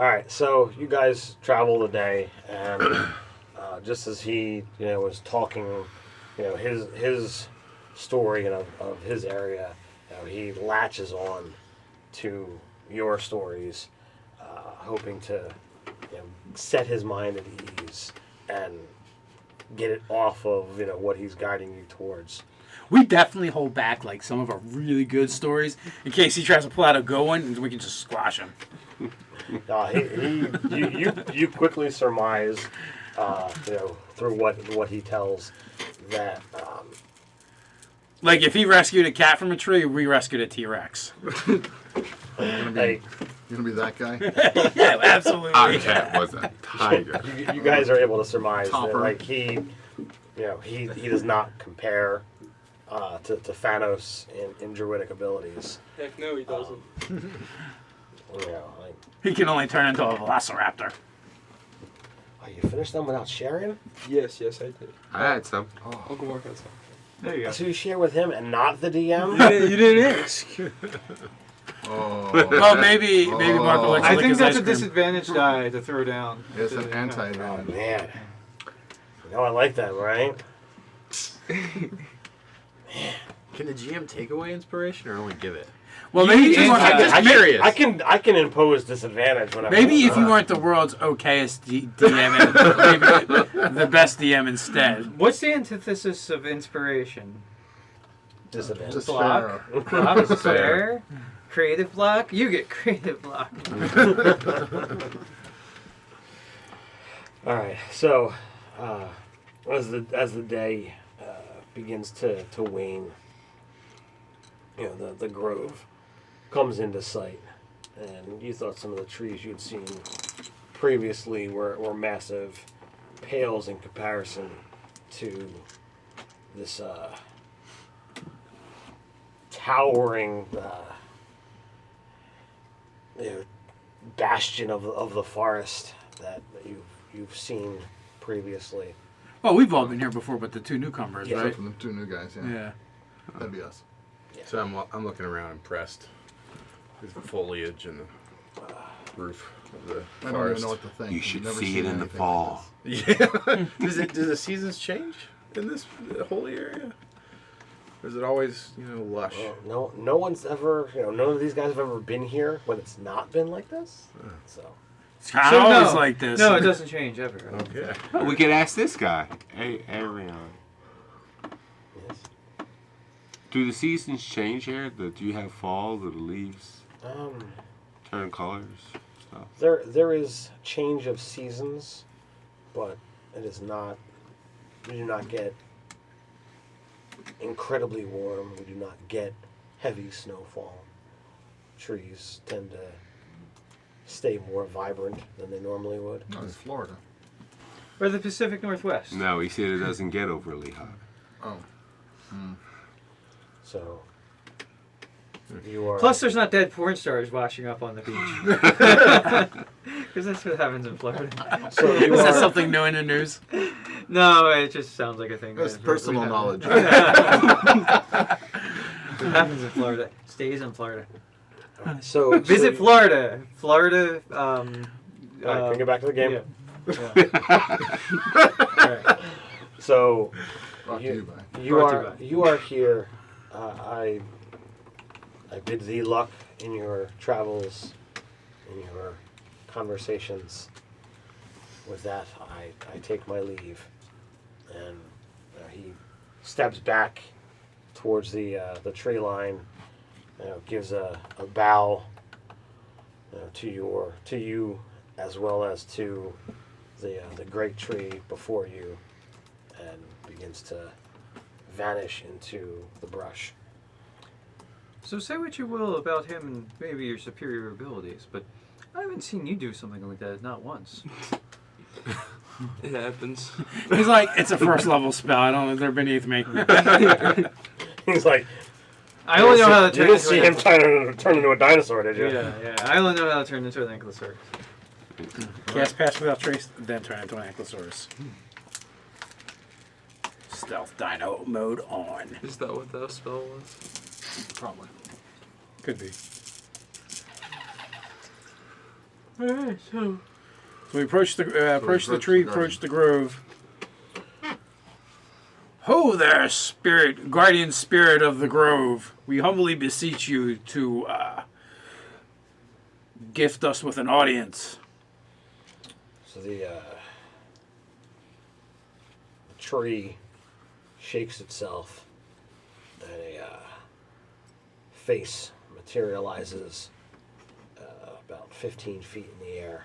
All right, so you guys travel the day, and just as he, was talking, his story and of his area, he latches on to your stories, hoping to set his mind at ease and get it off of what he's guiding you towards. We definitely hold back like some of our really good stories in case he tries to pull out a good one, and we can just squash him. You quickly surmise, through what he tells, that like if he rescued a cat from a tree, we rescued a T-Rex. You gonna be that guy? Yeah, absolutely. Our cat was a tiger. you guys are able to surmise Topper. that, like, he does not compare to Thanos in druidic abilities. Heck no, he doesn't. Like, He can only turn into a velociraptor. oh, you finished them without sharing? Yes, I did. I had some. Uncle Mark had some. There you So you share with him and not the DM? You didn't ask. Oh. Well, maybe Marco likes to I lick think his that's ice a cream. disadvantaged die to throw down. It's an Oh, anti-advantage. man. I like that, right? Can the GM take away inspiration or only give it? Well, maybe if you anti- weren't, I'm curious. I can impose disadvantage whenever. maybe if you weren't the world's okayest DM, maybe the best DM instead. What's the antithesis of inspiration? disadvantage. Despair. Block? Despair? Creative block? You get creative block. All right. So, as the day begins to wane, the grove comes into sight, and you thought some of the trees you'd seen previously were massive, pales in comparison to this towering bastion of the forest that you've seen previously. Well, we've all been here before, but the two newcomers, Yeah. right? From the two new guys, yeah. Yeah. That'd be us. So I'm looking around impressed with the foliage and the roof of the I don't even forest. know what to think. You I've should never see seen it in the anything fall. like Yeah. Do the seasons change in this holy area? Or is it always, lush? No one's ever, none of these guys have ever been here when it's not been like this. So It's kind of always like this. No, it doesn't change ever. Okay. We could ask this guy. Hey, Arion. yes. Do the seasons change here? Do you have fall? Do the leaves turn colors? Stuff? There is change of seasons, but it is not. We do not get incredibly warm. We do not get heavy snowfall. Trees tend to stay more vibrant than they normally would. that. No, it's Florida. Or the Pacific Northwest. No, he said it doesn't get overly hot. Oh. So you are. Plus, there's not dead porn stars washing up on the beach. Because that's what happens in Florida. So you Is that are. something new in the news? No, it just sounds like a thing. That's that personal we have. knowledge. What happens in Florida stays in Florida. So Visit Florida. Florida. All right, bring it back to the game. Alright. So Brought to you by. you are here. I bid thee luck in your travels, in your conversations. With that, I take my leave, and he steps back towards the tree line. Gives a bow to you as well as to the great tree before you, and begins to vanish into the brush. So say what you will about him and maybe your superior abilities, but I haven't seen you do something like that not once. It happens. He's like, it's a first level spell. I don't know if they're beneath me. He's like, I only know how to you turn didn't into see an him turn into a dinosaur, did you? Yeah. I only know how to turn into an ankylosaurus. Cast Pass Without Trace, then turn into an Ankylosaurus. Stealth Dino mode on. Is that what that spell was? Probably. Could be. Alright, so we approach the tree, approach the grove. Ho there, spirit, guardian spirit of the grove. We humbly beseech you to gift us with an audience. So the tree shakes itself, and a face materializes about 15 feet in the air.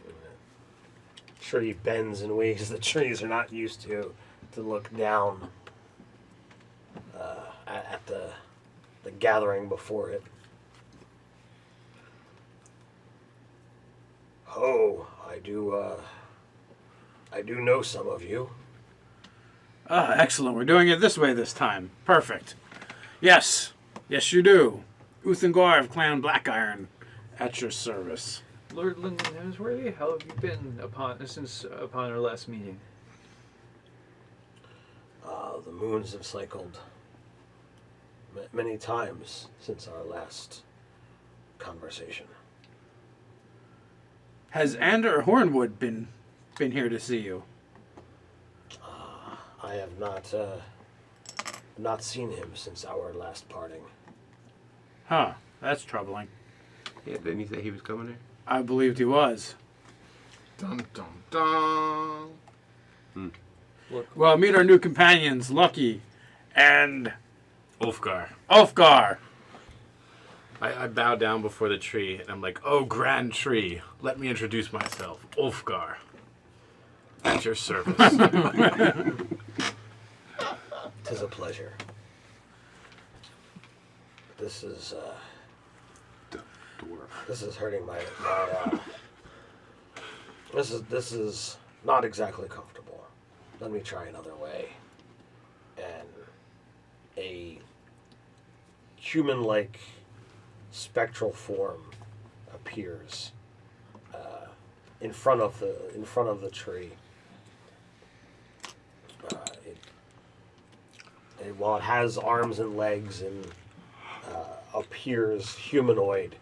And the tree bends in ways the trees are not used to look down at the gathering before it. Oh, I do know some of you. Ah, excellent. We're doing it this way this time. Perfect. Yes. Yes, you do. Uthengar of Clan Blackiron at your service. Lord Lyndon Hemsworthy, how have you been upon our last meeting? The moons have cycled many times since our last conversation. Has Ander Hornwood been here to see you? I have not seen him since our last parting. Huh. That's troubling. Yeah, didn't he say he was coming there? I believed he was. Dun dun dun. Well, meet our new companions, Lucky and Ulfgar. Ulfgar. I bow down before the tree and I'm like, oh, grand tree, let me introduce myself. Ulfgar. At your service. 'Tis a pleasure. This is hurting my this is not exactly comfortable. Let me try another way. And a human-like spectral form appears in front of the tree. While it has arms and legs and appears humanoid,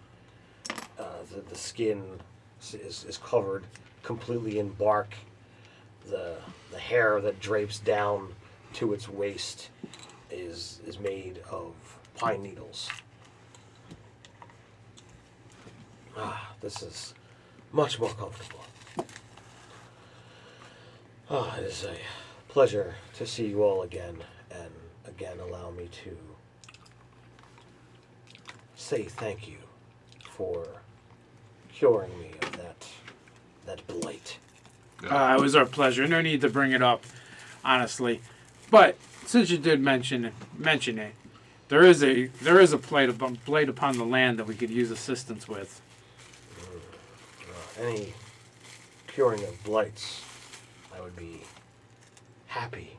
the skin is covered completely in bark. The hair that drapes down to its waist is made of pine needles. This is much more comfortable. It is a pleasure to see you all again, and again allow me to say thank you for curing me of that blight. It was our pleasure. No need to bring it up, honestly. But since you did mention it, there is a blight upon the land that we could use assistance with. Any curing of blights, I would be happy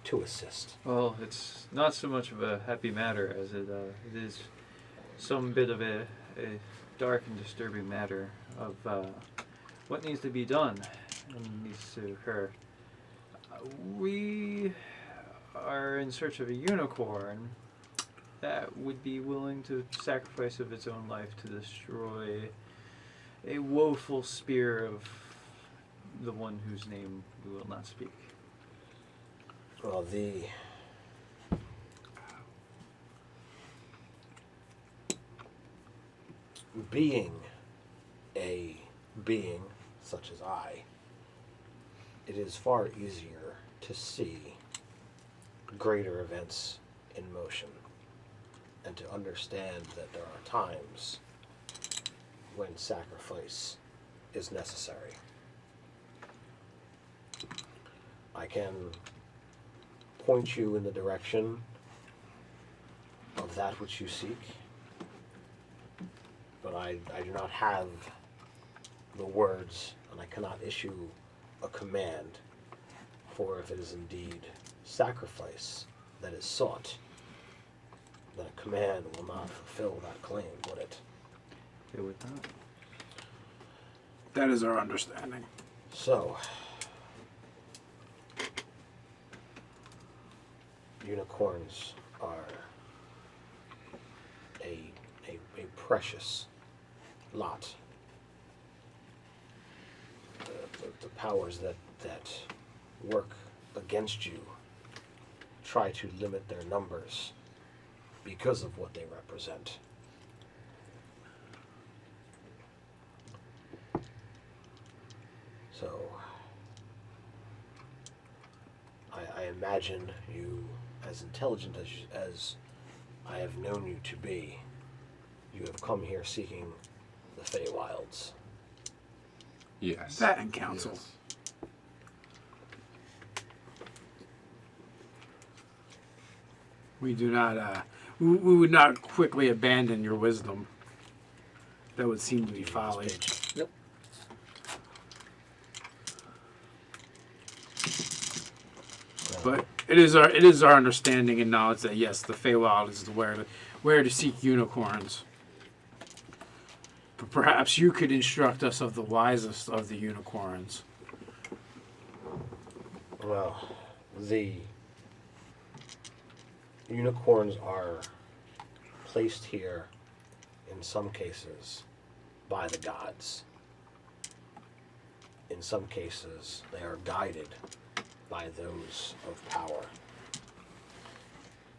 to assist. Well, it's not so much of a happy matter as it is some bit of a dark and disturbing matter of what needs to be done and needs to occur. We are in search of a unicorn that would be willing to sacrifice of its own life to destroy a woeful spear of the one whose name we will not speak. Well, being a being such as I, it is far easier to see greater events in motion and to understand that there are times when sacrifice is necessary. I can point you in the direction of that which you seek, but I do not have the words, and I cannot issue a command, for if it is indeed sacrifice that is sought, then a command will not fulfill that claim, would it? It would not. That is our understanding. So, unicorns are a precious lot the powers that work against you try to limit their numbers because of what they represent. So, I imagine you, as intelligent as I have known you to be, you have come here seeking the Feywilds. Yes. That and counsel. Yes. We do not. We would not quickly abandon your wisdom. That would seem to be folly. Yep. But it is our understanding and knowledge that yes, the Feywild is where to seek unicorns. But perhaps you could instruct us of the wisest of the unicorns. Well, the unicorns are placed here, in some cases, by the gods. In some cases, they are guided by those of power.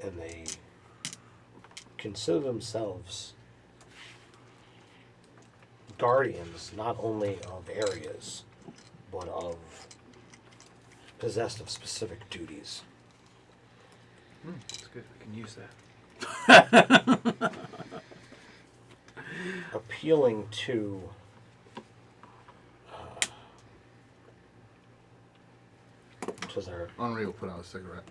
And they consider themselves guardians not only of areas, but of possessed of specific duties. That's good. We can use that. Appealing to their Henri will put out a cigarette.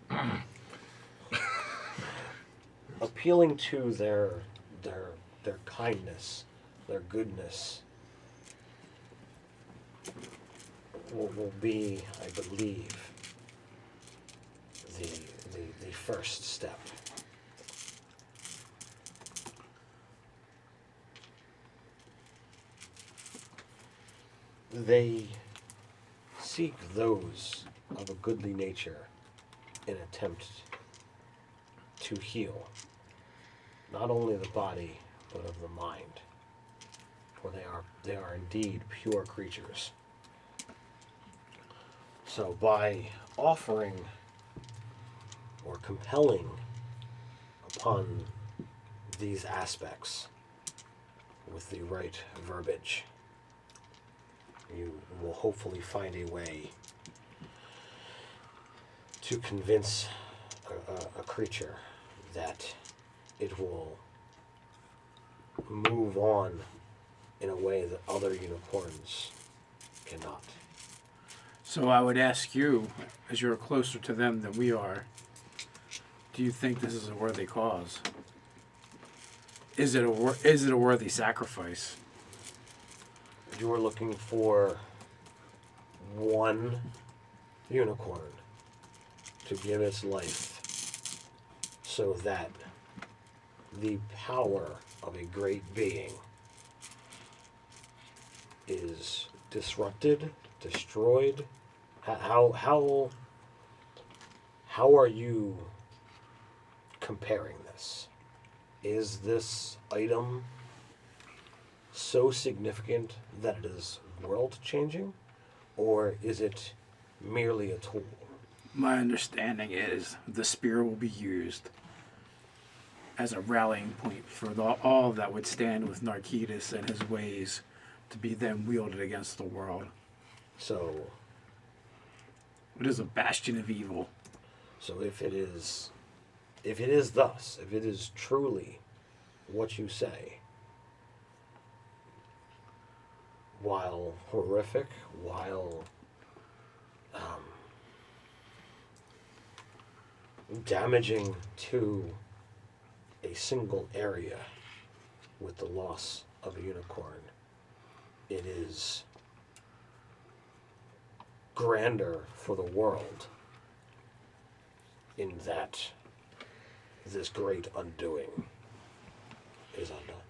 appealing to their kindness, their goodness will be, I believe, the first step. They seek those of a goodly nature in attempt to heal not only the body but of the mind, for they are indeed pure creatures. So by offering or compelling upon these aspects with the right verbiage, you will hopefully find a way to convince a creature that it will move on in a way that other unicorns cannot. So I would ask you, as you're closer to them than we are, do you think this is a worthy cause? Is it a worthy sacrifice? You are looking for one unicorn to give its life so that the power of a great being is disrupted, destroyed. How are you comparing this? Is this item so significant that it is world-changing, or is it merely a tool? My understanding is the spear will be used as a rallying point for all that would stand with Nardarchist and his ways to be then wielded against the world. So It is a bastion of evil. So if it is thus, if it is truly what you say, while horrific, while damaging to a single area with the loss of a unicorn, it is grander for the world in that this great undoing is undone.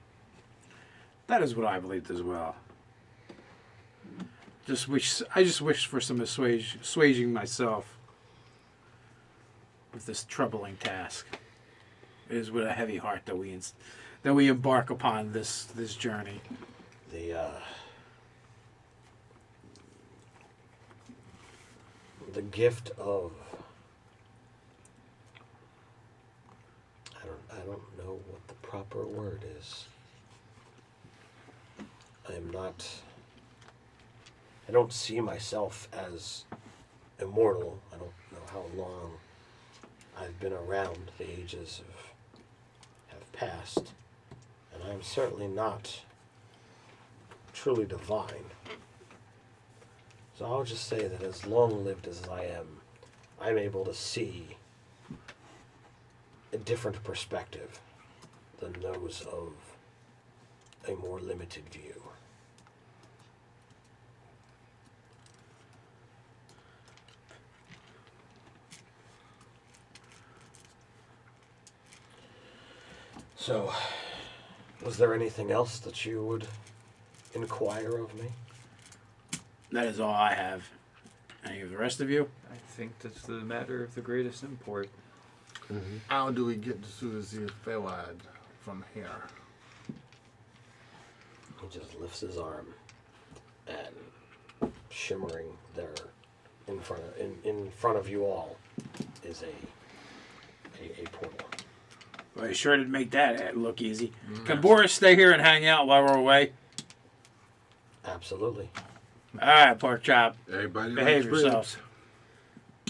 That is what I believed as well. I just wish for some assuaging myself with this troubling task. It is with a heavy heart that we embark upon this journey. the gift of I don't know what the proper word is. I don't see myself as immortal. I don't know how long I've been around. The ages have passed. And I'm certainly not truly divine. So I'll just say that as long-lived as I am, I'm able to see a different perspective than those of a more limited view. So, was there anything else that you would inquire of me? That is all I have. Any of the rest of you? I think that's the matter of the greatest import. How do we get to the Feywild from here? He just lifts his arm, and shimmering there in front of you all is a portal. Well, you sure did make that look easy. Can Boris stay here and hang out while we're away? Absolutely. All right, pork chop. Everybody Behave likes yourselves.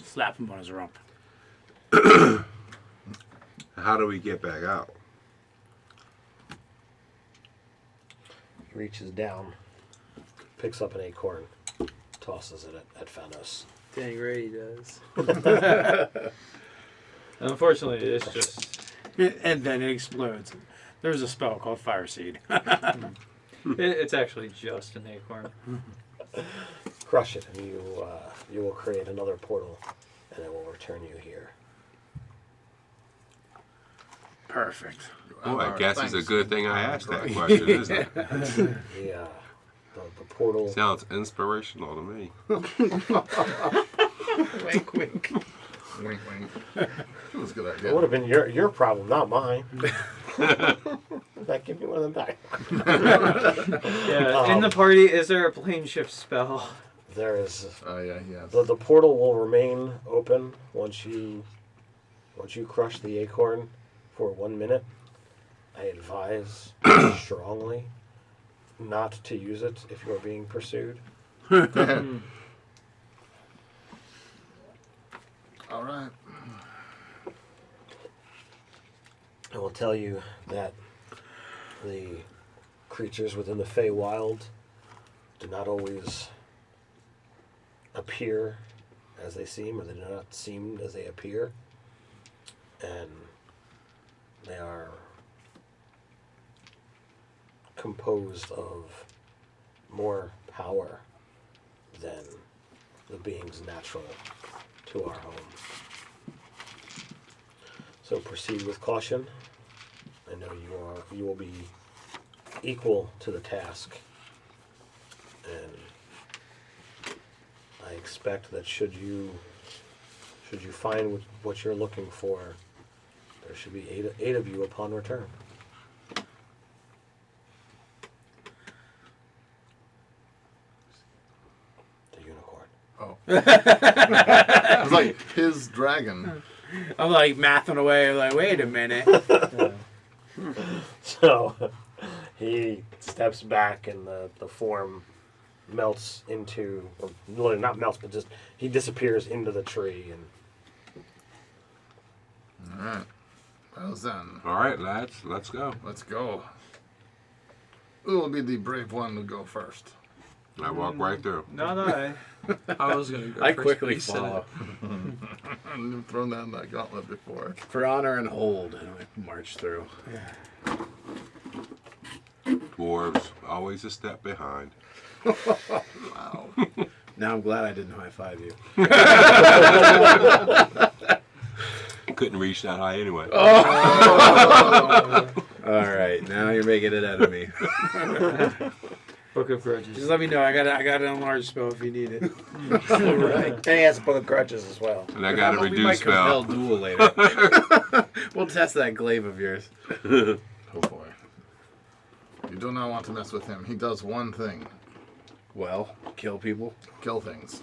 Slap him on his rump. ribs. How do we get back out? He reaches down, picks up an acorn, tosses it at Phanos. Dang right he does. Unfortunately, it's just... And then it explodes. There's a spell called Fire Seed. It's actually just an acorn. Crush it, and you will create another portal, and it will return you here. Perfect. Oh, I guess it's a thanks. good thing I asked that question, isn't it? The portal. Sounds inspirational to me. Wink, wink. Wink, wink. It was a good It idea. would have been your problem, not mine. That give me one of them back. Yeah, in the party, is there a plane shift spell? There is. Oh, yeah, yes. The portal will remain open once you crush the acorn for 1 minute. I advise strongly not to use it if you're being pursued. All right. I will tell you that the creatures within the Feywild do not always appear as they seem, or they do not seem as they appear. And they are composed of more power than the beings natural to our home. So proceed with caution. I know you will be equal to the task, and I expect that should you find what you're looking for, there should be eight of you upon return. The unicorn. Oh. It was like his dragon. I'm like mathing away, like, wait a minute. So he steps back, and the form melts into, or literally not melts, but just he disappears into the tree. And All right. Well then, All right, lads, let's go. let's go. Who will be the brave one to go first? I walk right through. Not I. I was gonna go I first, quickly but you said it. follow. I've thrown down that gauntlet before. For honor and hold, and I march through. Dwarves, always a step behind. Wow. Now I'm glad I didn't high five you. Couldn't reach that high anyway. All right, now you're making it out of me. Book of Grudges. Just let me know. I got an enlarged spell if you need it. Right. he has a book of grudges as well. And I got a We reduced might compel spell. duel later. We'll test that glaive of yours. Oh boy. You do not want to mess with him. He does one thing. Well, kill people. Kill things.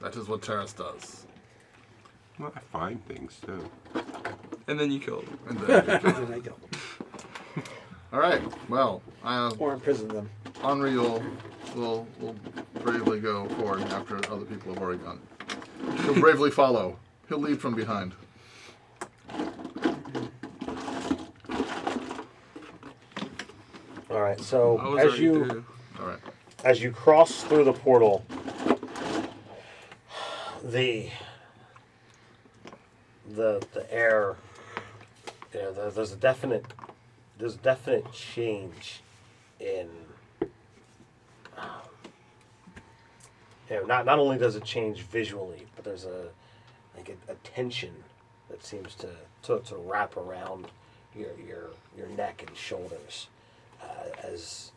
That is what Terrace does. Well, I find things too. And then you kill them. And then And I go. all right. Well, Or imprison them. Henri will bravely go forward after other people have already gone. He'll bravely follow. He'll lead from behind. All right. I So was as already you through. All right. as you cross through the portal, the air, you know, there's a definite change in. You know, not only does it change visually, but there's a tension that seems to wrap around your neck and shoulders as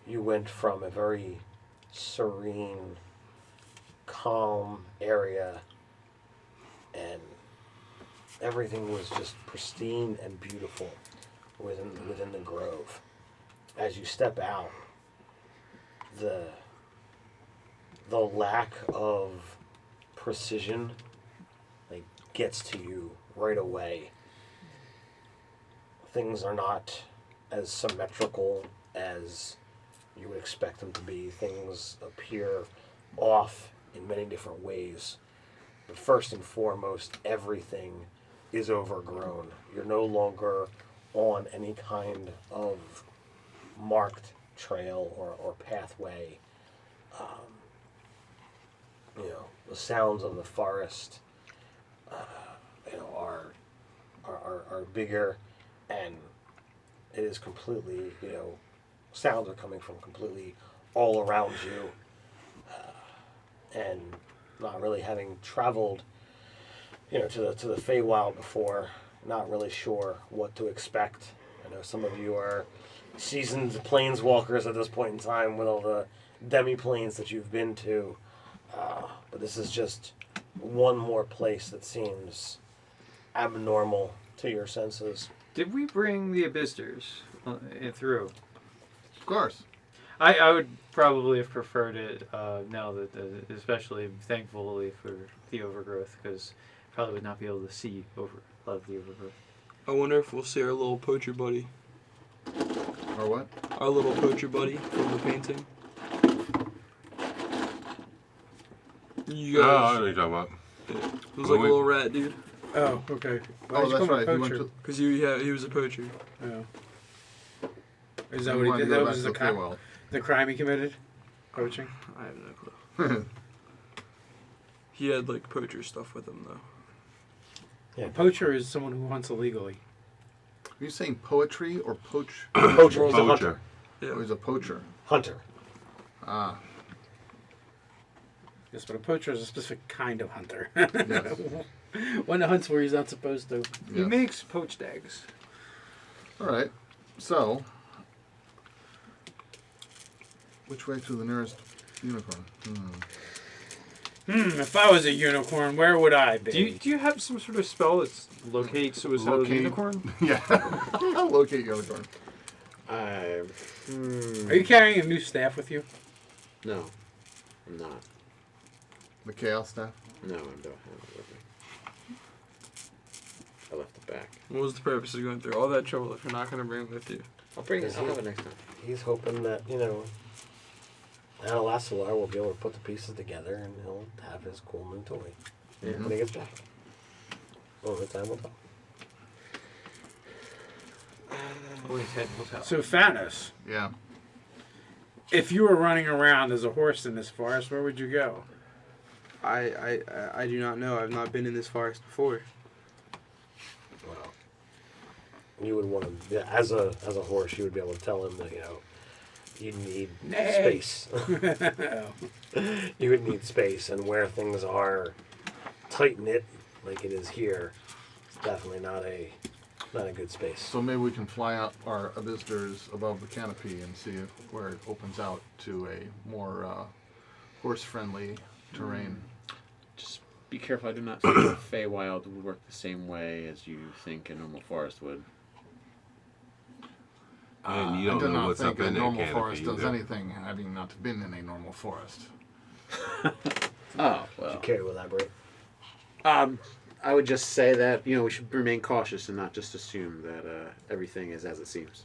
you went from a very serene, calm area, and everything was just pristine and beautiful within the grove. As you step out, the lack of precision gets to you right away. Things are not as symmetrical as you would expect them to be. Things appear off in many different ways. But first and foremost, everything is overgrown. You're no longer on any kind of marked trail or pathway. You know, the sounds of the forest, you know, are bigger, and it is completely, you know, sounds are coming from completely all around you, and not really having traveled, you know, to the Feywild before, not really sure what to expect. I know some of you are seasoned planeswalkers at this point in time with all the demi-planes that you've been to. But this is just one more place that seems abnormal to your senses. Did we bring the Abyssers through? Of course. I would probably have preferred it now that, especially thankfully for the overgrowth, because probably would not be able to see a lot of the overgrowth. I wonder if we'll see our little poacher buddy. Or what? Our little poacher buddy from the painting. You Oh, I know guys, what you're talking about. it was like a little rat dude. Oh, okay. Oh, that's right. He went Poacher? to. Cause he was a poacher. Oh. Is that he what he wanted did? to go That back was to the Feywild. the crime he committed? Poaching? I have no clue. He had like poacher stuff with him though. Yeah, A poacher is someone who hunts illegally. Are you saying poetry or poach? Poacher. He's a Poacher. hunter. Yeah. Oh, he's a poacher. Hunter. Ah, Yes, but a poacher is a specific kind of hunter. yes. One that hunts where he's not supposed to. He Yes. makes poached eggs. All right. So, which way to the nearest unicorn? If I was a unicorn, where would I be? Do you have some sort of spell that locates suicidal Locate. unicorn? Yeah. Locate unicorn. Are you carrying a new staff with you? No, I'm not. The chaos staff. No, I don't have it with me. I left it back. What was the purpose of going through all that trouble if you're not gonna bring it with you? I'll bring it. Is I'll he- have it next time. He's hoping that, you know, Alastair will be able to put the pieces together and he'll have his cool new toy when he gets back. Over time will tell. Only Ted will tell. So, Thanos, Yeah. if you were running around as a horse in this forest, where would you go? I do not know. I've not been in this forest before. Well, you would want to, yeah, as a horse, you would be able to tell him that, you know, you need Nay. space. You would need space, and where things are tight knit like it is here, it's definitely not a good space. So maybe we can fly out our abyssers above the canopy and see where it opens out to a more horse-friendly terrain. Just be careful. I do not think the Feywild would work the same way as you think a normal forest would. And you I don't do know not what's think up a in that normal canopy forest does either. anything having not been in a normal forest. Oh, Do you well. care to elaborate? I would just say that, we should remain cautious and not just assume that everything is as it seems.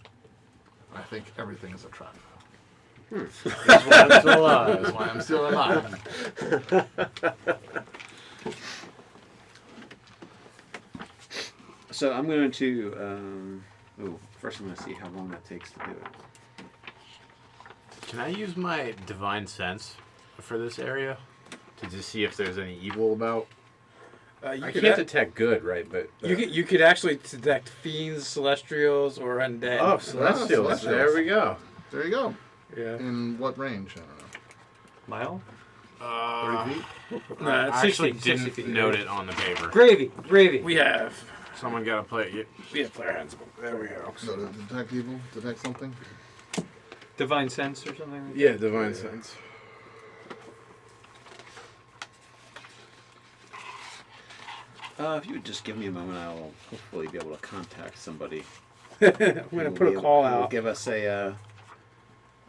I think everything is a trap. That's why I'm still alive. That's why I'm still alive. So I'm going to, first I'm going to see how long that takes to do it. Can I use my divine sense for this area to just see if there's any evil about? You I could can't a- detect good, right? But you could actually detect fiends, celestials, or undead. oh, celestials! Celestials. There we go. There you go. Yeah. In what range? I don't know. Mile? 30 feet? I 60, actually 60 didn't feet. note it on the paper. Gravy. We have Someone got to play it. player hands book. There we go. So to detect evil, detect something? Divine sense or something like that? Yeah, divine sense. If you would just give me a moment, I'll hopefully be able to contact somebody. I'm gonna put a call Who will out. give us a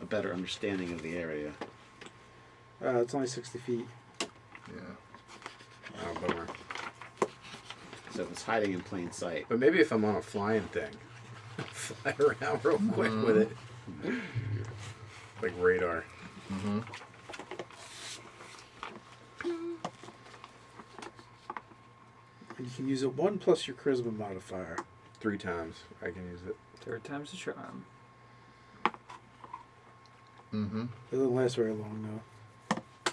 better understanding of the area. It's only 60 feet. Yeah. Oh, bummer. So if it's hiding in plain sight. But maybe if I'm on a flying thing, fly around real quick with it, like radar. Mm-hmm. And you can use it 1 plus your charisma modifier. 3 times I can use it. Third time's a charm. Mm-hmm. It doesn't last very long though.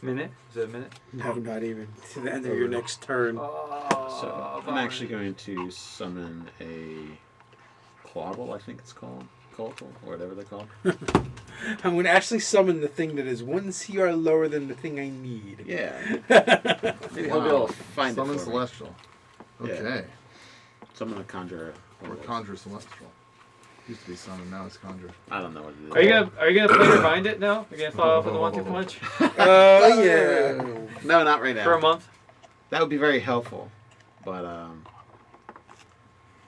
Minute? Is it a minute? No, not even. To the end of your next turn. Oh, So I'm actually going to summon a clawable, I think it's called. Collateral, or whatever they're called. I'm going to actually summon the thing that is 1 CR lower than the thing I need. Yeah. Maybe he'll be able to find Summon it for me. celestial. Yeah. Okay. Summon a conjurer. Or conjure celestial. Used to be summon, now it's conjure. I don't know what it is. Are you gonna play or find it now? Are you gonna follow up with the 1-2 punch Oh, yeah. No, not right now. for a month? That would be very helpful, but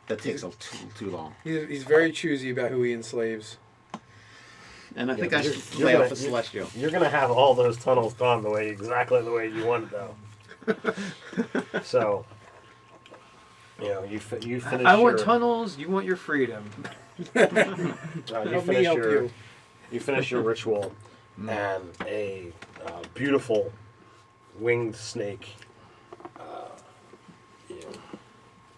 that takes too long. He's very choosy about who he enslaves. And I think Yeah, I you're- should you're lay gonna- off the celestial. You're gonna have all those tunnels gone exactly the way you wanted, though. So, you finish. I want your, tunnels. You want your freedom. you Help me finish help your. you. You finish your ritual, and a beautiful winged snake,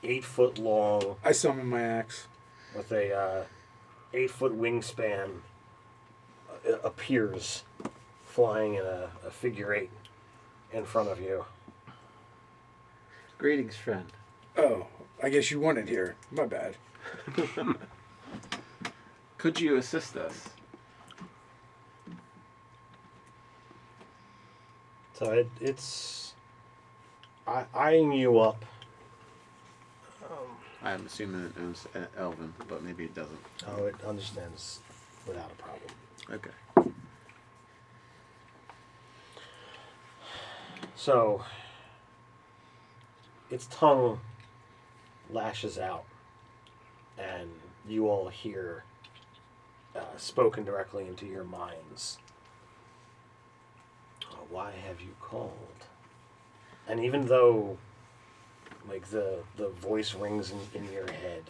8 foot long, I summon my axe. with a 8 foot wingspan, appears, flying in a figure 8 in front of you. Greetings, friend. Oh, I guess you wanted here. My bad. Could you assist us? So it's eyeing you up. I'm assuming it owns Elven, but maybe it doesn't. Oh, it understands without a problem. Okay. So its tongue lashes out, and you all hear spoken directly into your minds. Why have you called? And even though, like, the voice rings in your head,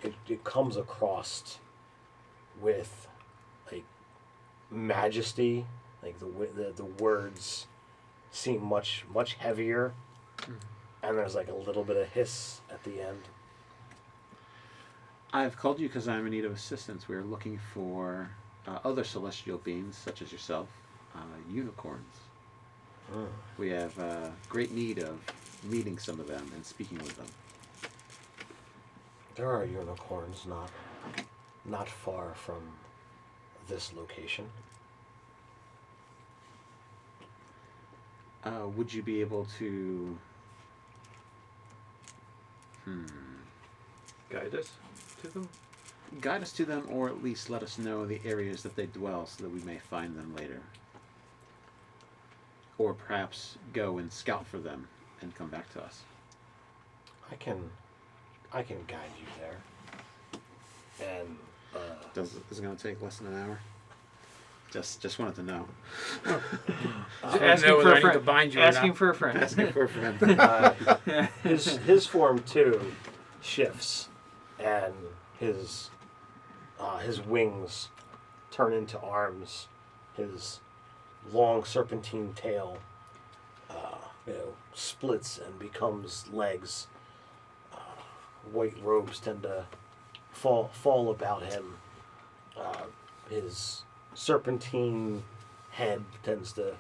it comes across with, like, majesty. Like, the words seem much heavier, and there's like a little bit of hiss at the end. I've called you because I'm in need of assistance. We're looking for other celestial beings, such as yourself, unicorns. We have great need of meeting some of them and speaking with them. There are unicorns not far from this location. Would you be able to Guide us to them. guide us to them, or at least let us know the areas that they dwell so that we may find them later? Or perhaps go and scout for them and come back to us. I can guide you there. And Is it going to take less than an hour? Just wanted to know. Asking know for whether a I need to friend. bind you or Asking not. for a friend. Asking for a friend. His form too shifts, and his wings turn into arms. His long serpentine tail, splits and becomes legs. White robes tend to fall about him. His serpentine head tends to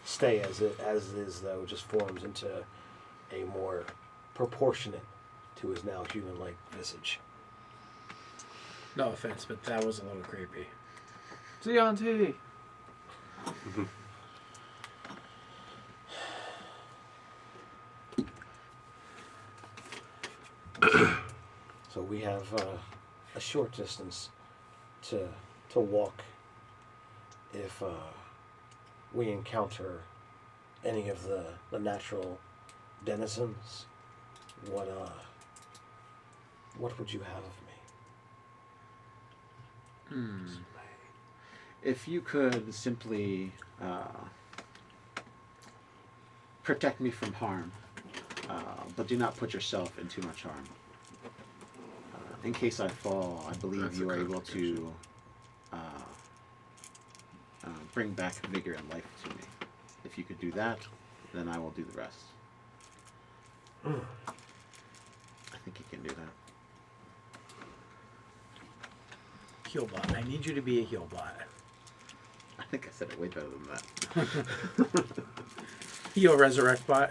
stay as is, though, just forms into a more proportionate to his now human-like visage. No offense, but that was a little creepy. Zianti. So we have a short distance to walk if we encounter any of the natural denizens. What would you have of me? If you could simply protect me from harm, but do not put yourself in too much harm. In case I fall, I believe That's you a are good able condition. to bring back vigor and life to me. If you could do that, then I will do the rest. I think you can do that. Healbot. I need you to be a healbot. I think I said it way better than that. Heal resurrect bot.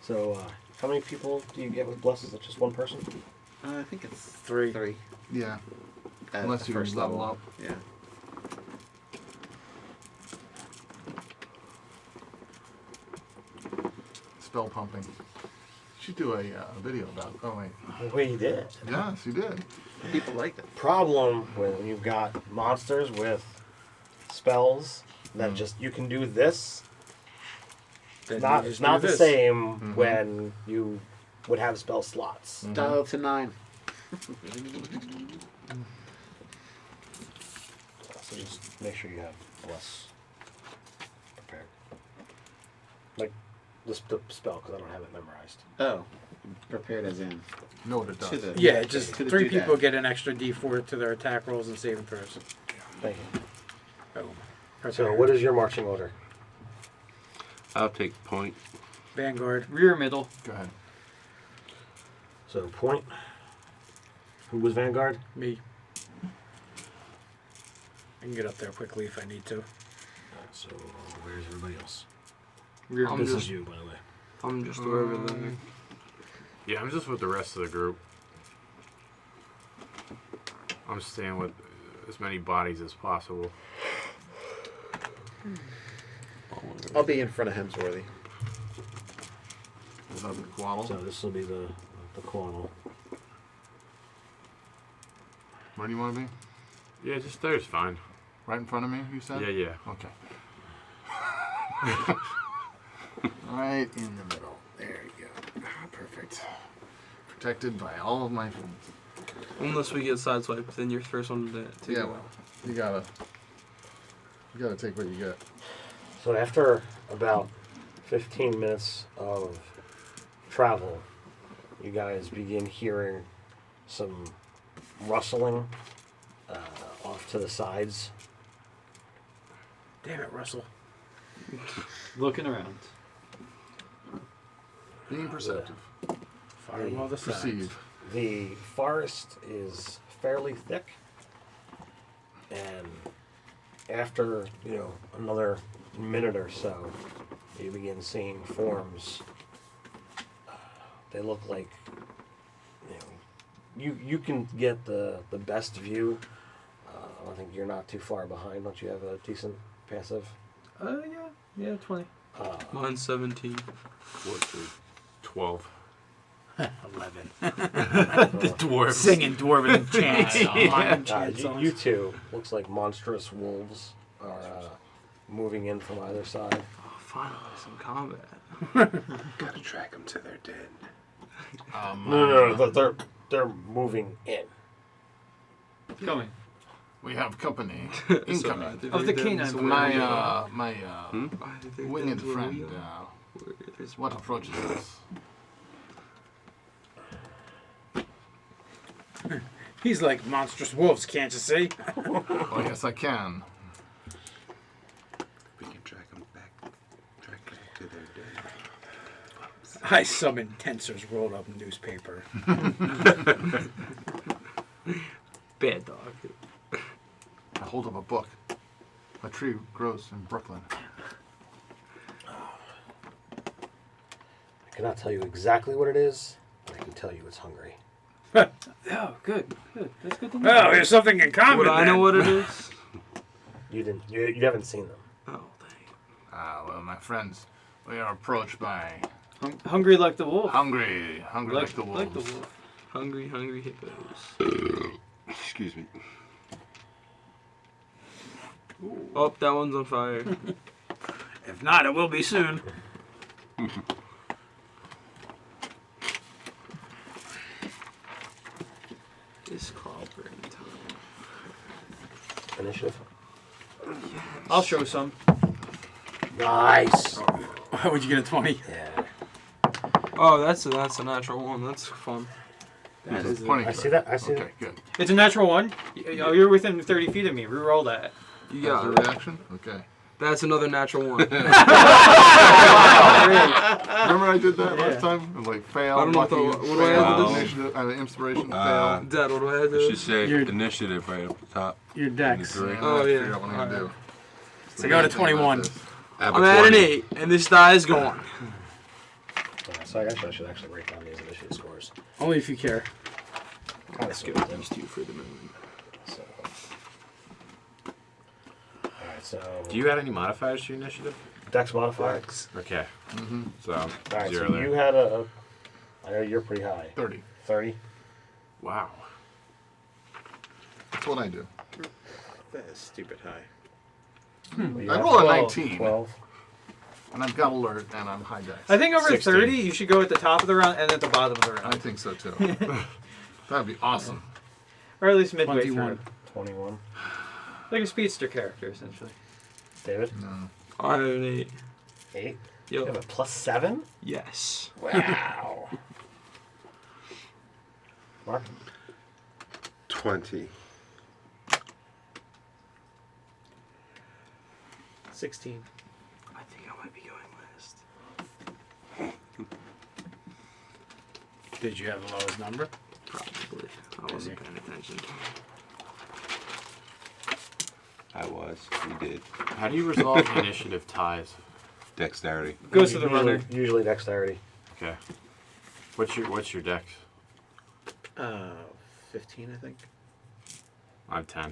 So, how many people do you get with Bless? Is it just one person? I think it's Three. Yeah. At Unless the you first level up. Yeah. Spell pumping. You should do a video about it. Oh, wait. We did. Yes, you did. People liked it. Problem when you've got monsters with spells that just you can do this. Then Not you just not do the this. same when you would have spell slots. Dial to 9. So just make sure you have Bless prepared. Like the spell, because I don't have it memorized. Oh, prepared as in Know what it does. to the Yeah, just to the 3 doodad. people get an extra D4 to their attack rolls and saving throws. Thank you. Boom. So what is your marching order? I'll take point. Vanguard. Rear middle. Go ahead. So point. Who was Vanguard? Me. I can get up there quickly if I need to. So where's everybody else? Rear I'm This just- is you, by the way. I'm just wherever the. Yeah, I'm just with the rest of the group. I'm staying with as many bodies as possible. I'll be in front of Hemsworthy. Is that the Quaddle? So this will be the Quaddle. Where do you want to be? Yeah, just there's fine. Right in front of me, you said? Yeah, yeah. Okay. Right in the middle. There you go. Perfect. Protected by all of my friends. Unless we get sideswiped, then you're the first one to take Yeah, it. well, you gotta take what you get. So after about 15 minutes of travel, you guys begin hearing some rustling off to the sides. Damn it, Russell. Looking around. Being perceptive. Firewall the sides. Perceive. The forest is fairly thick, and after another minute or so, you begin seeing forms. They look like you can get the best view. I think you're not too far behind. Don't you have a decent passive? Yeah, 20. Mine's 17. 14, 12. 11. The dwarves. Singing dwarven chants. You two looks like monstrous wolves are moving in from either side. Oh, finally, some combat. Gotta track them to their den. No, they're moving in. Coming. We have company incoming. Of the canine breed. My They winged done friend. there's What approaches us? He's like monstrous wolves, can't you see? Oh yes, I can. We can track them back to their day. I summon Tensor's rolled up newspaper. bad dog. I hold up a book. A tree grows in Brooklyn. I cannot tell you exactly what it is, but I can tell you it's hungry. Oh, good. That's good to know. Well, there's something in common. Would I know then. what it is? You haven't seen them. Oh, dang. Well, my friends, we are approached by Hungry like the wolf. hungry like the wolves. Like the wolf. Hungry hippos. Excuse me. Oh, that one's on fire. If not, it will be soon. This clobbering time. Initiative. I'll show some. Nice. Would you get a 20? Yeah. Oh, that's a natural one. That's fun. That is Pointing I to see it. that. I see Okay, that. good. It's a natural one. Oh, you're within 30 feet of me. Reroll that. You That's got a it. reaction? Okay. That's another natural one. Remember I did that last time? It was like fail, I don't know what lucky, what do I have to fail, do? initiative, inspiration, Uh, fail. Dad, what do I have to It do? should say You're- initiative right up the top. Your dex. Three. Oh, I yeah. figure out what I'm gonna do. So go to 21. I'm at an 8, and this die is gone. So I should actually write down these initiative scores. Only if you care. Let's go with these two for the moment. So. All right. So. Do you add any modifiers to your initiative? Dex modifier? Okay. So, All right. zero So there. you had a. I know you're pretty high. 30. 30. Wow. That's what I do. That is stupid high. Well, you I have roll a 12. 19. 12. And I've got alert and I'm high dex. I think over 16. 30, you should go at the top of the round and at the bottom of the I round. think so too. That'd be awesome. Or at least midway 21. through. 21. Like a speedster character, essentially. David. No. I have an 8. 8. You have Yo. a +7. Yes. Wow. Mark. 20. 16. I think I might be going last. Did you have the lowest number? Probably. I wasn't paying attention. I was. We did. How do you resolve initiative ties? Dexterity. Goes to the runner. Usually dexterity. Okay. What's your dex? 15, I think. I'm 10.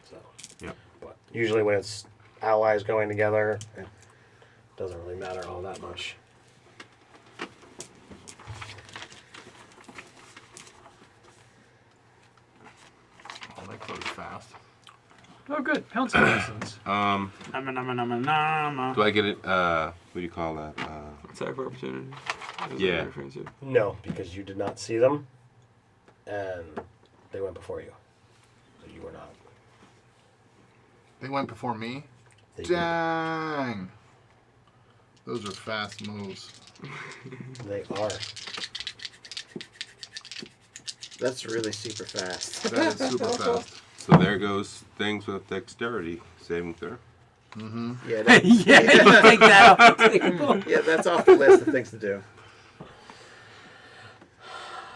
So. Yep. But usually when it's allies going together, it doesn't really matter all that much. Oh, that closed fast. Oh, good. Pouncing lessons. Nama, nama, nama, nama. Do I get it? What do you call that? Attack of opportunity. Is Yeah. what you're referring to. No, because you did not see them, and they went before you. So you were not. They went before me? They, Dang! Those are fast moves. they are. That's really super fast. That is super fast. So there goes things with dexterity saving throw. Mm-hmm. Yeah, that, Yeah, you take that off the table. yeah, that's off the list of things to do.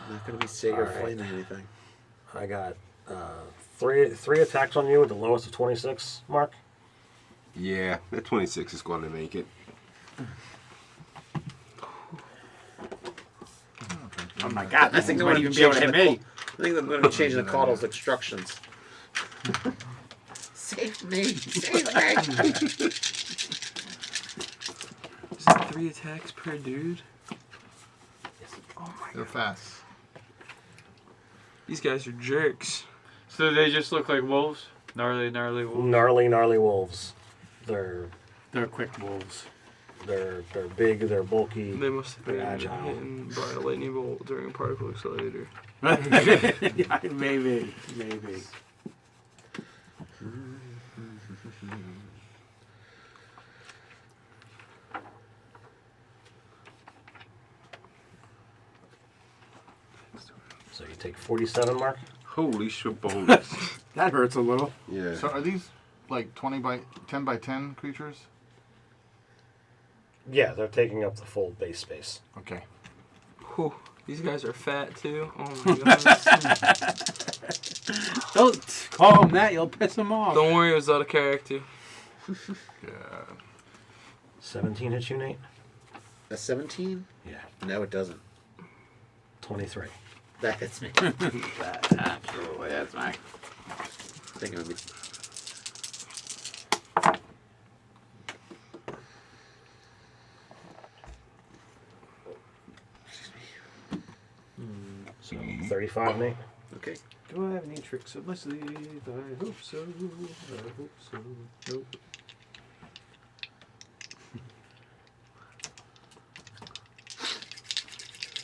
I'm not gonna be Sega or Alright. flaming anything. I got three attacks on you with the lowest of 26, Mark. Yeah, that 26 is going to make it. Oh my god, this thing I'm might gonna even be be able to hit changing me. I think I'm going to be changing the Caudle's instructions. Save me! Save me! Is it 3 attacks per dude? Oh my They're god. fast. These guys are jerks. So they just look like wolves? Gnarly wolves? Gnarly wolves. They're quick wolves. they're big. They're bulky. They must have been They're agile. hit by a lightning bolt during a particle accelerator. Yeah, maybe. take 47, Mark. Holy shabolas. That hurts a little. Yeah. So are these like 10 by 10 creatures? Yeah, they're taking up the full base space. Okay. Whew, these guys are fat too. Oh my goodness. Don't call him that. You'll piss him off. Don't worry, it was out of character. Yeah. 17 hits you, Nate? A 17? Yeah. No, it doesn't. 23. That hits me. That absolutely is, man. Thinking of me. So 35, Nate? Okay. Do I have any tricks up my sleeve? I hope so. I hope so. Nope.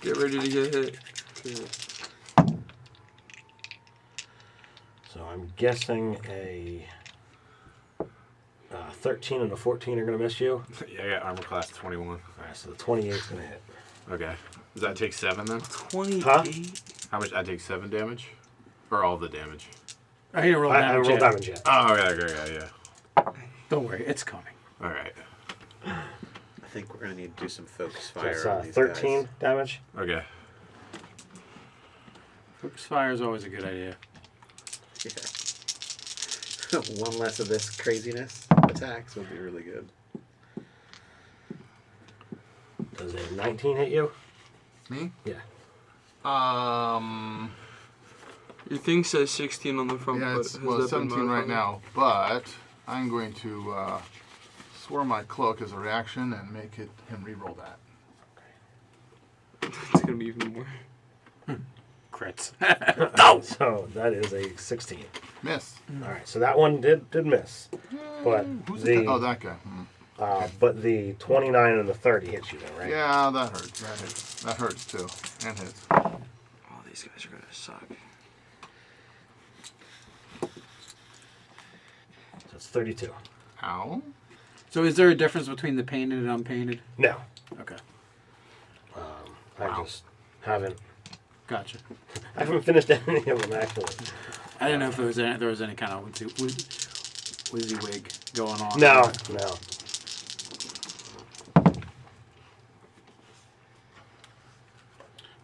Get ready to get hit. Okay. So I'm guessing a 13 and a 14 are going to miss you. Yeah, I got armor class 21. All right, so the 28 is going to hit. Okay. Does that take 7 then? 28. Huh? How much? I take 7 damage? Or all the damage? I didn't roll I damage. rolled yet. damage yet. Oh, okay, yeah. Don't worry, it's coming. Alright. I think we're going to need to do some focus So fire it's on these 13 guys. damage. Okay. Focus fire is always a good idea. Yeah. One less of this craziness attacks would be really good. Does a 19 hit you? Me? Yeah. Your thing says 16 on the front, Yeah, but it's has well, that it's been 17 right modified? now, but I'm going to swear my cloak as a reaction and make him re-roll that. It's gonna be even more. Crits. So that is a 16. Miss. All right, so that one did miss, but Who's the oh, that guy. but the 29 and the 30 hits you though, right? Yeah, that hurts. That hits. That hurts too, and hits. Oh, these guys are gonna suck. So it's 32. Ow. So is there a difference between the painted and unpainted? No, Okay. I just haven't. Gotcha. I haven't finished any of them actually. I didn't know if there was any kind of WYSIWYG going on. No, no. All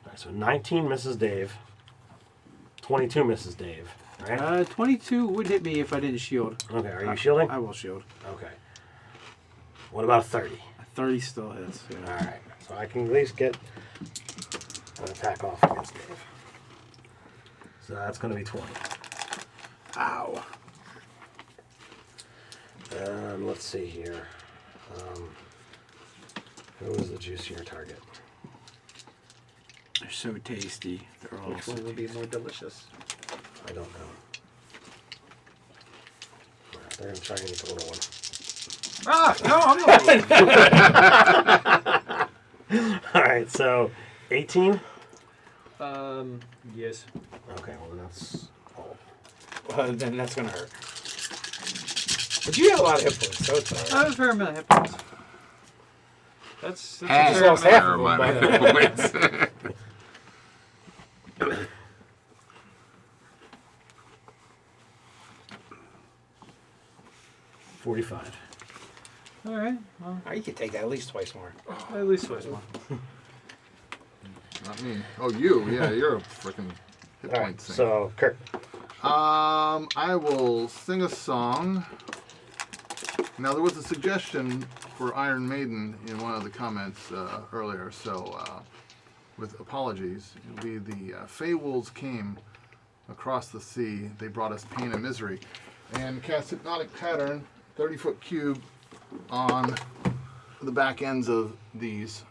right, so 19 misses Dave. 22 misses Dave. Right? 22 would hit me if I didn't shield. Okay, are you shielding? I will shield. Okay. What about a 30? A 30 still hits. Yeah. All right, so I can at least get an attack off against Dave. So that's going to be 20. Ow. Let's see here. Who was the juicier target? They're so tasty. They're all Which so one would be tasty. more delicious? I don't know. They're going to try and get the little one. Ah, no, I'm not. All right, so 18? Yes. Okay, well, that's all. Then that's gonna hurt. But you have a lot of hit points, so it's alright. I have a fair amount of hit points. That's a Half fair of amount. my points. 45. All right. Well, You could take that at least twice more. at least twice more. Not me. Oh, you. Yeah, you're a freaking hit All point right, thing. so Kurt. I will sing a song. Now, there was a suggestion for Iron Maiden in one of the comments earlier, so with apologies, it'll be the Feywolves came across the sea. They brought us pain and misery. And cast Hypnotic Pattern, 30-foot cube, on the back ends of these,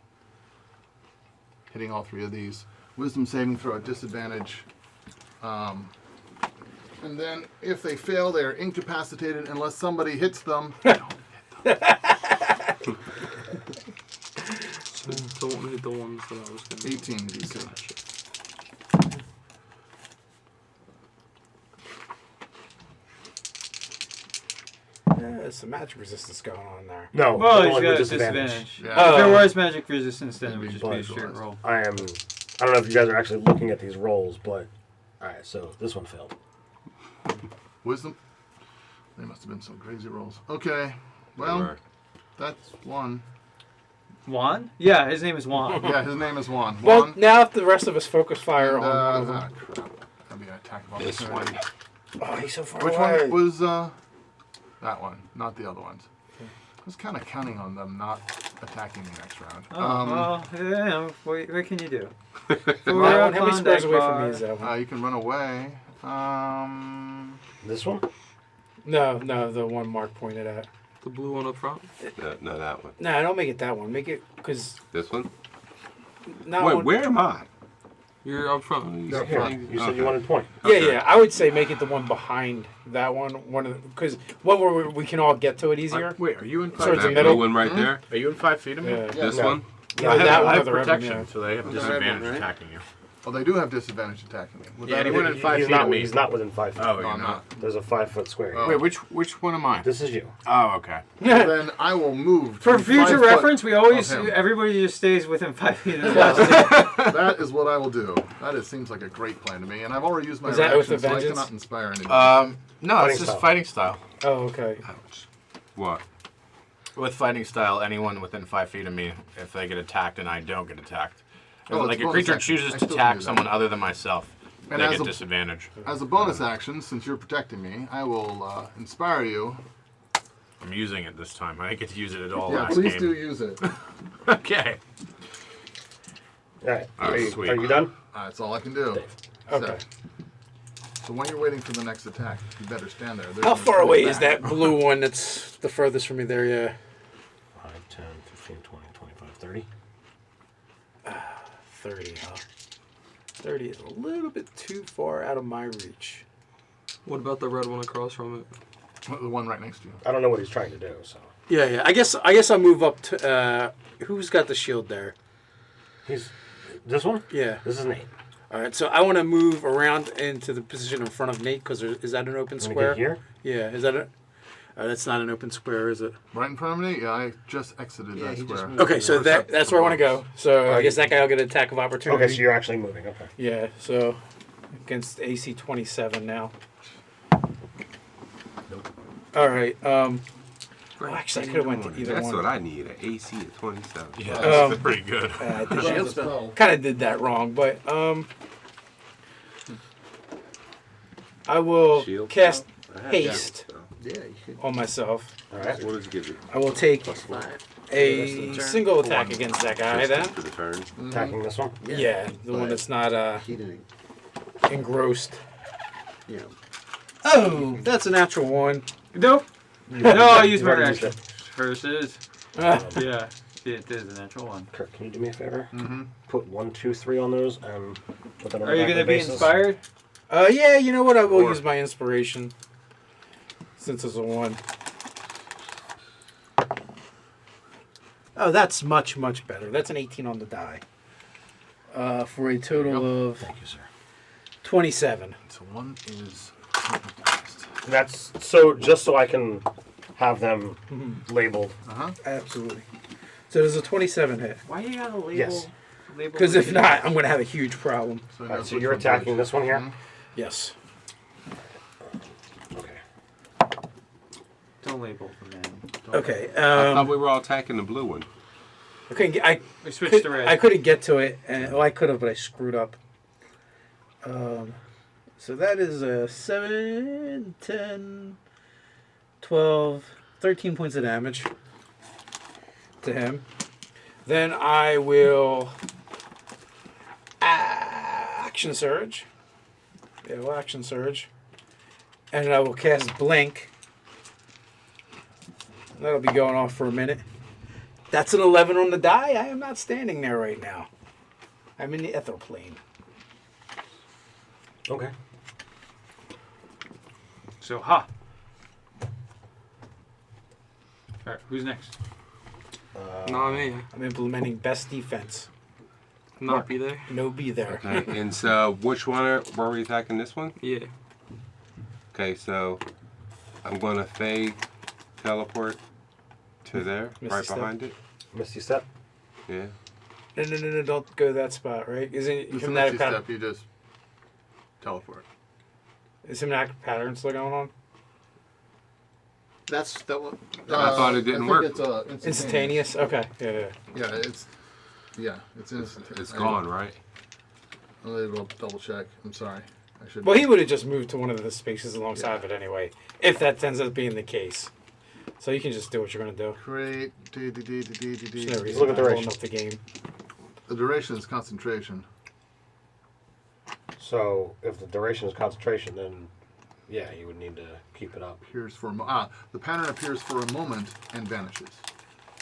hitting all three of these. Wisdom saving throw at disadvantage. And then if they fail, they're incapacitated unless somebody hits them. So don't hit the ones that I was gonna 18 DC. Gotcha. There's some magic resistance going on there. No, Well, he's only got a with disadvantage. Yeah. If there was magic resistance, then it It'd would be just be a neutralized. straight roll. I don't know if you guys are actually looking at these rolls, but Alright, so this one failed. Wisdom. They must have been some crazy rolls. Okay. Well, that's one. Juan? Yeah, his name is Juan. Yeah, his name is Juan. Well, Juan. now if the rest of us focus fire And, on one of them. crap. That'd be an attack of This opportunity. one. Oh, he's so far Which away. one was that one? Not the other ones. I was kind of counting on them not attacking me next round. Oh, well, yeah, what can you do? That one, how many squares away from me is that one? You can run away. This one? No, the one Mark pointed at. The blue one up front. No, that one. No, don't make it that one. Make it, because... This one? Wait, Wait, where am I? You're up front. You're up front. You said you wanted 20. Yeah, I would say make it the one behind that one. Because one where we can all get to it easier. Wait, are you in 5 Towards the That feet? middle. blue one right there? Are you in 5 feet of me? Yeah. This No. one? No, I have, that one I or have the red one, protection, yeah. so they have The red disadvantage one, right? attacking you. Oh, they do have disadvantage attacking me. Would Yeah, that anyone be- in 5 He's feet of not, me. he's not within 5 feet. Oh, No, you're I'm not. There's a 5-foot square. Oh. Wait, which one am I? This is you. Oh, okay. Then I will move. to For 5 future foot reference, we always of him. everybody just stays within 5 feet of the That is what I will do. That seems like a great plan to me, and I've already used my Is that with reaction, the so I vengeance? cannot inspire anybody. No, Fighting it's just style. fighting style. Oh, okay. Ouch. What? With fighting style, anyone within 5 feet of me, if they get attacked and I don't get attacked. Oh, Like it's a bonus creature action. chooses I to still attack do that. someone other than myself, And they as get a- disadvantage. As a bonus action, since you're protecting me, I will inspire you. I'm using it this time. I didn't get to use it at all Yeah, last please game. do use it. Okay. Alright. Oh, Are sweet. you done? That's all I can do. Dave. Okay. So when you're waiting for the next attack, you better stand there. There's How no far turning away is back. that blue one that's the furthest from me there? Yeah. 5, 10, 15, 20, 25, 30. 30, huh? 30 is a little bit too far out of my reach. What about the red one across from it? The one right next to you. I don't know what he's trying to do, so. Yeah. I guess I'll move up to. Who's got the shield there? He's. This one? Yeah. This is Nate. All right. So I want to move around into the position in front of Nate because is that an open I'm gonna square? get here. Yeah. Is that a? That's not an open square, is it? Right in front of me? Yeah, I just exited Yeah, that he just square. moved. Okay, so that's where I want to go. So I guess that guy will get an attack of opportunity. Okay, so you're actually moving. Okay. Yeah. So against AC 27 now. Nope. All right. Well, actually, I could have went to either That's one. what I need, an AC of 27. Yeah, that's pretty good. I did Shield that. spell. Kind of did that wrong, but I will Shield cast spell? I have haste shield spell. Yeah, you could. on myself. Alright. What does it give you? I will take Five. a single attack against that guy then. For the turn. Attacking this one. Yeah, the one that's not He didn't, engrossed. you know. Oh, that's a natural one. Nope. No, I used my already used reaction. Versus. Ah, Yeah, it is a natural one. Kirk, can you do me a favor? Mm-hmm. Put 1, 2, 3 on those and put them on Are you going to be inspired? yeah, you know what? I will Or- use my inspiration since it's a 1. Oh, that's much, much better. That's an 18 on the die. For a total of Thank you, sir. 27. So one is hypnotized. That's so just so I can have them labeled. Uh-huh. Absolutely. So there's a 27 hit. Why you gotta label? Yes. Because if not, I'm going to have a huge problem. So, Alright, that's so which you're one attacking first. this one here? Mhm. Yes. Okay. Don't label the man. Okay. I thought we were all attacking the blue one. I We switched to red. I couldn't get to it. Well, I could have, but I screwed up. So that is a 7, 10, 12, 13 points of damage to him. Then I will action surge. Yeah, well, action surge. And I will cast blink. That'll be going off for a minute. That's an 11 on the die. I am not standing there right now. I'm in the ether plane. Okay. So, ha. Alright, who's next? Not me. I'm implementing best defense. Not be there. No be there. Okay, and so which one were we attacking? This one? Yeah. Okay, so I'm going to fey teleport to there, Misty right step. behind it. Misty step. Yeah. No, don't go that spot, right? Isn't it It's from a that misty kind step. You just teleport. Is hypnotic pattern still going on? That's that one. I thought it didn't work. It's Instantaneous? Okay. Yeah. Yeah, it's instantaneous. It's gone, right? I'll double check. I'm sorry. I should. Well, he would have just moved to one of the spaces alongside of it anyway, if that ends up being the case. So you can just do what you're going to do. Create. There's no reason Look at the not duration. holding up the game. The duration is concentration. So if the duration is concentration, then yeah, you would need to keep it up. Appears for the pattern appears for a moment and vanishes.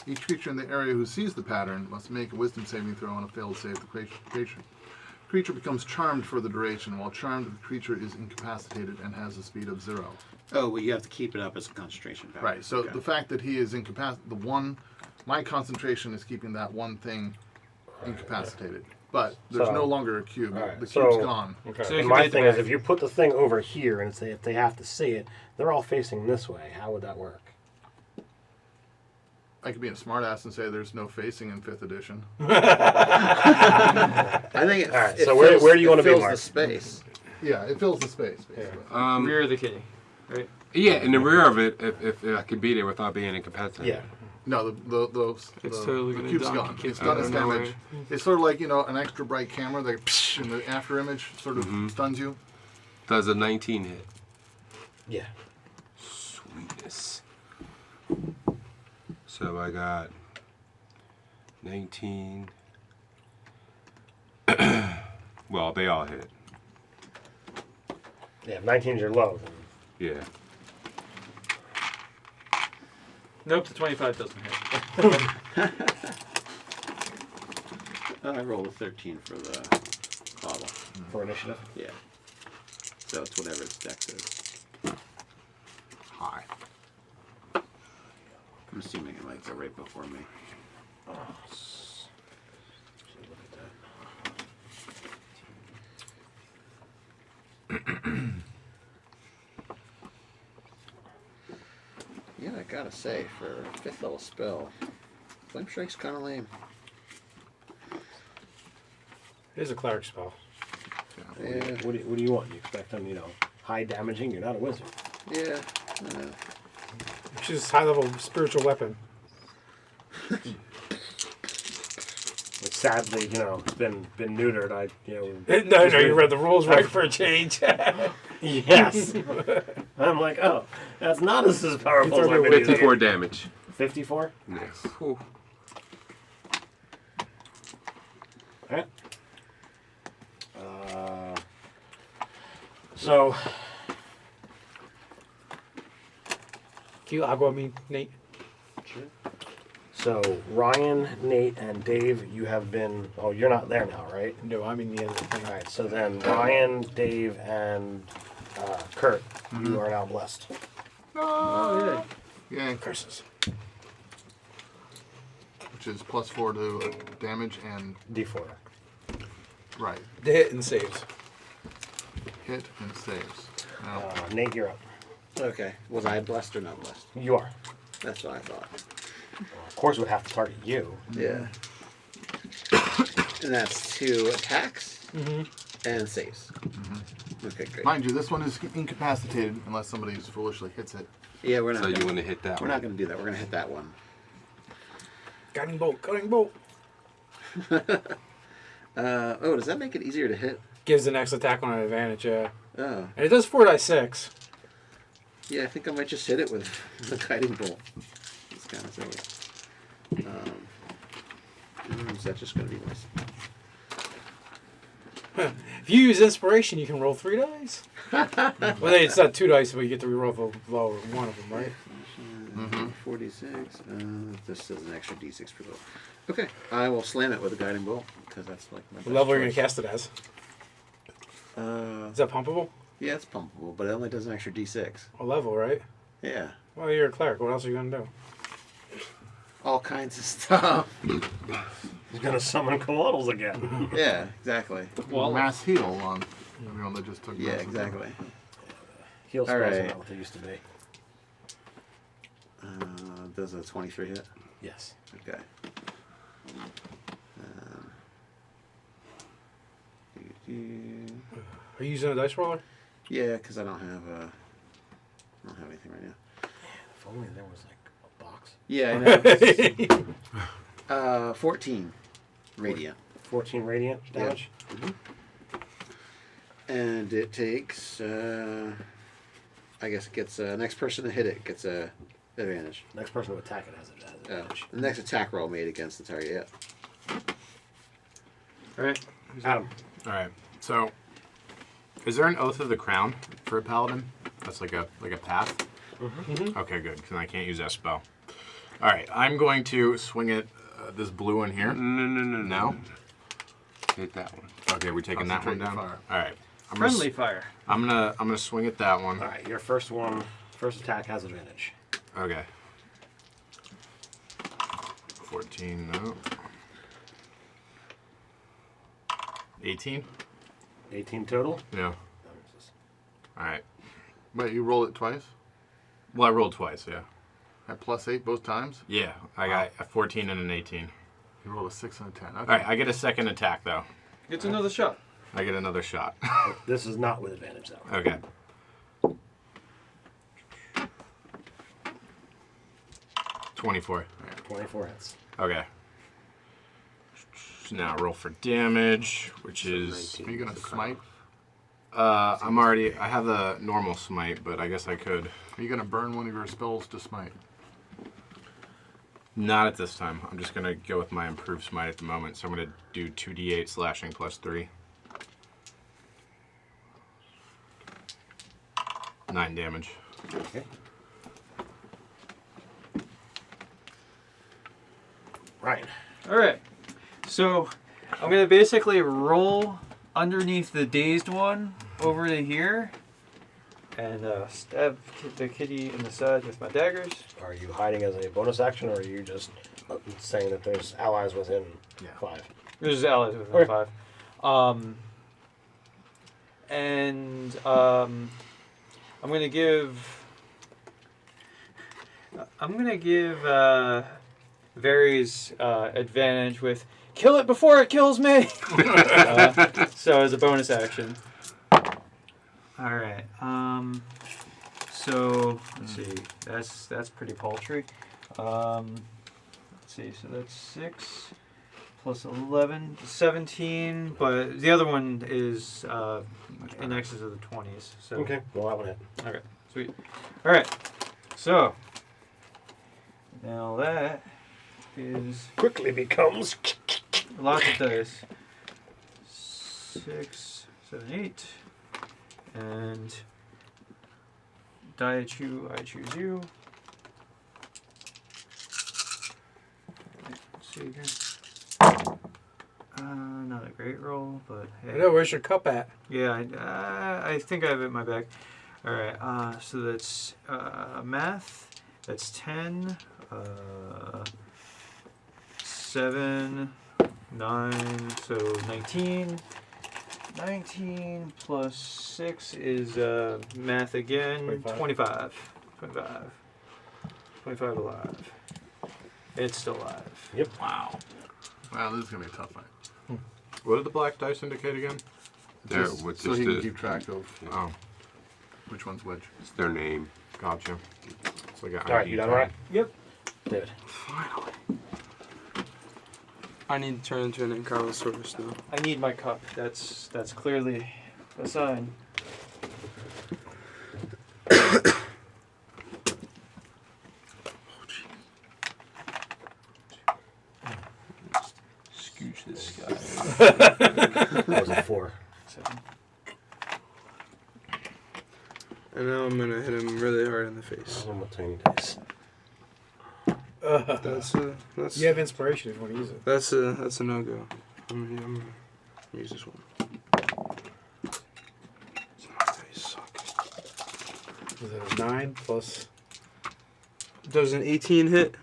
Each creature in the area who sees the pattern must make a wisdom saving throw on a failed save. The creature becomes charmed for the duration. While charmed, the creature is incapacitated and has a speed of 0. Oh, well, you have to keep it up as a concentration power. Right. So Okay. the fact that he is incapacitated, my concentration is keeping that one thing incapacitated. But there's So- no longer a cube. Alright, The so- cube's gone. Okay. So you And can my take the thing is, back. if you put the thing over here and say if they have to see it, they're all facing this way. How would that work? I could be a smartass and say there's no facing in 5th edition. I think it, All right, it so where do you it wanna be, fills Mark? the space. Yeah, it fills the space, basically. Rear of the kitty, right? Yeah, in the rear of it, if I could be there without being incapacitated. Yeah. No, It's totally the gonna cube's donkey gone. kick It's you done out its of damage. nowhere. It's sort of like, an extra bright camera that psh, in the after image sort of stuns you. Does a 19 hit? Yeah. Sweetness. So I got 19. Well, they all hit. Yeah, if 19's your low, then Yeah. Nope, the 25 doesn't hit. I rolled a 13 for the bottle. for initiative. Yeah. So it's whatever its dex is. Hi. I'm assuming it might go right before me. Yeah, I gotta say, for a 5th level spell, Flame Strike's kind of lame. It is a cleric spell. Yeah, What do you want? You expect them, high damaging? You're not a wizard. yeah. I know. Which is high level spiritual weapon. Which sadly, it's been neutered. No, you read the rules right for a change. Yes. I'm like, oh, that's not as powerful as I've been 54 using. damage. 54? Yes. Alright. So, Can you agua me, Nate? so Ryan, Nate, and Dave, you have been. Oh, you're not there now, right? No, I mean the other thing. All right. So then, Ryan, Dave, and Kurt, you are now blessed. Oh, Yeah, Curses. which is +4 to damage and D4. right The hit and saves. hit and saves. Now, Nate, you're up. Okay. Was I blessed or not blessed? You are. That's what I thought. Of course, it would have to target you. Yeah. And that's 2 attacks and saves. Okay, great. mind you, this one is incapacitated unless somebody foolishly hits it. Yeah, we're not. So you gonna, want to hit that we're one? not going to do that. We're going to hit that one. Guiding bolt, guiding bolt. Oh, does that make it easier to hit? Gives the next attack on an advantage, yeah. Oh, And it does 4d6. yeah. I think I might just hit it with the guiding bolt. It's kind of silly. Is that just going to be nice? If you use inspiration, you can roll 3 dice. Well, it's not 2 dice, but you get to reroll the lower one of them, right? 46. This is an extra d6 per level. Okay, I will slam it with a guiding bolt because that's like my. What best level are you going choice. to cast it as? Uh, Is that pumpable? yeah, it's pumpable, but it only does an extra d6. A level, right? Yeah, Well, you're a cleric. What else are you going to do? all kinds of stuff. He's gonna summon koalas again. Yeah, exactly. Mass heal on everyone that just took. Yeah, massive exactly. damage. Heal spells are Alright. not what they used to be. Does a 23 hit? Yes. Okay. Are you using a dice roller? Yeah, because I don't have anything right now. If only there was like a box. Yeah, I know. 14 radiant. 14 radiant damage. And it takes, I guess it gets, next person to hit it gets a advantage. Next person to attack it has advantage. The next attack roll made against the target, yeah. Alright. Adam. Alright, so is there an Oath of the Crown for a paladin? That's like a path? Mm-hmm. Okay, good, because I can't use that spell. Alright, I'm going to swing at this blue one here. No. Hit that one. Okay, we're taking that one down. Fire. Alright. Friendly fire. I'm gonna swing at that one. Alright, your first attack has advantage. Okay. 14, no. 18? 18 total? Yeah. Alright. Wait, you roll it twice? Well, I rolled twice, yeah. At +8 both times? Yeah, I got a 14 and an 18. You rolled a 6 and a 10. Okay. Alright, I get a second attack, though. Gets another shot. I get another shot. This is not with advantage, though. Okay. 24. 24 hits. Okay. Now roll for damage, which is... Are you going to smite? I have the normal smite, but I guess I could. Are you going to burn one of your spells to smite? Not at this time. I'm just going to go with my improved smite at the moment. So I'm going to do 2d8 slashing plus 3. 9 damage. Okay. Ryan. Alright. So, I'm going to basically roll underneath the dazed one over to here and stab the kitty in the side with my daggers. Are you hiding as a bonus action, or are you just saying that there's allies within 5? There's allies within Okay. 5. I'm gonna give Varys advantage with kill it before it kills me. So as a bonus action. All right. So let's see. That's pretty paltry. Let's see. So that's 6 plus 11, 17. But the other one is in excess of the 20s. So Okay. Well, that one hit. okay. Sweet. All right. So now that is Quickly becomes. lots of dice. 6, 7, 8. And I choose you. Let's see here. Not a great roll, but hey. I know, where's your cup at? Yeah, I think I have it in my bag. Alright, so that's math. That's 10, 7, 9, so 19. 19 plus 6 is math again. 25. 25 alive. It's still alive. Yep. Wow. Wow, this is going to be a tough fight. What did the black dice indicate again? There, Just with so just he can the- keep track of Oh, which one's which. It's their name. gotcha. It's like an All right, ID you done, tag. Ryan? Yep. David. I need to turn into an Ankylosaurus now. I need my cup. That's clearly a sign. Scooch this guy. That was a 4. 7. And now I'm gonna hit him really hard in the face. I'm with tiny dice. That's You have inspiration if you want to use it. that's a no go. I'm gonna use this one. My dice suck. Was it a 9 plus? Does an 18 hit?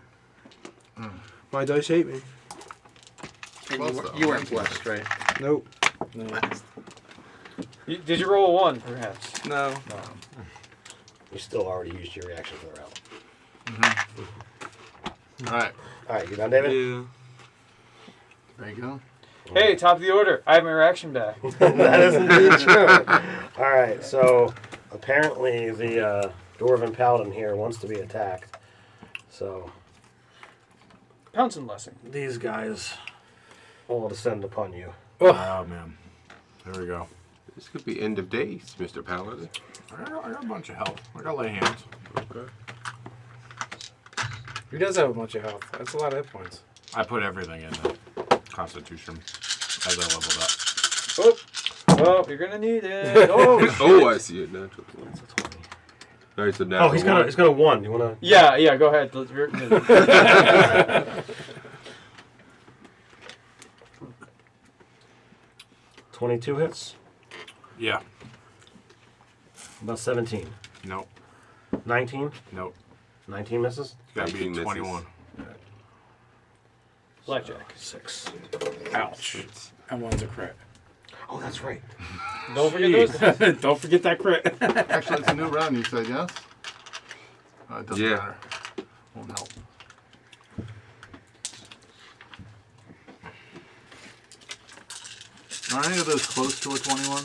My dice hate me. And Close, you, though. you weren't blessed, right? Nope. No. Did you roll a 1, perhaps? No. No. You still already used your reaction for the round. All right. All right, you done, David? Yeah. There you go. Hey, top of the order. I have my reaction back. That is indeed true. All right, so apparently the Dwarven Paladin here wants to be attacked. So Pouncing blessing. these guys will descend upon you. Oh, man. There we go. This could be end of days, Mr. Paladin. I got a bunch of health. I got lay hands. Okay. He does have a bunch of health. That's a lot of hit points. I put everything in the Constitution as I leveled up. Oh, you're gonna need it. Oh, Oh, I see it. Natural 20. All right, so now. Oh, he's got a 1. You wanna? yeah. Go ahead. 22 hits. Yeah. About 17. Nope. 19. Nope. 19 misses. Gotta be 19 misses. 21. Blackjack. 6. Ouch. And one's a crit. Oh, that's right. Don't forget those. Don't forget that crit. Actually, it's a new round, you said, yes? It doesn't Yeah. matter. Won't help. Are any of those close to a 21?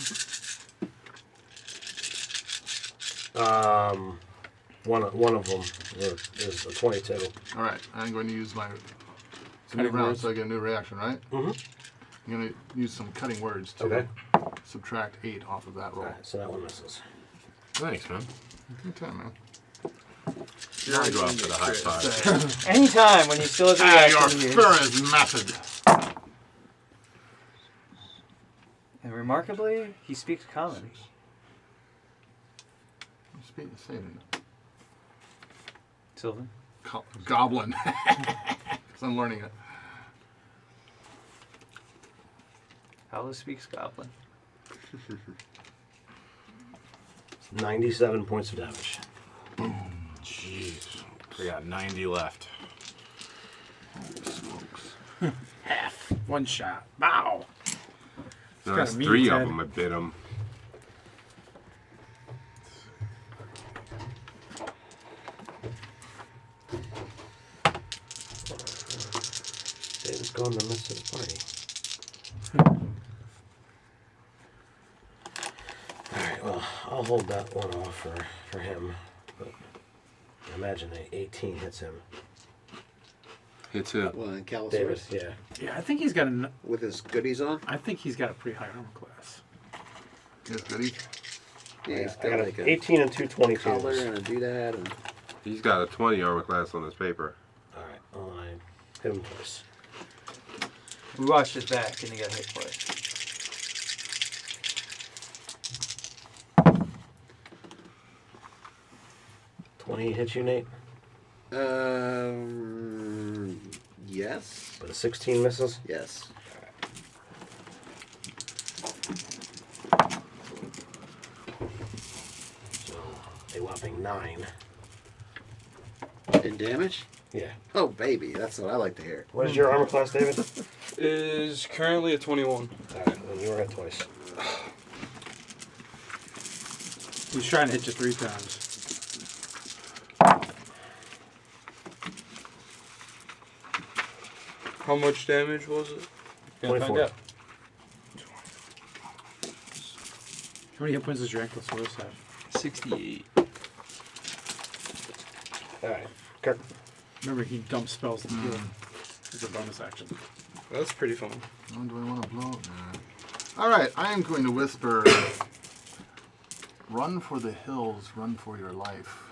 One of them is a 22. All right, I'm going to use my... It's a new Cutting round, words. so I get a new reaction, right? Mm-hmm. I'm going to use some cutting words to Okay. subtract 8 off of that roll. All right, so that one misses. Thanks, man. Okay, man. Now I go out for the high five. Anytime when you still have a Your reaction to use. fur is matted. And remarkably, he speaks common. Say it. Sylvan. Goblin. Because I'm learning it. Howler speaks goblin. 97 points of damage. Jeez. We got 90 left. Half. One shot. Bow. No, there's kinda mean, 3 of Ted. them. I bit them. David's going in the midst of the party. Alright, well, I'll hold that one off for him. But I imagine a 18 hits him. Hits him. Well, and David, Calosaurus yeah. Yeah, I think he's got a. with his goodies on. I think he's got a pretty high armor class. Yes, goody. Yeah, he's I got got like an a 18 and 2 22s. collar and a doodad. And He's got a 20 armor class on his paper. Alright, well, I hit him twice. We watched it back and he got hit twice. $20 hits you, Nate, yes, but a 16 misses. yes. So a whopping 9. In damage? Yeah. Oh, baby, that's what I like to hear. What is your armor class, David? Is currently a 21. Alright, well, you were hit twice. He's trying to hit you 3 times. How much damage was it? Gonna find 24. out. How many hit points does your Ankylosaurus have? 68. Alright, Kirk. Remember, he dumps spells and heal him. It's a bonus action. That's pretty fun. Oh, do I want to blow? Nah. All right, I am going to whisper, run for the hills, run for your life.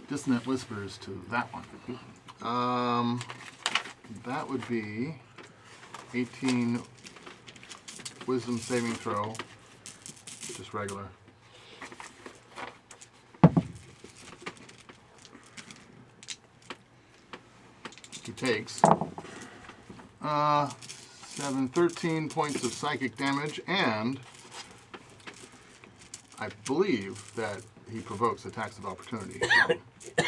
Dissonant whispers to that one. That would be 18 wisdom saving throw, just regular. He takes 13 points of psychic damage, and I believe that he provokes attacks of opportunity from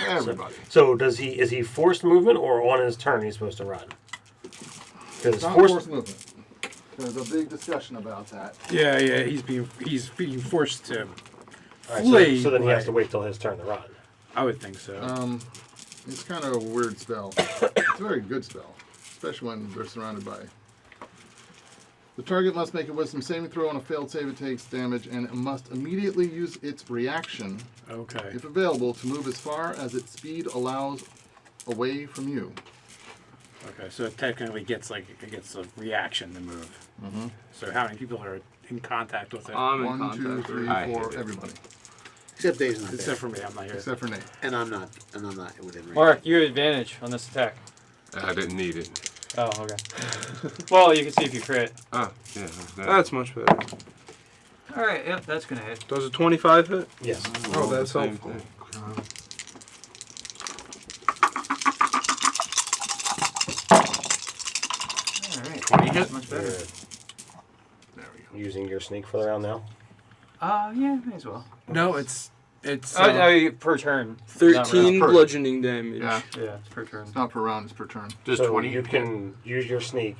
everybody. So is he forced movement or on his turn he's supposed to run? Because It's not forced forced movement. There's a big discussion about that. Yeah, he's being forced to Alright, flee. so then he has but to wait till his turn to run. I would think so. It's kind of a weird spell. It's a very good spell, especially when they're surrounded by The target must make a wisdom saving throw. On a failed save, it takes damage, and it must immediately use its reaction, Okay. if available, to move as far as its speed allows away from you. Okay, so it technically gets a reaction to move. Mm-hmm. So how many people are in contact with it? I'm in 1, contact 2, with 3, I 4, hate it. everybody. Except Dave's not Except there. for me, I'm not here. Except for Nate. And I'm not within range. Mark, you have advantage on this attack. I didn't need it. Oh, okay. Well, you can see if you crit. Oh, yeah. That's much better. All right, yep, that's gonna hit. Does a 25 hit? Yes. Oh, that's Same helpful. thing. All right, 20 hit? much better. You're using your sneak for the round now. Yeah, may as well. No, it's Per turn. 13 per- bludgeoning damage. Yeah, Yeah, it's per turn. it's not per round, it's per turn. Does So 20 you can use your sneak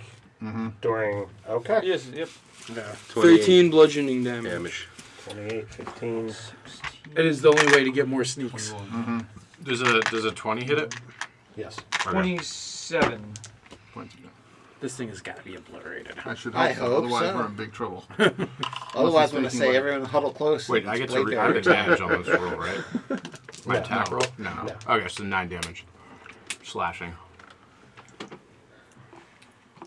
during. Okay. Yes, yep. no. 13 bludgeoning damage. damage. 28, 15. It is the only way to get more sneaks. Does a 20 hit it? Yes. Okay. 27. Points of damage. This thing has got to be obliterated. I should I hope so, hope otherwise so. we're in big trouble. Otherwise, I'm going to taking say like- everyone huddle close. Wait, and I get play to I have damage. advantage on this roll, right? My No, attack not roll? No. No. Okay, so 9 damage. Slashing.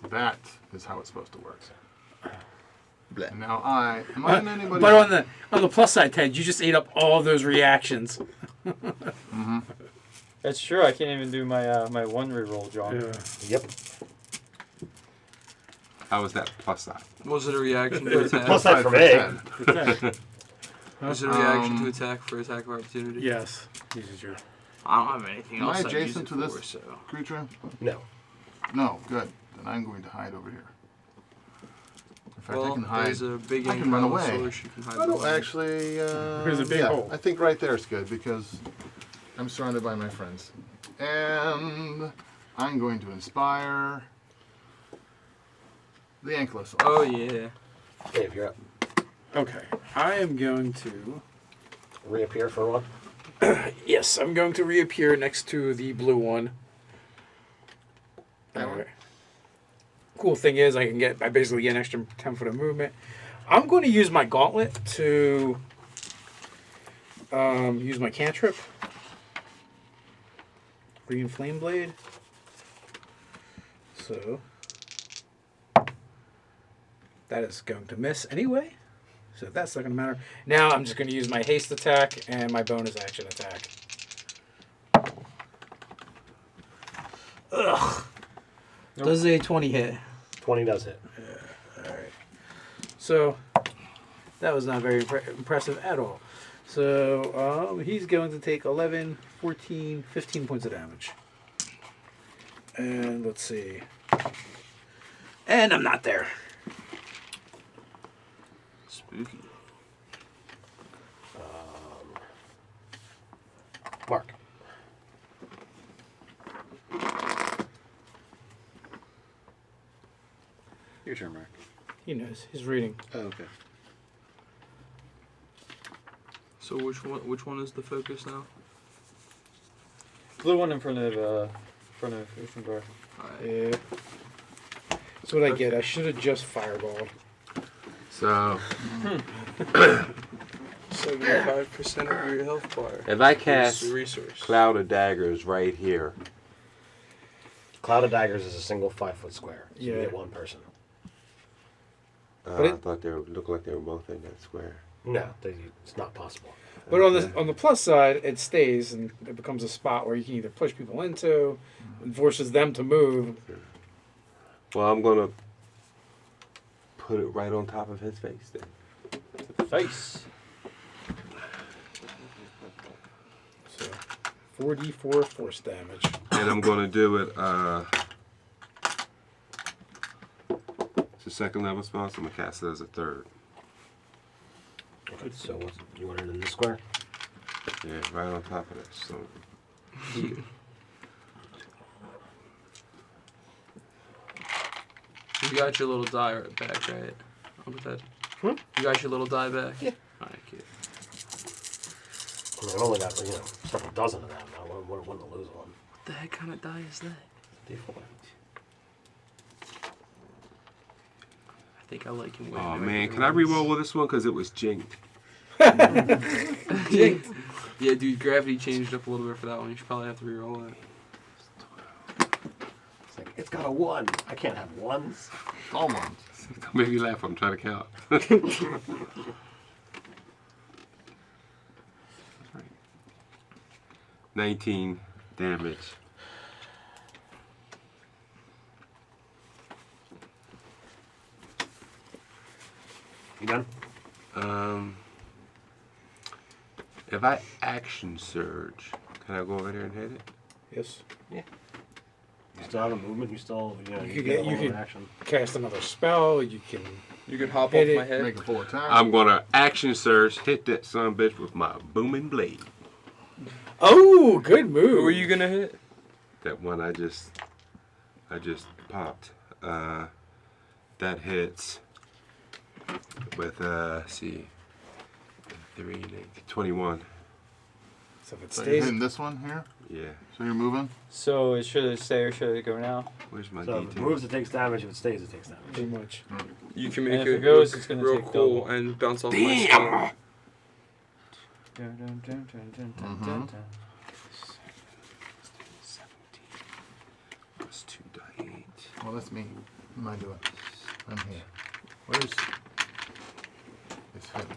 That is how it's supposed to work. Blah. And now am I in anybody? But on the plus side, Ted, you just ate up all those reactions. That's true. I can't even do my my one reroll, John. Yep. How was that plus side? Was it a reaction to attack? Plus side for me. Was it a reaction to attack for attack of opportunity? Yes. This is your. I don't have anything Am I else I'd use adjacent it to this for, so. creature? No. No, good. Then I'm going to hide over here. In fact, I Well, can hide. there's a big I can run away. ankylosaurus you can hide I don't behind. actually. There's a big yeah, hole. I think right there is good because I'm surrounded by my friends. And I'm going to inspire the Ankylosaurus. Oh, yeah. Dave, you're up. Okay. I am going to. Reappear for one. Yes, I'm going to reappear next to the blue one. Alright. Cool thing is, I basically get an extra 10 foot of movement. I'm going to use my gauntlet to use my cantrip. Green Flame Blade. So that is going to miss anyway. So that's not going to matter. Now I'm just going to use my haste attack and my bonus action attack. Ugh. Nope. Does a 20 hit? 20 does hit. Alright. So that was not very impressive at all. So he's going to take 11, 14, 15 points of damage. And let's see. And I'm not there. Spooky. Mark. Your turn, Mark. He knows. He's reading. Oh, okay. So which one is the focus now? Blue one in front of Gryffindor. Alright. Yeah. That's what I get. I should have just fireballed. So 75% of your health bar. if I is cast a resource. Cloud of Daggers right here, Cloud of Daggers is a single 5 foot square. So you Yeah. get one person. But I it- thought they looked like they were both in that square. No, it's not possible. But on the plus side, it stays and it becomes a spot where you can either push people into, and forces them to move. Well, I'm gonna put it right on top of his face then. Face. So 4d4 force damage. And I'm gonna do it. It's a second level spell, so I'm gonna cast it as a third. Okay, so you want it in this square? Yeah, right on top of this. So You got your little die right back, right? I'll put that. Hmm? You got your little die back? Yeah. Alright, cute. I mean, I've only got several dozen of them. I wouldn't want to lose one. What the heck kind of die is that? D4. I think I like him. Oh man, can I re-roll with this one because it was jinked? Jinked. Yeah, dude, gravity changed up a little bit for that one. You should probably have to re-roll it. It's like, it's got a 1. I can't have 1s. All ones. Don't make me laugh. I'm trying to count. 19 damage. You done? If I action surge, can I go over there and hit it? Yes. You still have a movement. You still, You you could get a get- you whole could- action. Cast another spell. You can. You could hop Hit off it. my head. Make a full attack. I'm gonna action surge, hit that son of a bitch with my booming blade. Oh, good move. Who are you gonna hit? That one I just popped. That hits with see 3, 21. So if it So you're stays. hitting this one here. Yeah. So you're moving. So it should stay or should it go now? Where's my So if it D10? moves, it takes damage. If it stays, it takes damage. Pretty much. You can And make if it it goes, look it's gonna real take cool double. and bounce off my Damn! spell. Plus 2d8. Well, that's me. What am I doing? I'm here. Where's this hit?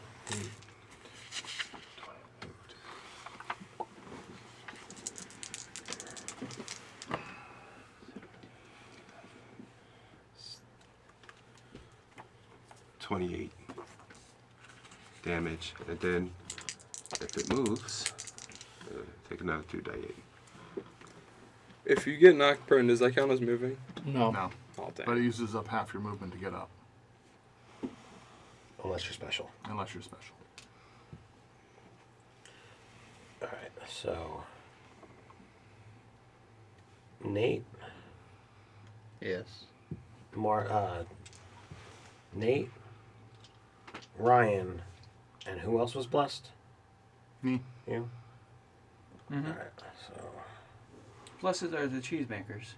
28 damage, and then if it moves, take another 2d8. If you get knocked prone, does that count as moving? No. No, Oh, dang. but it uses up half your movement to get up, Unless you're special. unless you're special. All right. So Nate, Yes. Nate, Ryan, and who else was blessed? Me. You. Mm-hmm. All right. So Blessed are the cheesemakers.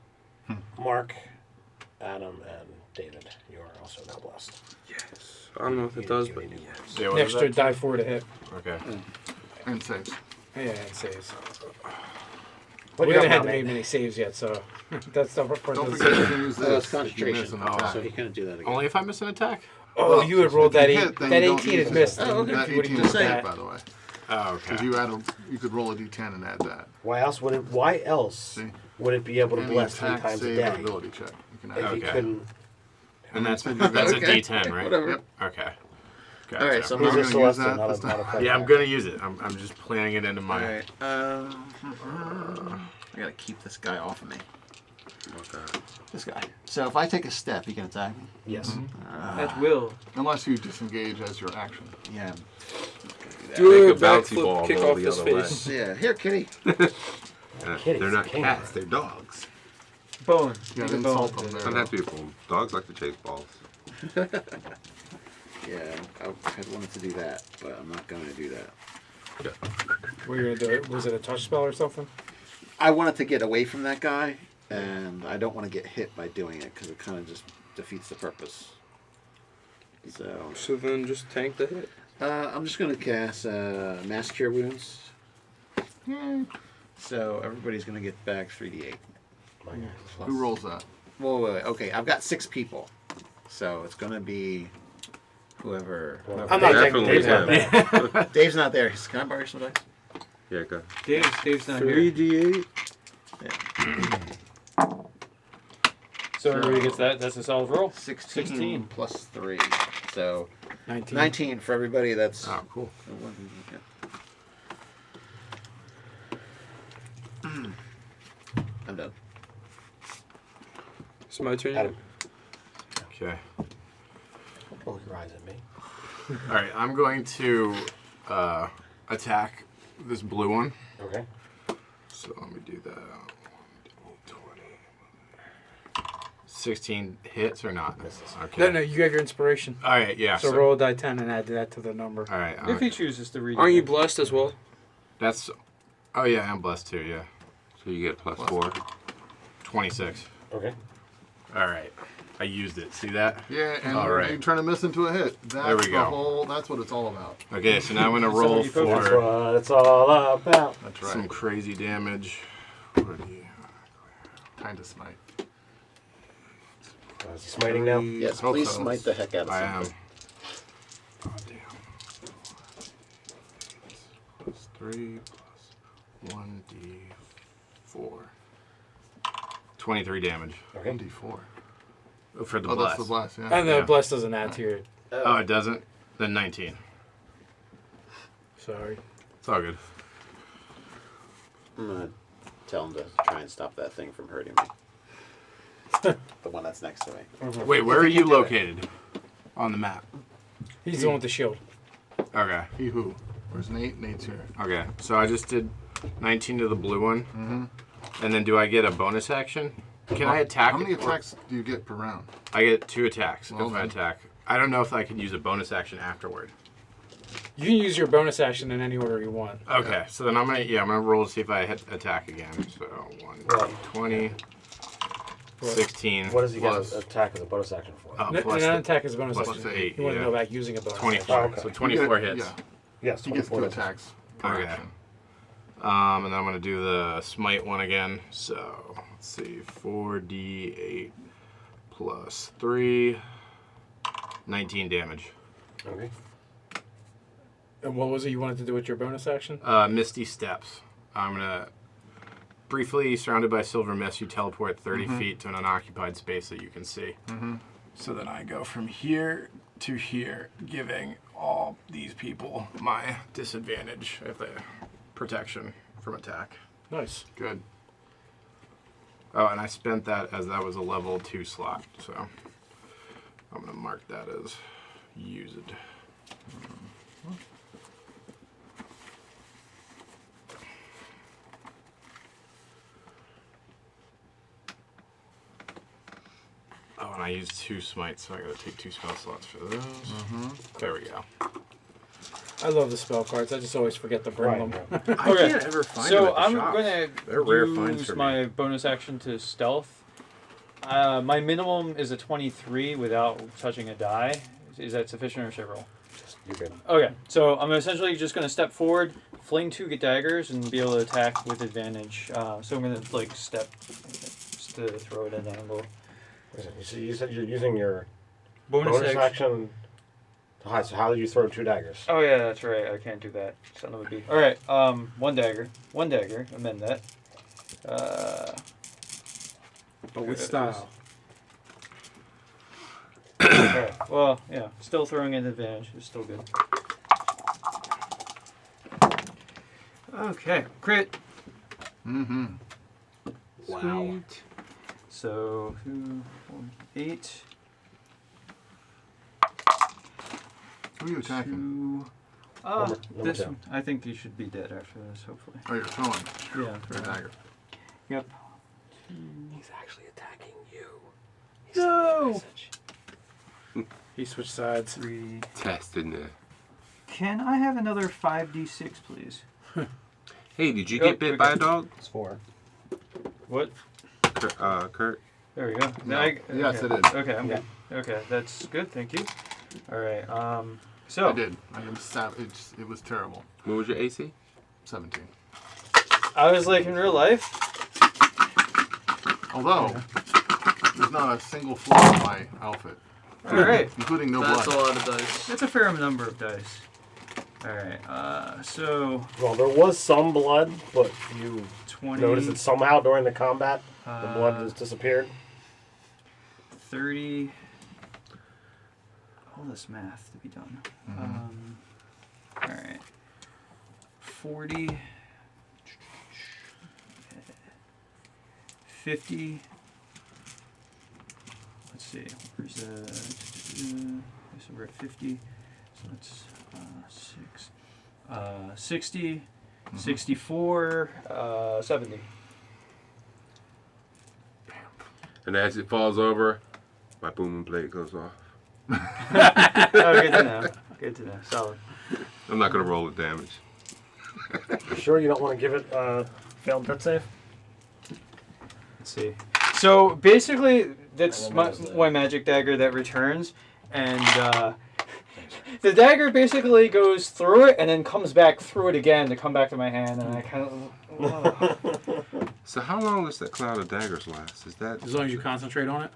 Mark, Adam, and David, you are also now blessed. Yes. I don't know if it does, but yes. Yeah, what is Extra that? die 4 to hit. Okay. And saves. Yeah, it saves. What We you haven't got had now, many, Nate? many saves yet, so that's the part. Don't that's- forget you can use Oh, it's this if you miss concentration. an attack. So you can't do that again. Only if I miss an attack? Oh, you would roll if you that hit, then that you don't 18 use is it. missed. Oh, okay. That You would've 18 used is saved, that. by the way. Oh, okay. Because you could roll a d10 and add that. Why else would it? Why else See? would it be able to Any bless 3 attack, times a save, day or ability check. You can if add he Okay. couldn't? And that's Okay. that's a Okay. D10, right? Whatever. Yep. Okay. Gotcha. All right, so He's We're a gonna use celestial, that not this a time. not a Yeah, I'm cleric. gonna use it. I'm just planning it into All my. right. I gotta keep this guy off of me. This guy. So if I take a step, he can attack me. Yes. At will. Unless you disengage as your action. Yeah. Do a Make a bouncy backflip, ball kick roll off the his other way. face. Yeah. Here, kitty. Kitties, They're not king. cats, they're dogs. Bone. Yeah, Make a insult bone. them there. Doesn't have to be a bull. Dogs like to chase balls. Yeah. I had wanted to do that, but I'm not going to do that. What you gonna do? Was it a touch spell or something? I wanted to get away from that guy, and I don't want to get hit by doing it because it kind of just defeats the purpose. So So then just tank the hit. I'm just going to cast Mass Cure Wounds. So everybody's going to get back 3d8. Who rolls that? Whoa, wait, wait. Okay, I've got 6 people. So it's going to be whoever. I'm not taking Definitely Dave's not him. there. Dave's not there. Can I borrow some dice? Yeah, go. Dave's not here. 3d8. So everybody gets that. That's a solid roll. 16 plus 3. So 19. 19 for everybody. That's. Oh, cool. I'm done. It's my turn. Adam. Okay. Roll your eyes at me. All right. I'm going to attack this blue one. Okay. So let me do that. 16 hits or not? Okay. No, you have your inspiration. All right. Yeah. So roll a die 10 and add that to the number. All right. If he chooses to read Aren't you it. blessed as well? That's. Oh yeah, I'm blessed too. Yeah. So you get plus 4. 26. Okay. All right. I used it. See that? Yeah, and All right. you turn a miss into a hit. That's There we go. That's what it's all about. Okay, so now I'm gonna roll That's for what it's all about. That's right. some crazy damage. What do you? Kind of smite. Is he smiting now? Yes, Hope please so. smite the heck out of I am. something. Oh damn. Plus 3 plus 1d4. 23 damage 1d4. for the Oh, blast. that's the blast, yeah. And the Yeah. bless doesn't add to your. Oh, it doesn't? Then 19. Sorry. It's all good. I'm gonna tell him to try and stop that thing from hurting me. The one that's next to me. Wait, where are you located on the map? He's the one with the shield. Okay. He who? Where's Nate? Nate's here. Okay. So I just did 19 to the blue one. Mm-hmm. And then do I get a bonus action? Can I attack? How many it, or- attacks do you get per round? I get 2 attacks Well if I then. attack. I don't know if I can use a bonus action afterward. You can use your bonus action in any order you want. Okay, so then I'm gonna roll to see if I hit attack again. So 1, Well, 20, 16. What does he get Plus- attack as a bonus action for? Plus An attack is a bonus plus action. 8. You want to know Yeah. about using a bonus 24. action. Okay. So 24 You get- hits. Yeah, Yes, he gets 2 24 attacks per Okay. action. And then I'm gonna do the smite one again. So let's see, 4d8 plus 3, 19 damage. Okay. And what was it you wanted to do with your bonus action? Misty Steps. I'm gonna briefly surrounded by silver mist. You teleport 30 feet to an unoccupied space that you can see. So then I go from here to here, giving all these people my disadvantage of the protection from attack. Nice. Good. Oh, and I spent that as that was a level 2 slot, so I'm gonna mark that as used. Oh, and I used 2 smites, so I gotta take 2 spell slots for those. There we go. I love the spell cards. I just always forget to bring Right. them. right. I Okay, can't ever find them So at the I'm shops. gonna They're rare finds use for my me. bonus action to stealth. My minimum is a 23 without touching a die. Is that sufficient, or should I roll? You're good. Okay, so I'm essentially just gonna step forward, fling 2 daggers, and be able to attack with advantage. So I'm gonna like step just to throw it at an angle. So you said you're using your Bonus bonus action. action to hide. So how did you throw 2 daggers? Oh yeah, that's right. I can't do that. Son of a bee. All right. 1 dagger. 1 dagger. Amend that. But with style. Okay. Well, yeah. Still throwing an advantage. It's still good. Okay. Crit. Mm-hmm. Wow. Sweet. So 2, 4, 8. Who are you attacking? 2. Number This 2. one. I think you should be dead after this. Hopefully. Oh, you're throwing. Yeah. For a dagger. Yep. He's actually attacking you. No. He switched sides. 3. Testing there. Can I have another 5d6, please? Hey, did you Yep, get bit we're by a good. dog? It's 4. What? Kurt? There we go. No. Okay. Yes, it is. Okay, I'm good. Okay, that's good. Thank you. All right. So I did. I am savage. It was terrible. What was your AC? 17. I was like in real life. Although, there's not a single flaw in my outfit, All right. including no That's a blood. lot of dice. That's a fair number of dice. All right. So Well, there was some blood, but you 20. noticed that somehow during the combat, the blood has disappeared. 30. All this math to be done. All right. 40. 50. Let's see. Where's the? So we're at 50. So that's 6. 60. 64. 70. And as it falls over, my booming blade goes off. Oh, good to know. Good to know. Solid. I'm not gonna roll the damage. You sure you don't want to give it a failed death save? Let's see. So basically, that's And then my, there's the- my magic dagger that returns, and the dagger basically goes through it and then comes back through it again to come back to my hand, and I kind of. So how long does that cloud of daggers last? Is that As long as you concentrate on it.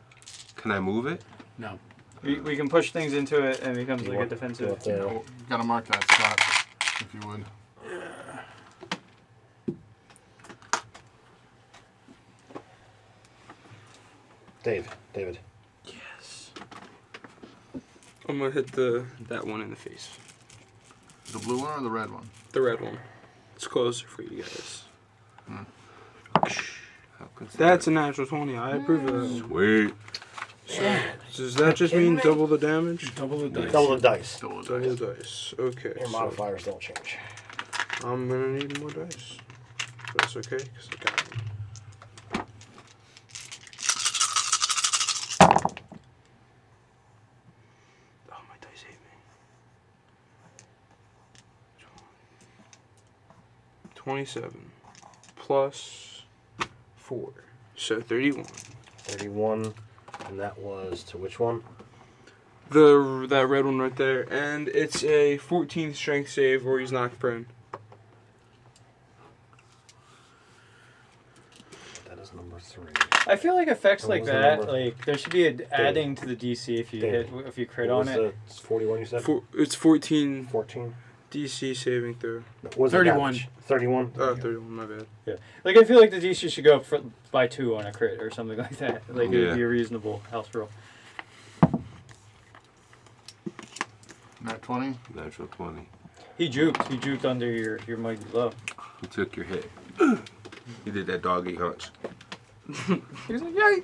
Can I move it? No. We can push things into it and it becomes like a You defensive. want the- You gotta mark that spot, if you would. David. Yes. I'm gonna hit that one in the face. The blue one or the red one? The red one. It's closer for you guys. How That's a natural 20. I approve of that. Sweet. Does that just mean double the damage? Double the dice. Double the dice. Double the Double dice. the dice. Okay. Your so modifiers don't change. I'm gonna need more dice. That's okay, because I got them. Oh, my dice hate me. 27 plus 4. So 31. 31, and that was to which one? That red one right there. And it's a 14 strength save or he's knocked prone. That is number 3. I feel like effects What like was the that, number? like there should be an adding to the DC if you David. hit if you crit What on was it. It's 41 you said? It's 14 14? DC saving throw. What was the 31. damage? 31? Oh, 31, my bad. Like I feel like the DC should go up by 2 on a crit or something like that. Like it Yeah. would be a reasonable house roll. Nat 20? Natural 20. He juked under your mighty blow. He took your hit. He did that doggy hunch. He was like, yay!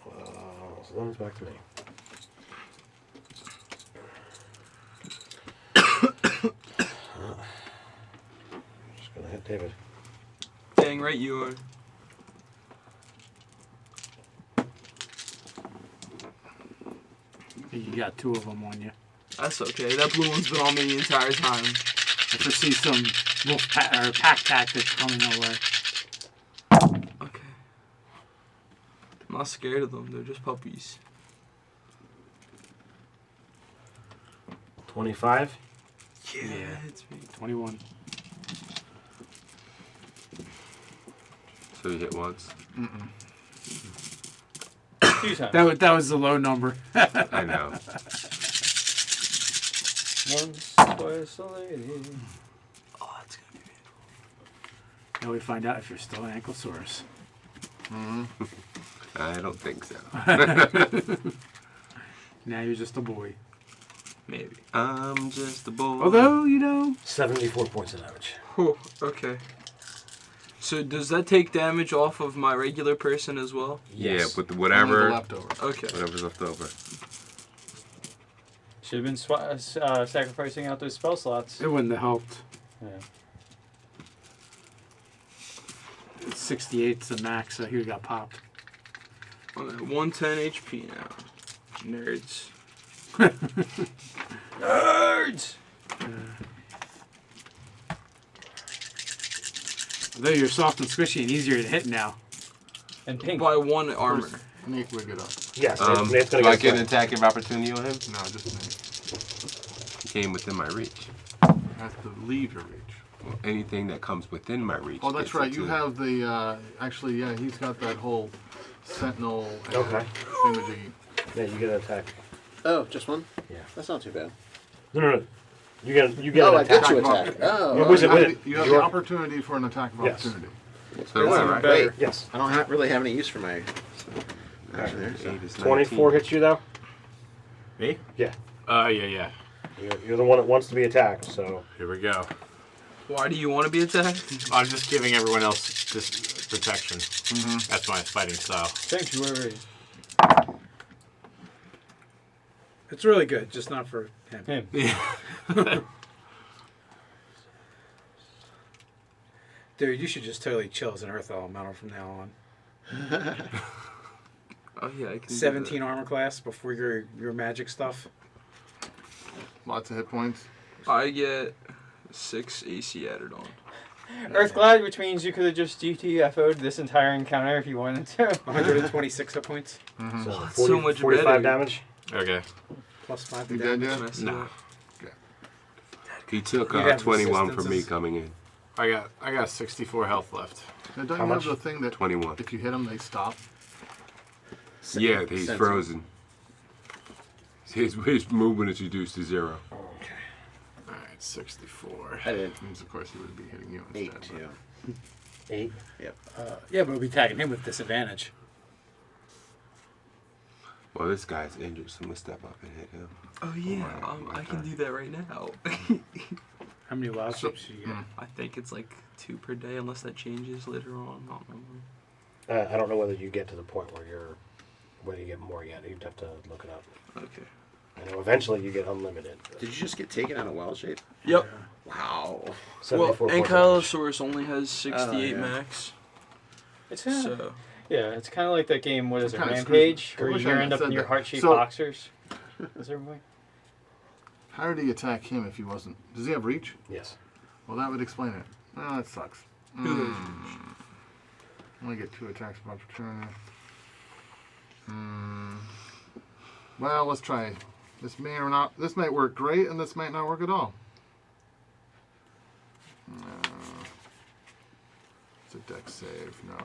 So then it's back to me. Just gonna hit David. Dang right you are. You got 2 of them on you. That's okay. That blue one's been on me the entire time. I foresee some wolf pack tactics coming our way. Okay. I'm not scared of them. They're just puppies. 25? Yeah, it's me. 21. So you hit once. Few times. That was the low number. I know. Once, twice a lady. Oh, that's gonna be beautiful. Now we find out if you're still an Ankylosaurus. I don't think so. Now you're just a boy. Maybe. I'm just a boy. Although, you know. 74 points of damage. Whew, okay. So does that take damage off of my regular person as well? Yeah, Yes. but Only the whatever, leftovers. Okay. whatever's left over. Should have been sacrificing out those spell slots. It wouldn't have helped. Yeah. 68's the max, so he got popped. I'm at 110 HP now. Nerds. Nerds! Although you're soft and squishy and easier to hit now. And pink. By 1 armor. Nate wig it up. Yes, Nate's Do gonna I get an flanked. attack of opportunity on him? No, just Nate. He came within my reach. Has to leave your reach. Well, anything that comes within my reach. Oh, that's gets right. it You too. have the, actually, yeah, he's got that whole sentinel and Okay. thingamajiggy. Yeah, you get an attack. Oh, just one? Yeah. That's not too bad. No. You get Oh, an I attack. get you Attack attack. of Oh, Yeah, oh, was it You have with the- you have your- the opportunity for an attack of Yes. opportunity. So what, right? better. Yes. I don't really have any use for my action there. So. 8 is 24 19. hits you though. Me? Yeah. Yeah. You're the one that wants to be attacked, so. Here we go. Why do you want to be attacked? I'm just giving everyone else this protection. That's my fighting style. Sanctuary. It's really good, just not for him. Him. Yeah. Dude, you should just totally chill as an Earth Elemental from now on. Oh yeah, I can. 17 armor class before your magic stuff. Lots of hit points. I get 6 AC added on. Earthglide, which means you could have just GTFO'd this entire encounter if you wanted to. 126 hit points. Mm-hmm. So that's 40, so much 45 better. damage. Okay. Plus 5 You to dead damage. yet? No. He took You have 21 from me resistances. coming in. I got 64 health left. Now, don't How you much? have the thing that 21. if you hit them, they stop? Yeah, he's Sensor. frozen. His movement is reduced to 0. Okay. All right, 64. I did. Means, of course, he would be hitting you 8, instead. yeah. 8. Yeah, but we'll be tagging him with disadvantage. Well, this guy's injured, so I'm going to step up and hit him. Oh yeah, my I can God. do that right now. How many wild shapes do you get? I think it's like 2 per day, unless that changes later on. I don't remember. I don't know whether you get to the point where whether you get more yet. You'd have to look it up. Okay. I know eventually you get unlimited. Did you just get taken out of wild shape? Yep. Wow. Well, 74 points of damage. Ankylosaurus only has 68 yeah. max. It's So yeah, it's kind of like that game. What is it, Kinda Rampage, screws- where wish you I end up said in your that. heart-shaped So- boxers. Is everybody? How did he attack him if he wasn't? Does he have reach? Yes. Well, that would explain it. Oh, that sucks. Only get 2 attacks of opportunity. Well, let's try. This may or not. This might work great, and this might not work at all. It's a dex save. No.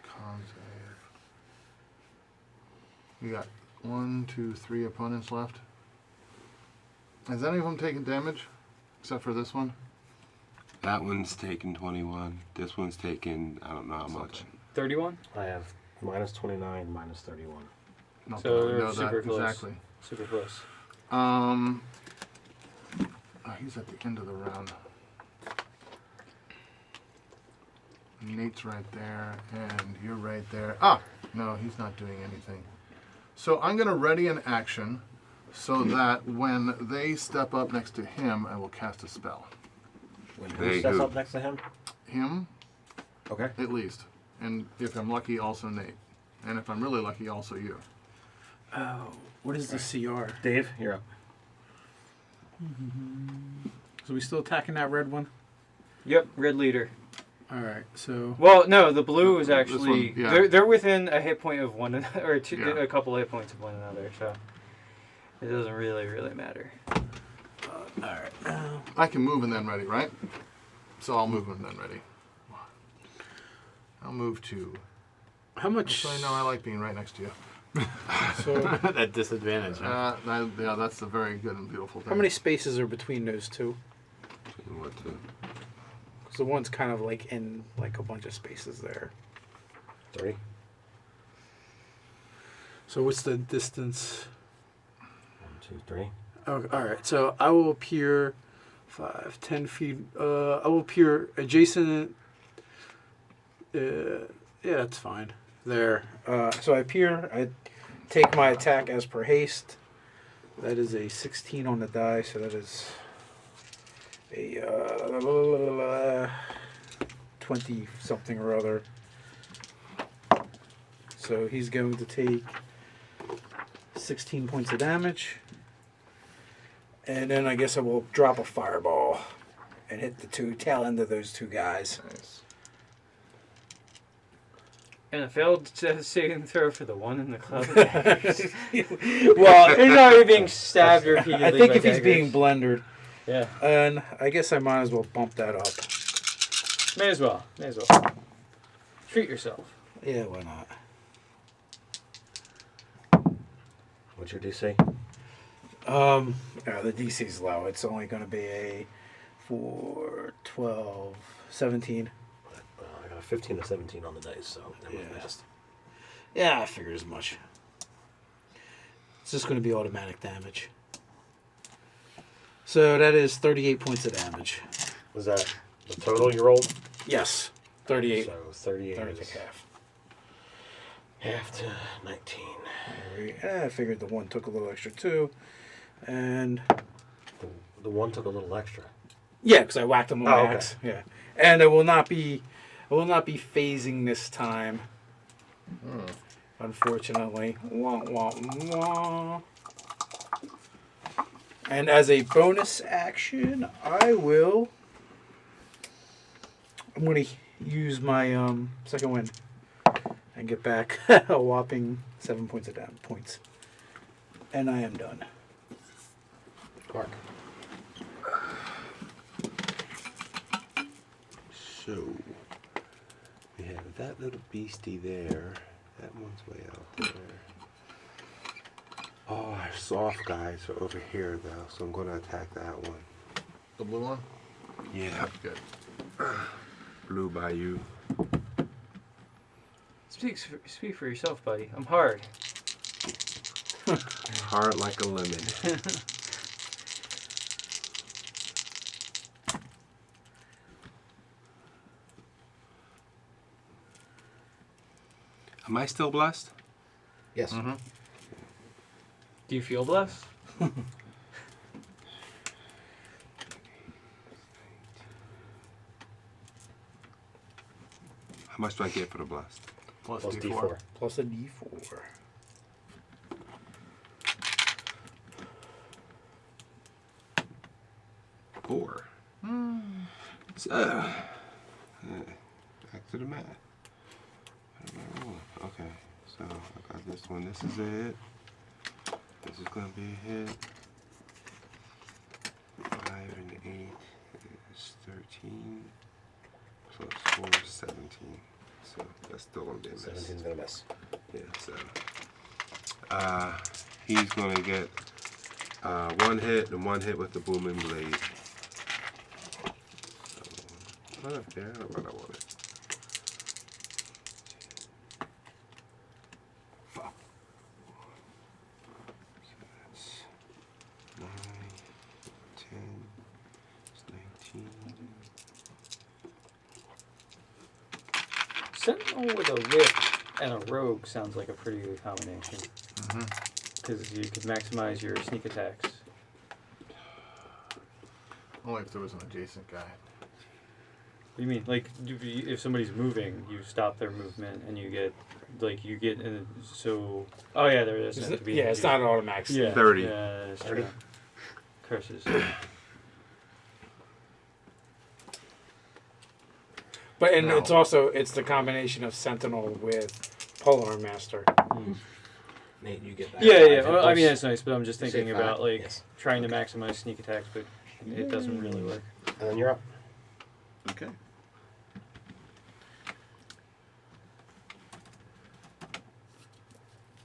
Con save. We got 1, 2, 3 opponents left. Has any of them taken damage? Except for this one? That one's taken 21. This one's taken, I don't know how much. 31. I have minus 29, minus 31. Not So that I they're know super that close. exactly. Super close. He's at the end of the round. Nate's right there, and you're right there. Ah! No, he's not doing anything. So I'm going to ready an action so that when they step up next to him, I will cast a spell. Who steps up next to him? Him, Okay. at least. And if I'm lucky, also Nate. And if I'm really lucky, also you. Oh, what is the CR? Dave, you're up. So we still attacking that red one? Yep, red leader. All right, so Well, no, the blue is actually one, yeah. they're within a hit point of one another, or two, Yeah. a couple hit points of one another, so it doesn't really matter. all right. I can move and then ready, right? So I'll move and then ready. I'll move to. How much? So I know I like being right next to you. So That disadvantage. Huh? Yeah, that's a very good and beautiful thing. how many spaces are between those two? What the? Because the one's kind of like in like a bunch of spaces there. 3. So what's the distance? 1, 2, 3. Oh, all right. So I will appear 5, 10 feet. I will appear adjacent. Yeah, that's fine. There. So I appear. I take my attack as per haste. That is a 16 on the die. So that is a 20 something or other. So he's going to take 16 points of damage. And then I guess I will drop a fireball and hit the tail end of those 2 guys. Nice. And a failed saving throw for the one in the club. Well, He's already being stabbed repeatedly. I think by if he's daggers. being blendered, Yeah, and I guess I might as well bump that up. may as well. Treat yourself. Yeah, why not? What's your DC? The DC's low. It's only going to be a 4, 12, 17. Well, I got a 15 to 17 on the dice, so that was Yeah. missed. Yeah, I figured as much. It's just going to be automatic damage. So that is 38 points of damage. Was that the total you rolled? Yes, 38. So 38 30 is half. half to 19. I figured the one took a little extra too, and The one took a little extra. yeah, because I whacked him with my Oh, okay. axe. Yeah, and I will not be phasing this time. Unfortunately. Wah, wah, wah. And as a bonus action, I'm going to use my second wind and get back a whopping 7 points of points. And I am done. Mark. So, we have that little beastie there. That one's way out there. Oh, our soft guys are over here, though, so I'm going to attack that one. The blue one? Yeah. Good. Blue Bayou. Speak for yourself, buddy. I'm hard. Hard like a lemon. Am I still blessed? Yes. Mm-hmm. Do you feel blessed? How much do I get for the blessed? Plus Plus D4. D4. Plus a D4. 4. So, back to the math. What am I rolling? Okay, so I got this one. This is it. This is going to be a hit. 5 and 8 is 13. Plus 4 is 17. So that's still going to be a miss. 17's gonna miss. Yeah, so he's going to get 1 hit and 1 hit with the booming blade. So, yeah, I don't know what I wanted. Fuck. So that's 9, 10, it's 19. Sentinel with a whip and a rogue sounds like a pretty good combination. Because you could maximize your sneak attacks. Only if there was an adjacent guy. What do you mean? Like, if somebody's moving, you stop their movement, and you get, so... Oh, yeah, there is. It's not an automatic. Yeah, 30. Yeah, that's 30. true. Curses. But and No. it's the combination of Sentinel with Polearm Master. Nate, you get back. Yeah, 5 yeah. hit Well, I mean, points. that's nice, but I'm just You say thinking about, 5? Yes. trying to maximize sneak attacks, but it doesn't really work. And then you're up. Okay.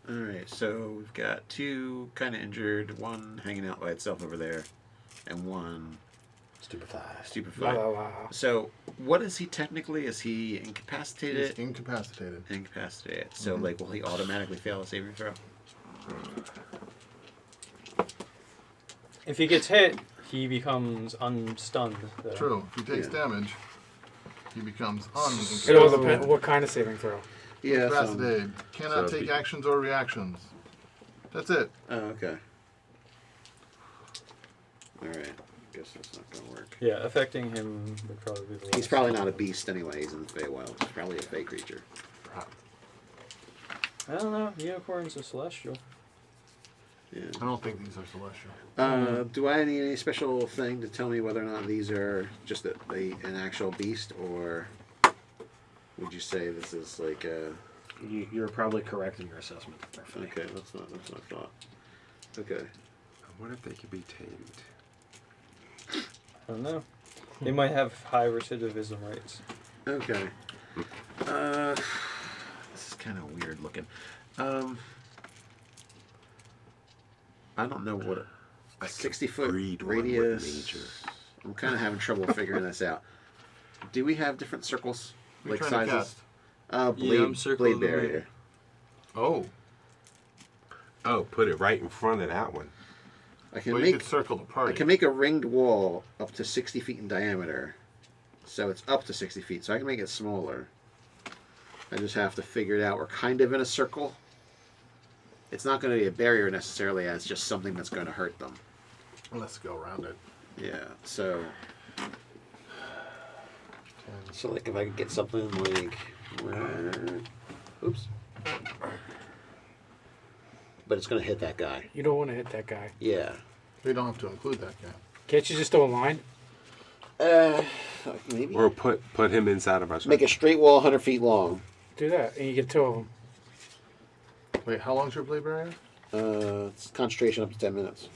Alright, so we've got 2 kind of injured, 1 hanging out by itself over there, and 1 Stupefied. La, stupefied. la, la. So, what is he technically? Is he incapacitated? He's incapacitated. Incapacitated. So, like, will he automatically fail a saving throw? If he gets hit, he becomes unstunned. though. True. If he takes Yeah. damage, he becomes It all unincapacitated. depends what kind of saving throw. Yeah. Incapacitated. Cannot So take be- actions or reactions. That's it. Oh, okay. Alright. Guess that's not going to work. Yeah, affecting him would probably be the He's worst. probably not a beast anyway. He's in the Feywild. He's probably a Fey creature. I don't know. Unicorn's a celestial. Yeah. I don't think these are celestial. Do I need any special thing to tell me whether or not these are just an actual beast, or would you say this is like a... You're probably correct in your assessment. Okay, that's what I thought. Okay. I wonder if they could be tamed. I don't know. They might have high recidivism rates. Okay. This is kind of weird looking. I don't know what a 60-foot breed one with radius. nature. I'm kind of having trouble figuring this out. Do we have different circles, What are like you trying to sizes? cast? Blade, I'm circling blade the barrier. Oh. Oh, put it right in front of that one. I can Well, you make could circle the party. I can make a ringed wall up to 60 feet in diameter, so it's up to 60 feet. So I can make it smaller. I just have to figure it out. We're kind of in a circle. It's not going to be a barrier necessarily, as just something that's going to hurt them. Let's go around it. Yeah. So like if I could get something like, oops. But it's going to hit that guy. You don't want to hit that guy. Yeah. We don't have to include that guy. Can't you just do a line? Maybe. Or put him inside of our circle. Make a straight wall 100 feet long. Do that, and you get 2 of them. Wait, how long's your blade barrier? It's concentration up to 10 minutes.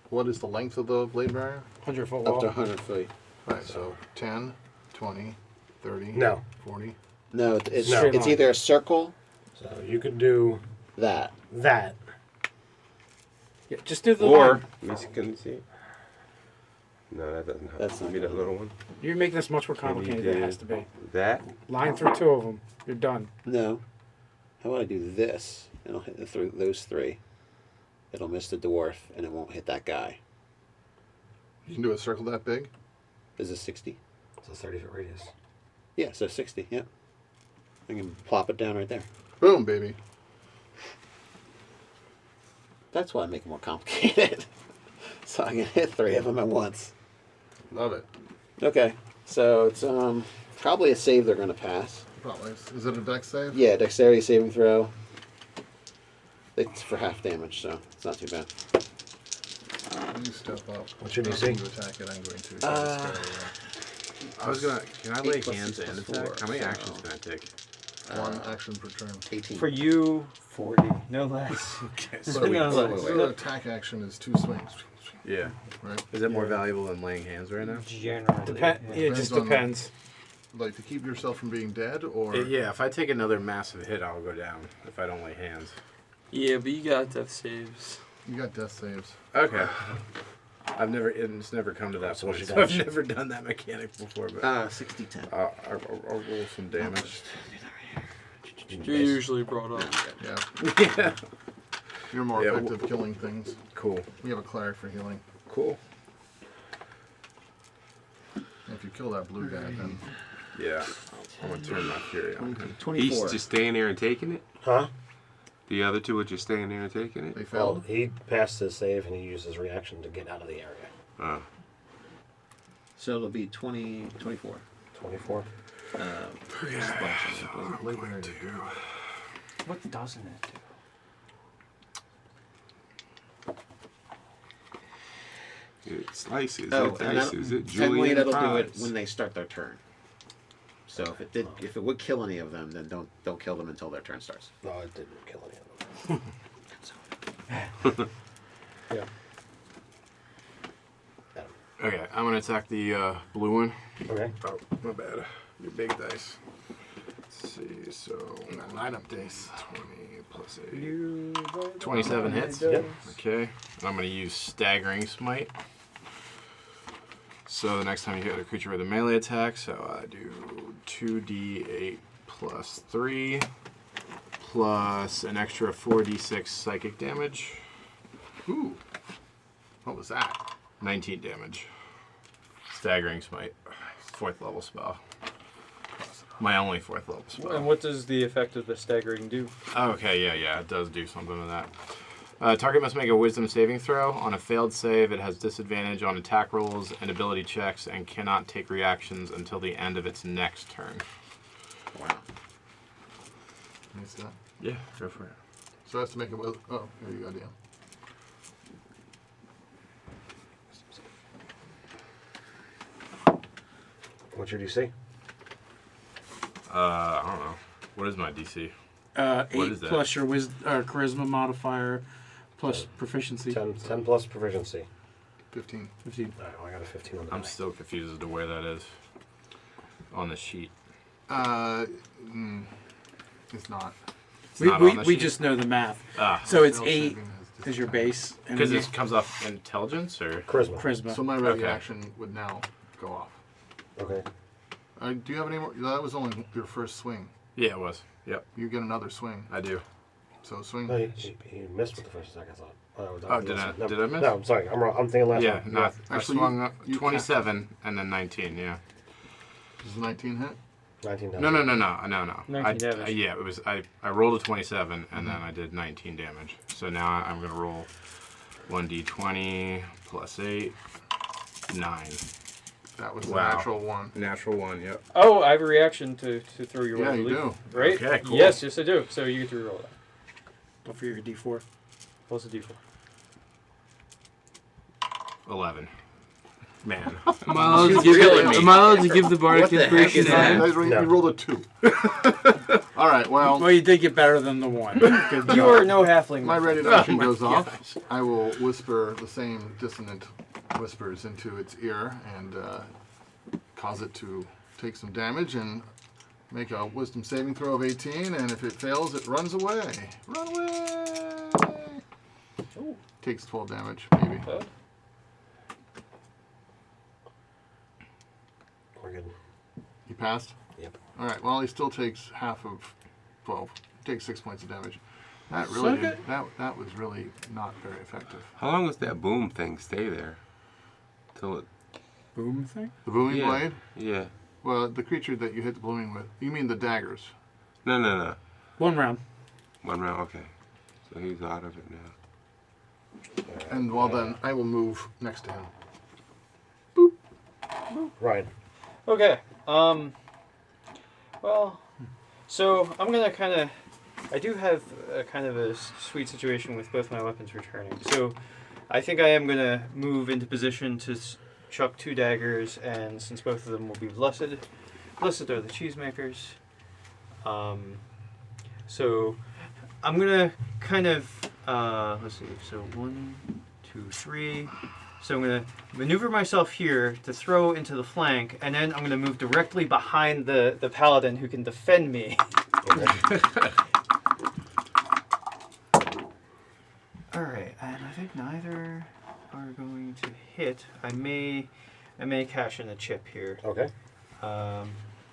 What is the length of the blade barrier? 100-foot Up wall. to 100 feet. Right, so 10, 20, 30, No. 40. No, it's No. it's either a circle, So you could do that. that. Yeah, just do the Or, line. let me can you see? No, that doesn't help. That's not Give me that good. little one. You're making this much more Can you complicated than it do has to be. That? Line through 2 of them. You're done. No. How about I do this? It'll hit through those 3. It'll miss the dwarf, and it won't hit that guy. You can do a circle that big? Is it 60? It's a 30-foot radius. Yeah, so 60, yep. I can plop it down right there. Boom, baby. That's why I make it more complicated. So I can hit 3 of them at once. Love it. Okay, so it's probably a save they're going to pass. Probably. Is it a dex save? Yeah, dexterity saving throw. It's for half damage, so it's not too bad. You step up. What should you I'm see? going to attack it. I'm going to. So it's scary, I was gonna. Can I lay 8 plus hands 6 and plus attack? 4, How many so- actions can I take? One action per turn. 18. For you, 40, no less. Okay. So, No, so wait. your attack action is 2 swings. Yeah. Right? Is it more valuable than laying hands right now? Generally. It just Depends on- depends. Like to keep yourself from being dead, or Yeah. If I take another massive hit, I'll go down. If I don't lay hands. Yeah, but you got death saves. you got death saves. Okay. It's never come to that So what point. you So got? I've never done that mechanic before, but 60 10. I'll roll some damage. You're usually brought up. Yeah, Yeah. you're more Yeah, effective killing things. Cool. We have a cleric for healing. Cool. And if you kill that blue guy, then Yeah. I'm gonna turn my fury on him. 24. He's just staying there and taking it? Huh? The other two are just staying there and taking it? they Well, failed. he passed his save and he used his reaction to get out of the area. Oh. So it'll be 24. 24. Blade barrier to do. What doesn't it do? It slices, Oh, it and dices, it generally julienne that'll do it fries. when they start their turn. So if it would kill any of them, then don't kill them until their turn starts. No, it didn't kill any of them. Yeah. Okay, I'm gonna attack the blue one. Okay. Oh, my bad. Your big dice. Let's see, so Light up dice. 20 plus 8. 27 hits. Yep. Okay, and I'm gonna use staggering smite. So the next time you hit a creature with a melee attack, so I do 2d8 plus 3 plus an extra 4d6 psychic damage. Ooh. What was that? 19 damage. Staggering smite. 4th level spell. My only 4th level spell. And what does the effect of the staggering do? Okay, yeah, it does do something with that. Target must make a wisdom saving throw. On a failed save, it has disadvantage on attack rolls and ability checks and cannot take reactions until the end of its next turn. Wow. Nice that. Yeah, go for it. So that's to make it with. Oh, here you go, Dan. What's your DC? I don't know. What is my DC? 8 is that? plus your charisma modifier plus proficiency. 10 plus proficiency. 15. 15. Oh, I got a 15 on the I'm die. still confused as to where that is on the sheet. It's not. It's not on the We sheet? just know the math. Ah, So it's Spell 8 saving has is your base. And because then this comes off intelligence or Charisma. charisma. So my ready Okay. action would now go off. Okay. Do you have any more? That was only your first swing. yeah, it was. Yep, You get another swing. I do. So swing. Oh, he missed with the first attack, I thought. Oh, did I miss? No, I'm sorry. I'm wrong. I'm thinking last Yeah, one. no, I Actually, swung up you 27 and then 19. Yeah. Does 19 hit? 19 No. 19 damage. Yeah, it was. I rolled a 27 and then I did 19 damage. So now I'm gonna roll 1d20 plus 8, 9. That was Wow. the natural one. Natural 1. Yep. Oh, I have a reaction to throw your Yeah, way you to do. leave. Right? Okay, cool. Yes, I do. So you get to reroll that. Don't forget your D4. Plus a d4. 11. Man. Am I allowed to give the bardic What the heck inspiration? is that? Guys, you rolled a 2. All right, well, Well, you did get better than the 1. Good You job. are no halfling. my ready friend. action goes off. I will whisper the same dissonant whispers into its ear and cause it to take some damage and make a wisdom saving throw of 18. And if it fails, it runs away. Run away! Ooh. Takes 12 damage, maybe. Okay. We're good. He passed? Yep. All right. Well, he still takes half of 12. He takes 6 points of damage. That really Suck it. that was really not very effective. How long does that boom thing stay there? Till it. Boom thing? The booming Yeah. blade. Yeah. Well, the creature that you hit the booming with. You mean the daggers? No. 1 round. 1 round. Okay. So he's out of it now. And well, then I will move next to him. Ryan. Okay. Well, so I'm gonna kind of. I do have a kind of a sweet situation with both my weapons returning. So, I think I am gonna move into position to chuck 2 daggers, and since both of them will be blessed are the cheesemakers. So, I'm gonna kind of let's see. So 1, 2, 3. So I'm going to maneuver myself here to throw into the flank, and then I'm going to move directly behind the paladin who can defend me. Alright, and I think neither are going to hit. I may cash in a chip here. Okay.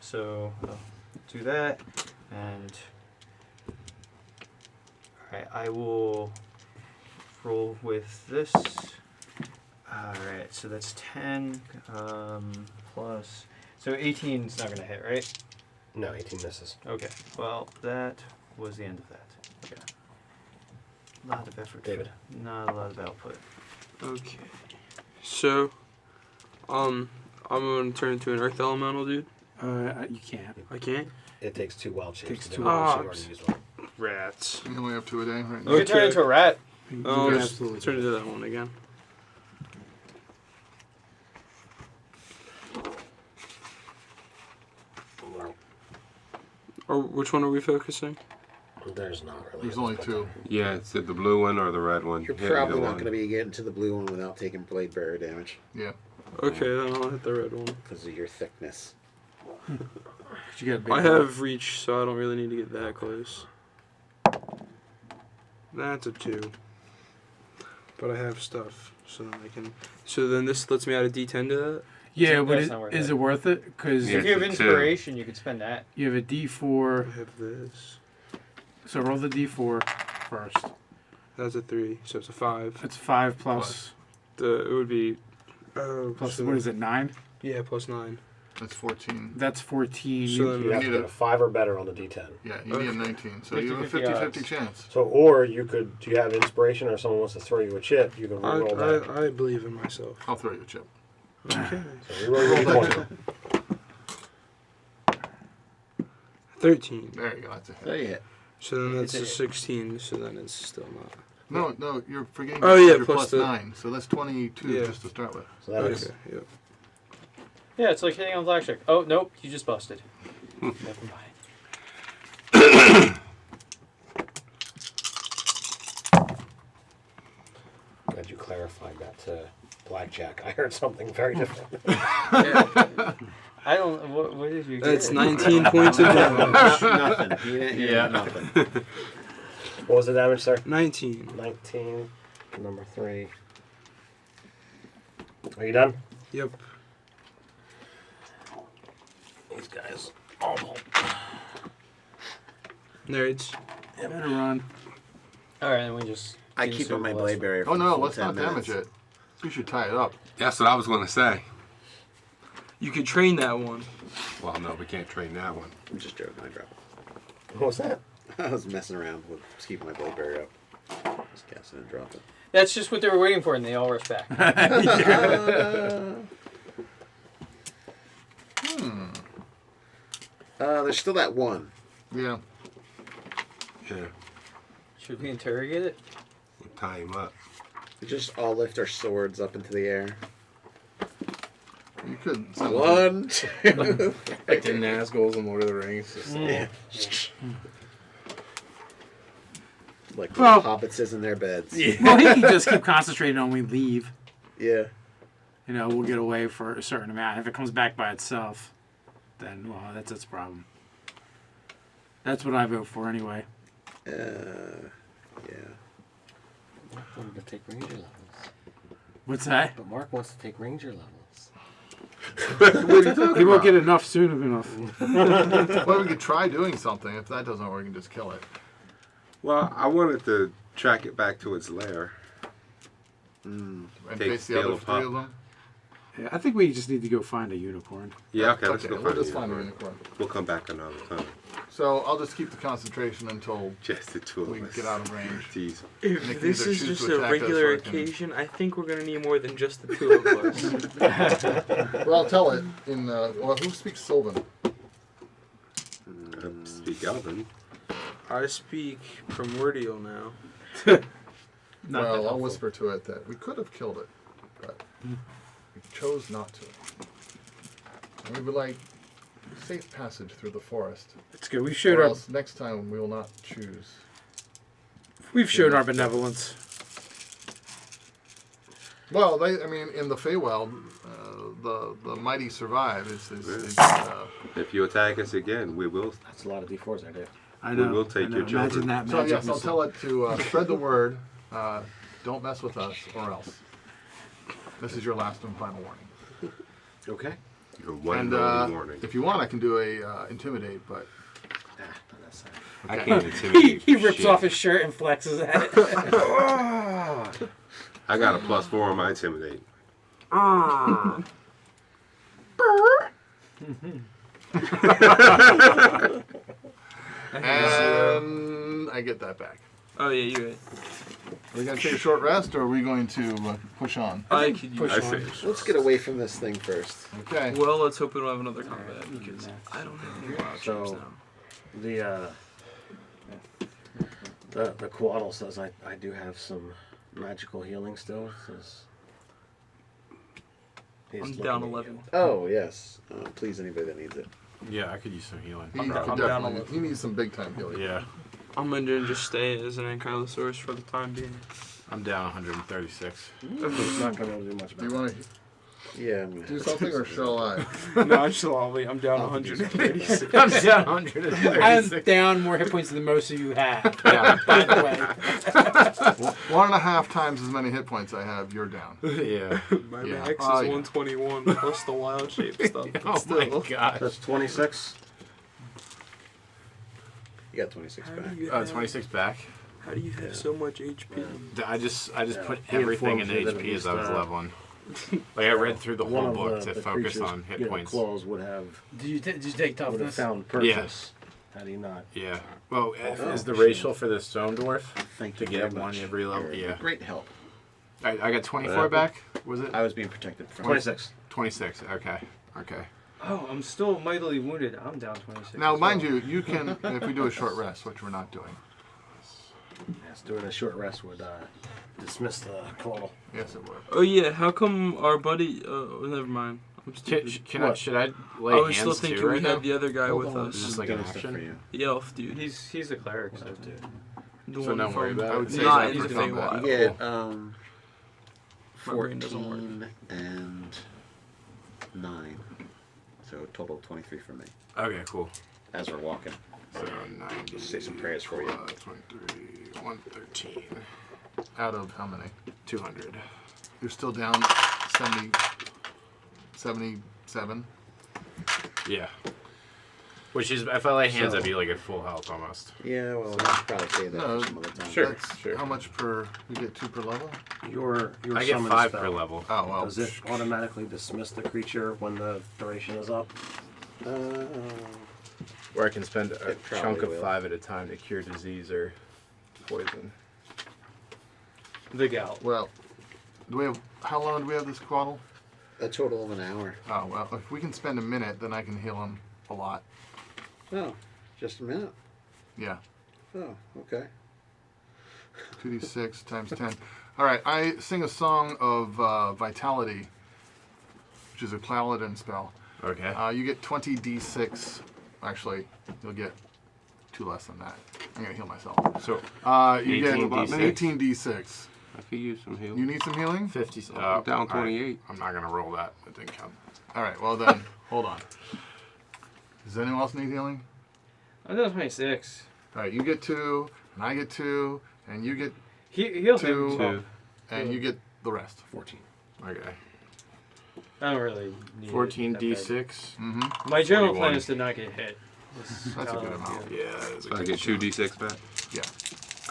So I'll do that, and alright, I will roll with this. Alright, so that's 10 plus. So 18 is not going to hit, right? No, 18 misses. Okay, well, that was the end of that. Okay. A lot of effort, David. not a lot of output. Okay. So, I'm going to turn into an earth elemental, dude. You can't. I can't? It takes 2 wild shapes. Takes to do 2 it, wild so you shapes. already used one. Rats. You only have 2 a day, right? You could turn Okay. into a rat. I'll can just absolutely turn do into that one again. Well, Or which one are we focusing? there's not really. There's only 2. Yeah, it's the blue one or the red one. You're Hit probably either not one. going to be getting to the blue one without taking blade bearer damage Yeah. Okay, then I'll hit the red one. because of your thickness. You get a big I have reach, so I don't really need to get that close. That's a 2. But I have stuff, so then I can. So then this lets me add a D10 to that. Yeah, but That's not worth is it. it worth it? Because Yeah. If you have it's a 2. inspiration, you could spend that. you have a I D4. have this. So roll the D4 first. That's a 3, so it's a 5. That's 5 plus. It would be. Plus what is it? 9. Yeah, plus 9. That's 14. That's 14. So then You have to need get a- a 5 or better on the D10. Yeah, you need a 19. So you have a 50-50 50-50 odds. chance. So, or you could, do you have inspiration or someone wants to throw you a chip, you can reroll that. I believe in myself. I'll throw you a chip. Okay. So reroll your D20. 13. There you go. That's a hit. There you hit. So then that's It's a a- 16, so then it's still not. No, you're forgetting Oh, yeah, your plus plus the- 9. So that's 22 Yeah. just to start with. So that is Okay, yep. Yeah, it's like hitting on blackjack. Oh, nope, you just busted. Never mind. glad you clarified that to blackjack. I heard something very different. I don't. What did you get? That's 19 points of damage. Nothing. You didn't hear nothing. What was the damage, sir? 19. 19. Number 3. Are you done? Yep. These guys. Awful. Nerds. Better run. All right, then we just. I do keep super on my blast. blade barrier for Oh, no, the full let's 10 not damage minutes. it. You should tie it up. That's what I was going to say. You could train that one. Well, no, we can't train that one. I'm just joking. I dropped What was that? it. I was messing around with just keeping my blade barrier up. Just cast it and drop it. That's just what they were waiting for, and they all rush back. There's still that one. Yeah. Yeah, Should we interrogate it? we'll tie him up. We just all lift our swords up into the air. You could. One, two. Like the Nazguls in Lord of the Rings. Yeah. Like Well- hobbits is in their beds. Yeah. Well, he can just keep concentrating on when we leave. Yeah. You know, we'll get away for a certain amount. If it comes back by itself, then, well, that's its problem. That's what I vote for anyway. Yeah. Mark wanted to take ranger levels. What's that? But Mark wants to take ranger levels. He won't get enough soon enough. Well, we could try doing something. If that doesn't work, we can just kill it. Well, I wanted to track it back to its lair. And Take face the the other yellow three pop. of them. Yeah, I think we just need to go find a unicorn. Yeah, okay, let's Okay, go we'll find just a find a unicorn. unicorn. We'll come back another time. So I'll just keep the concentration until Just the two we of us. get out of range. Jeez. Nick If can this either is choose just to a attack us regular or can- occasion, I think we're gonna need more than just the two of us. Well, I'll tell it in. Well, who speaks Sylvan? Speak Elven. I speak primordial now. Well, I'll whisper to it that we could have killed it, but we chose not to. And we would like safe passage through the forest. It's good. We've showed Or our else next time we will not choose. benevolence. Well, I mean, in the Feywild, the mighty survive. If you attack us again, we will. That's a lot of D4s I do. I We know. will take I know. your children. Imagine that So magic yes, I'll missile. tell it to spread the word. Don't mess with us, or else. This is your last and final warning. Okay. Your one And and only warning. if you want, I can do a intimidate, but Not necessary. I can't intimidate. He rips shit. off his shirt and flexes at it. I got a +4 on my intimidate. and I get that back. Oh yeah, you're right. Are we going to take a short rest, or are we going to push on? I could use I say. Let's get away from this thing first. Okay. Well, let's hope we don't have another combat because I don't have any wild shapes So- now. The Quaddle says I do have some magical healing still. He's I'm looking down at you. 11. Oh yes. Please, anybody that needs it. Yeah, I could use some healing. He, I'm could down definitely, on he needs some big time healing. Yeah, I'm gonna just stay as an ankylosaurus for the time being. I'm down 136. He's not going to be able to do much Do about you it. want to Yeah. I'm gonna do have to something, or shall I? No, I'm still I'm down 136. I'm down 136. I'm down more hit points than most of you have. Yeah. By the way. 1.5 times as many hit points I have, you're down. Yeah. My Yeah. max is Oh, yeah. 121 plus the wild shape stuff. but Oh my still. god. That's 26. You got 26 How back. do you Oh, have- 26 back. How do you have so much HP? I just put He everything in informs me that HP as I was at least, leveling. Like I read through the One whole of book the to focus creatures on hit getting points. Claws would have Did you take would have toughness? found purchase. Had he not. Yeah. Well, Oh, is the shit. racial for the stone dwarf Thank to you get very one much. every level? You're Yeah. Great help. I got 24 back. Was it? I was being protected from 26. 26. Okay. Okay. Oh, I'm still mightily wounded. I'm down 26. Now, as mind well. you can, if we do a short rest, which we're not doing. Yes, doing a short rest would dismiss the Quaddle. Yes, it would. Oh yeah, how come our buddy? Never mind. I'm stupid. What? Should I lay I was hands still too thinking right we now? had the other guy Hold with on. us. Is this like an Doing stuff for action? you. The elf dude. He's a cleric, so The So one don't worry from- about I it. would say Not he's in the not combat. Feywild. You get My brain doesn't work. 14 and 9. So a total of 23 for me. Okay, cool. As we're walking. So 90. Say some prayers for you. 23, 113, Out of how many? 200. You're still down 77. Yeah. Which is, if I lay hands, So- I'd be like at full health almost. Yeah, well, we should probably say that No, for some other time. Sure. That's how much per? You get 2 per level. Your I get summon 5 spell, per level. Oh well. Does it automatically dismiss the creature when the duration is up? Where I can spend a It probably chunk of will. 5 at a time to cure disease or poison. the gal. Well, do we have? How long do we have this Quaddle? A total of an hour. Oh well, if we can spend a minute, then I can heal him a lot. Oh, just a minute. Yeah. Oh, okay. 2d6 times 10. All right, I sing a song of vitality, which is a paladin spell. Okay. You get 20d6. Actually, you'll get 2 less than that. I'm gonna heal myself. So You get 18d6. 18d6. I could use some healing. You need some healing? 50. Down 28. I'm not gonna roll that. It didn't count. All right. Well then, hold on. Does anyone else need healing? Oh, that was 26. All right. You get 2, and I get 2, and you get Heal 2, him. Two. and you get the rest. 14. Okay. I don't really need 14 it that d6. Mm-hmm. bad. My general 41. plan is to not get hit. That's a good amount. Yeah. That is a So I good get 2 d6 back? Yeah.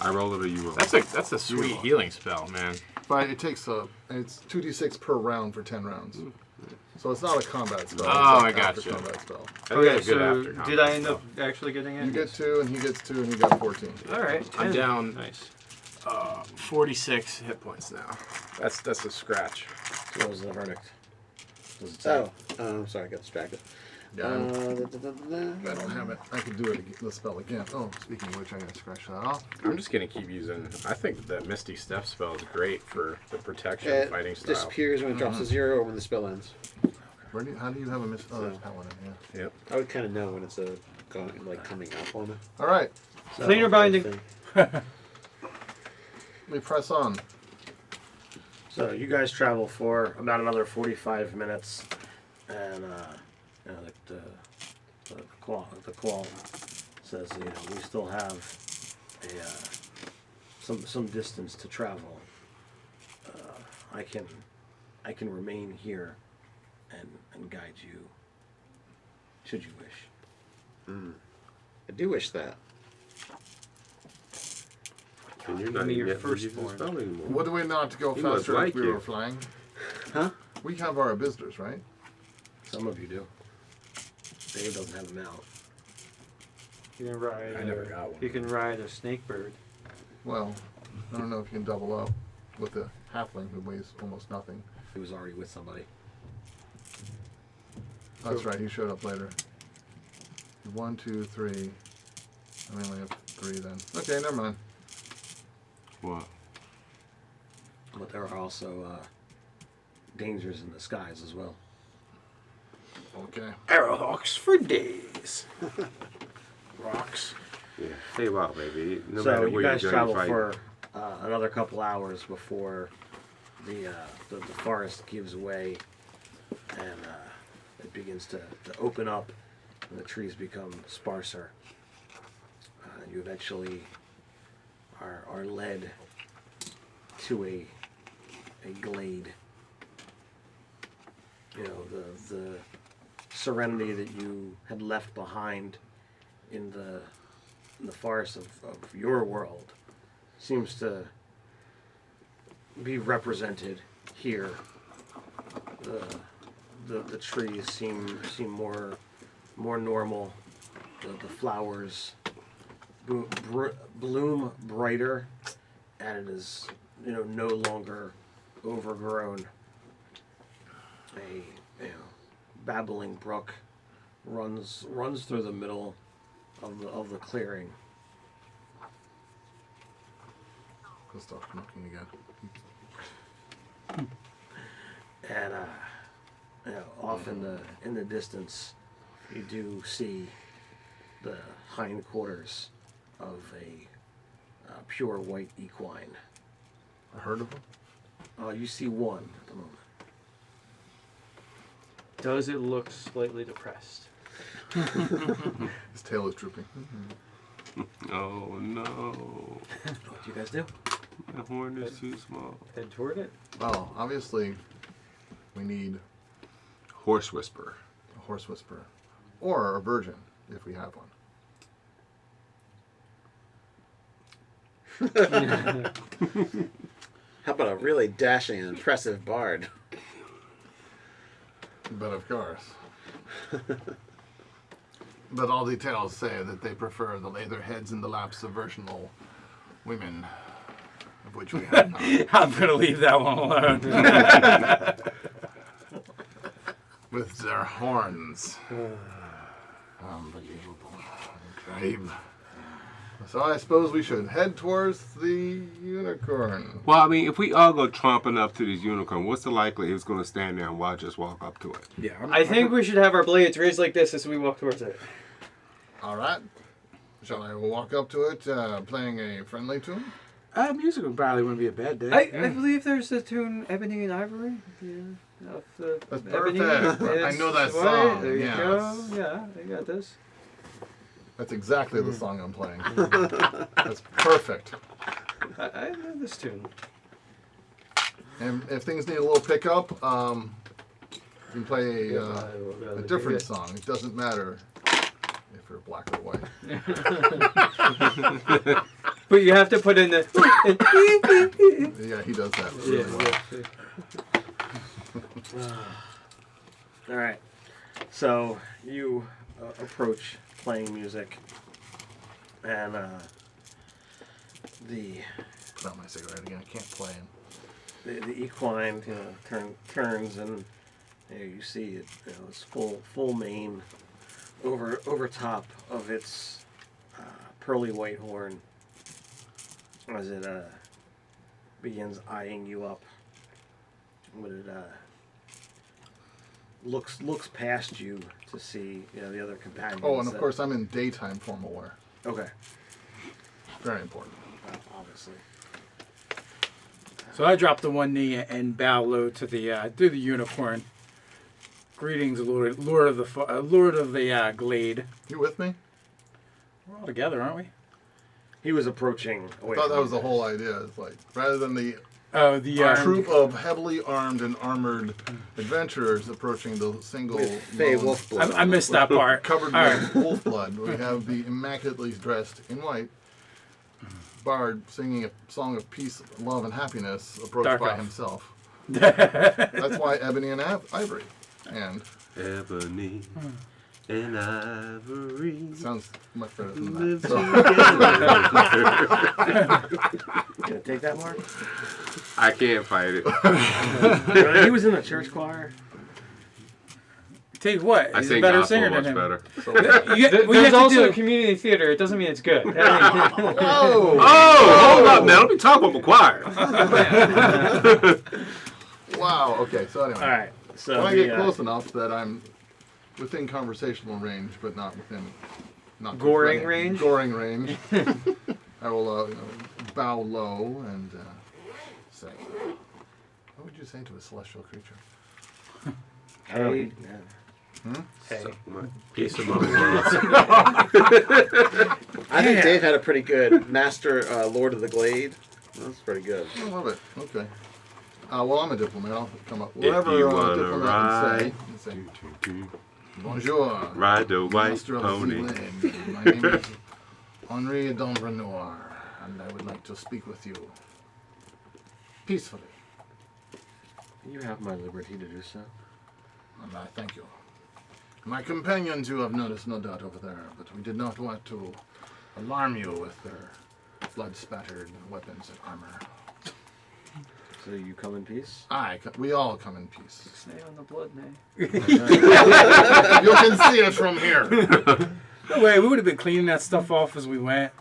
I roll it or you roll? That's a sweet healing spell, man. But it takes it's 2d6 per round for 10 rounds. So it's not a combat spell. Oh, it's I after gotcha. combat spell. Okay, Good so after did I end up actually getting it? You get 2, and he gets 2, and he got 14. All right. I'm 10. down Nice. 46 hit points now. That's a scratch. So what was the verdict? Does it say? Oh, sorry, I got distracted. Yeah, I don't have it. I could do the spell again. Oh, speaking of which, I gotta scratch that off. I'm just gonna keep using. I think that Misty Step spell is great for the protection It fighting style. disappears when it drops to 0 or when the spell ends. How do you have a miss? Oh, that's So- paladin. Yeah. Yep. I would kind of know when it's coming up on it. All right. Cleaner binding. We press on. So you guys travel for about another 45 minutes, and the call says we still have some distance to travel. I can remain here and guide you should you wish. I do wish that. And you're Give not me even your getting to use the firstborn. spell anymore. Would we not go He must faster like if we you. were flying? Huh? We have our visitors, right? Some of you do. Dave doesn't have them out. You can ride. I never got one. You can ride a snake bird. Well, I don't know if you can double up with the halfling who weighs almost nothing. He was already with somebody. That's right. He showed up later. 1, 2, 3. I only have 3 then. Okay, never mind. What? But there are also dangers in the skies as well. Okay. Arrowhawks for days. Rocks. Yeah. Hey, wow, baby. No So matter you where guys you go, travel you fight. for another couple hours before the forest gives way and it begins to open up and the trees become sparser. You eventually are led to a glade. The serenity that you had left behind in the forest of your world seems to be represented here. The trees seem more normal. The flowers bloom brighter, and it is no longer overgrown. A babbling brook runs through the middle of the clearing. Go start knocking again. And off in the distance, you do see the hindquarters of a pure white equine. A herd of them? You see one at the moment. Does it look slightly depressed? His tail is drooping. Oh, no. What do you guys do? My horn is too small. Head toward it? Well, obviously, we need Horse whisperer. a horse whisperer. Or a virgin, if we have one. How about a really dashing and impressive bard? But of course. But all details say that they prefer to lay their heads in the laps of virginal women, of which we have none. I'm gonna leave that one alone. With their horns. Unbelievable. Grave. So I suppose we should head towards the unicorn. Well, I mean, if we all go tromping up to this unicorn, what's the likelihood it's going to stand there and watch us walk up to it? Yeah. I think we should have our blades raised like this as we walk towards it. All right. Shall I walk up to it playing a friendly tune? Music probably wouldn't be a bad day. I believe there's a tune, Ebony and Ivory. Yeah, of the That's Ebony. perfect. I know that It's song. There you Yes. go. Yeah, I got this. That's exactly the song I'm playing. That's perfect. I know this tune. And if things need a little pickup, you can play a different song. It doesn't matter if you're black or white. But you have to put in the. Yeah, he does that really well. All right. So you approach playing music, and the Put out my cigarette again. I can't play him. the equine turns, and you see it. It's full mane over top of its pearly white horn as it begins eyeing you up. When it looks past you to see the other companions. Oh, and of course I'm in daytime formal wear. Okay. Very important. Obviously. So I drop the one knee and bow low to the unicorn. Greetings, Lord of the glade. You with me? We're all together, aren't we? He was approaching. I thought that was the whole idea. It's like rather than the troop of heavily armed and armored adventurers approaching the single Fey lone- wolf blood. I missed that part. covered All with wolf blood. We have the immaculately dressed in white bard singing a song of peace, love, and happiness approached Dark by elf. himself. That's why Ebony and Ivory. And Ebony and Ivory. sounds much better than Live that. So, Gonna take that, Mark? I can't fight it. He was in the church choir. Tell you what, I he's a sing better gospel singer much than him. better. There's also a community theater. It doesn't mean it's good. whoa! Oh, hold up now. Let me talk about the choir. Wow. Okay. So anyway, All right. So when I get close enough that I'm within conversational range, but not within not too Goring threatening- range? Goring range. I will bow low and say, "What would you say to a celestial creature?" Hey. Hey. Piece of my I think Dave had a pretty good Master Lord of the Glade. That's pretty good. I love it. Okay. Well, I'm a diplomat. I'll come up. If Whatever you a wanna diplomat ride, would say. Bonjour. ride the white Master of pony. the Glade. My name is Henri d'Ombrenoir, and I would like to speak with you peacefully. You have my liberty to do so. And I thank you. My companions you have noticed, no doubt, over there, but we did not want to alarm you with their blood-spattered weapons and armor. So you come in peace? We all come in peace. Stay on the blood, man. You can see it from here. No way, we would have been cleaning that stuff off as we went.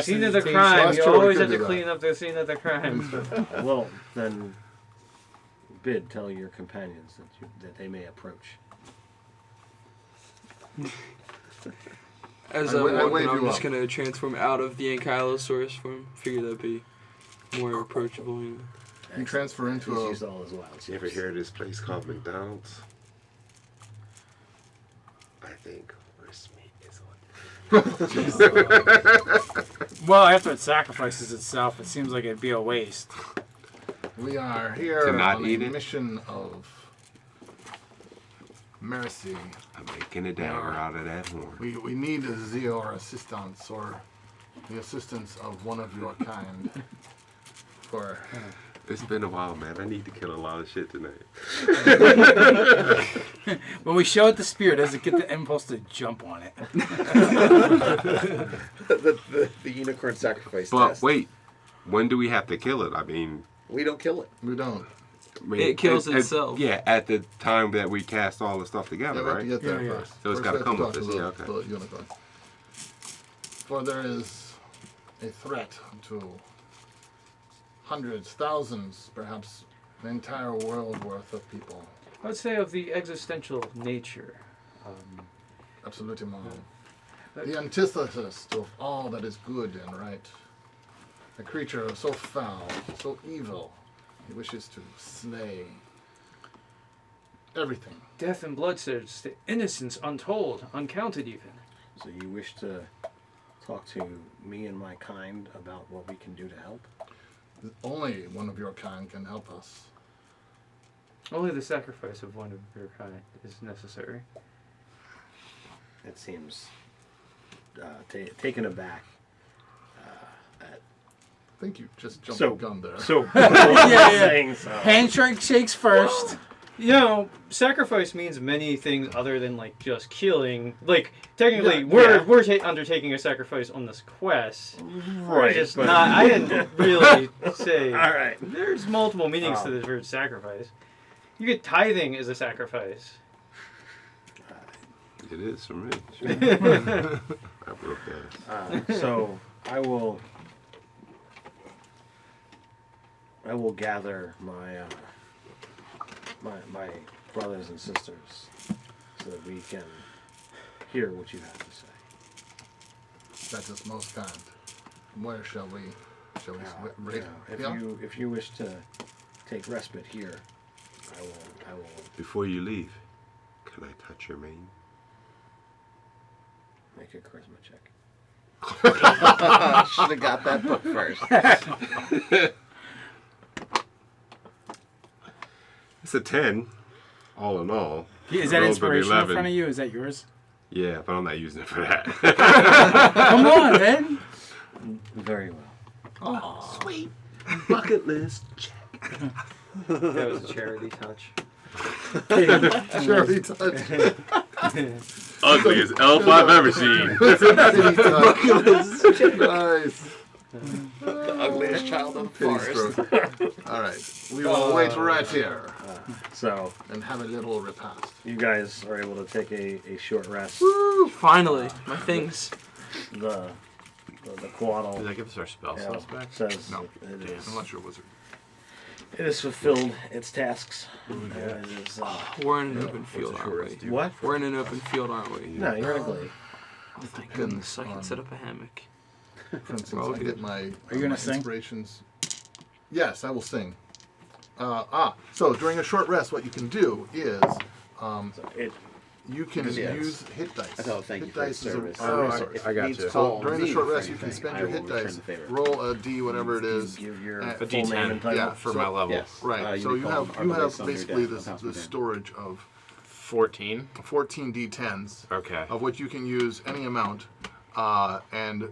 Scene of the Prestidigitation. crime. That's You true, we always could have to do that. clean up the scene of the crime. Well, then bid tell your companions that they may approach. As I I'm wave walking, I'm you just up. gonna transform out of the Ankylosaurus form. Figure that'd be more approachable. You know. You transfer into He's a... used all his wild. You ever hear of this place called McDonald's? I think roast meat is on. Well, after it sacrifices itself, it seems like it'd be a waste. We are here To not on eat a it? mission of mercy. I'm making a dagger out of that horn. We need your assistance, or the assistance of one of your kind. For It's been a while, man. I need to kill a lot of shit tonight. When we show it the spear, does it get the impulse to jump on it? the unicorn sacrifice But test. wait, when do we have to kill it? I mean, We don't kill it. we don't. I mean, It kills at- itself. Yeah, at the time that we cast all the stuff Yeah, together, we have to right? get there Yeah, yeah. first. So it's First gotta we have come to with talk this, to yeah, okay. the unicorn. For there is a threat to hundreds, thousands, perhaps an entire world worth of people. I would say of the existential nature. Absolutely, Mom. The antithesis of all that is good and right. A creature so foul, so evil, he wishes to slay everything. Death and bloodshed, innocence untold, uncounted even. So you wish to talk to me and my kind about what we can do to help? Only one of your kind can help us. Only the sacrifice of one of your kind is necessary. It seems taken aback. I think you just jumped So- the gun there. So, saying so. Handshake shakes first. You know, sacrifice means many things other than like just killing. Like technically, we're undertaking a sacrifice on this quest. We're Right, just but- not. I didn't really say. All right. There's multiple meanings to the word sacrifice. You get tithing as a sacrifice. It is for me. Sure. I broke that. So I will gather my brothers and sisters so that we can hear what you have to say. That is most kind. Where shall we rate? If you wish to take respite here, I will. Before you leave, can I touch your mane? Make a charisma check. Should have got that book first. It's a 10, all in all. Is that Rolled an inspiration in 11. front of you? Is that yours? Yeah, but I'm not using it for that. Come on, man. Very well. Oh, Sweet. Bucket list. Check. That was a charity touch. charity touch. Ugliest elf I've ever seen. Nice. The ugliest child of the forest. All right, we will wait right here So and have a little repast. you guys are able to take a short rest. Woo! Finally, my things. The Quaddle Did that give us our spell slots back? says No. it is, Unless you're a wizard. it has fulfilled its tasks. It is, We're in an open field, aren't we? what? We're in an open field, aren't we? No, you're in a glade. Oh, thank goodness, I can set up a hammock. For instance, Well, I get my, you gonna my sing? inspirations. Yes, I will sing. So during a short rest, what you can do is It you can Yes. use hit dice. Oh, thank hit you for your dice is service. a resource. I got you. So Call during the me short for rest, you can anything. spend I your will hit return dice. the favor. Roll a D, whatever it is. give your A full D10. name and title. Yeah, For so- my level. Yes. Right. So you Unicorn, have our you place have under basically death, house the within. storage of 14. 14 D10s, Okay. of which you can use any amount, and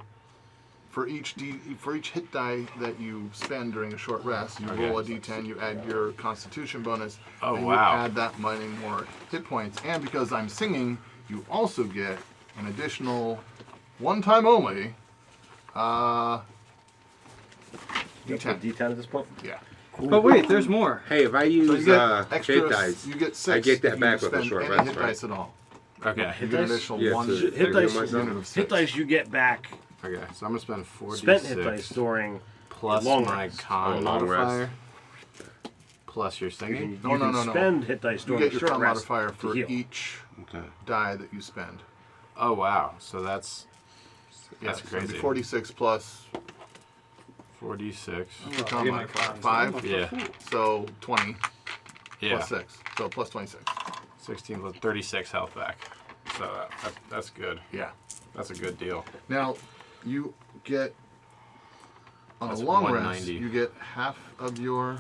for each hit die that you spend during a short rest, you Okay. roll a D10, you add your Constitution bonus, Oh, and wow. you add that many more hit points. And because I'm singing, you also get an additional, one time only, D10. D10 at this point. Yeah. But wait, there's more. Hey, if I So use you get hit extra. dice, You get 6. I get that if back you with a spend short any rest, hit right? dice at all. Okay. You get an additional Yeah, one. so Hit give dice- myself- unit of Hit 6. dice you get back. Okay. So I'm gonna spend 4d6 Spent hit dice during plus long my rest. con long rest. modifier plus your You singing. can, No, you no, can no, no. spend hit dice You during get the your short con rest modifier to for heal. each Okay. die that you spend. Oh wow. So that's Yes, crazy. 46 plus 4d6. con modifier 5, Yeah. so 20 Yeah. plus 6, so plus 26. 16 plus 36 health back. So that's good. Yeah. That's a good deal. Now, you get on That's a long rest, 190. you get half of your.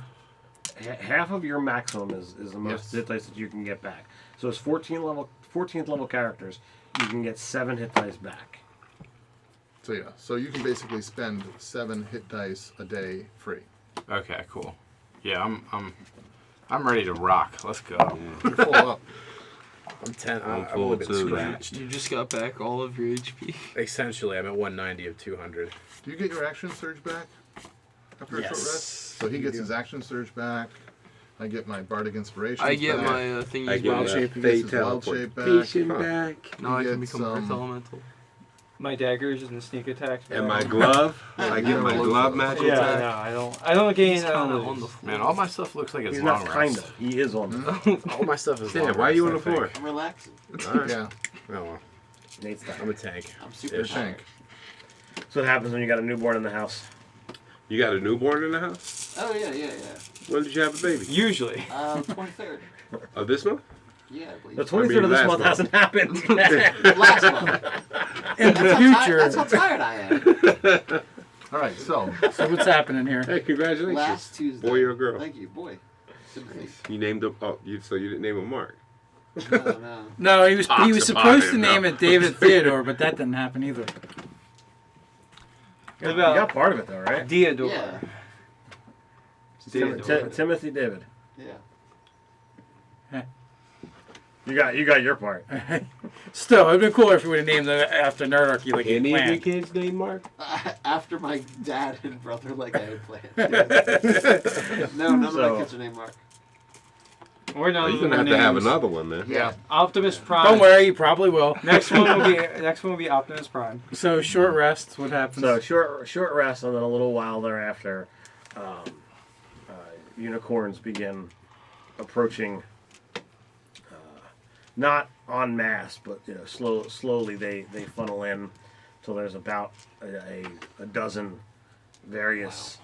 Half of your maximum is the most Yes. hit dice that you can get back. So it's 14th level characters. You can get 7 hit dice back. So yeah, so you can basically spend 7 hit dice a day free. Okay. Cool. Yeah. I'm ready to rock. Let's go. You're full up. I'm 10. I'm I've full only been too. scratched. You just got back all of your HP. Essentially, I'm at 190 of 200. Do you get your action surge back after a short Yes. rest? So he gets his action surge back. I get my bardic inspiration. I get back. my thingies I get wild my shape. He gets his fate wild teleport. shape back. Patient Huh. back. Now I He can gets, become Earth Elemental. My daggers and sneak attacks. And my glove. I get my glove match Yeah, attack. no, I don't gain. He's I don't kinda lose. on the floor. Man, all my stuff looks like it's He's long not kind rest. of. He is on the All my stuff is Yeah, long why are you on rest, the I floor? think. I'm relaxing. All right. Yeah, Oh, well. Nate's time. I'm a tank. I'm super your tired. tank. That's what happens when you got a newborn in the house. You got a newborn in the house? Oh yeah. When did you have a baby? Usually. 23rd. Of this month? Yeah, I believe. The so. 23rd of this last month month. hasn't happened. Last month. In the future. That's how tired I am. All right, so So what's happening here? Hey, congratulations. Last Tuesday. Boy or girl? Thank you, boy. Sympathy. You named him. Oh, so you didn't name him Mark. No. No, he was Pox supposed to upon him, name no. it David Theodore, but that didn't happen either. What You about got part of it though, right? Theodore? Yeah. Timothy David. Yeah. You got your part. Still, it'd been cooler if we would have named it after Nerdarchy like he Any of your planned. kids named Mark? After my dad and brother, like I had planned. No, none of So- my kids are named Mark. Or none Oh, of you're them gonna are have to have names. another one then. yeah, Optimus Prime. Don't worry, you probably will. Next one will be Optimus Prime. So short rest. What happens? So short rest, and then a little while thereafter, unicorns begin approaching. Not en masse, but slowly they funnel in till there's about a dozen various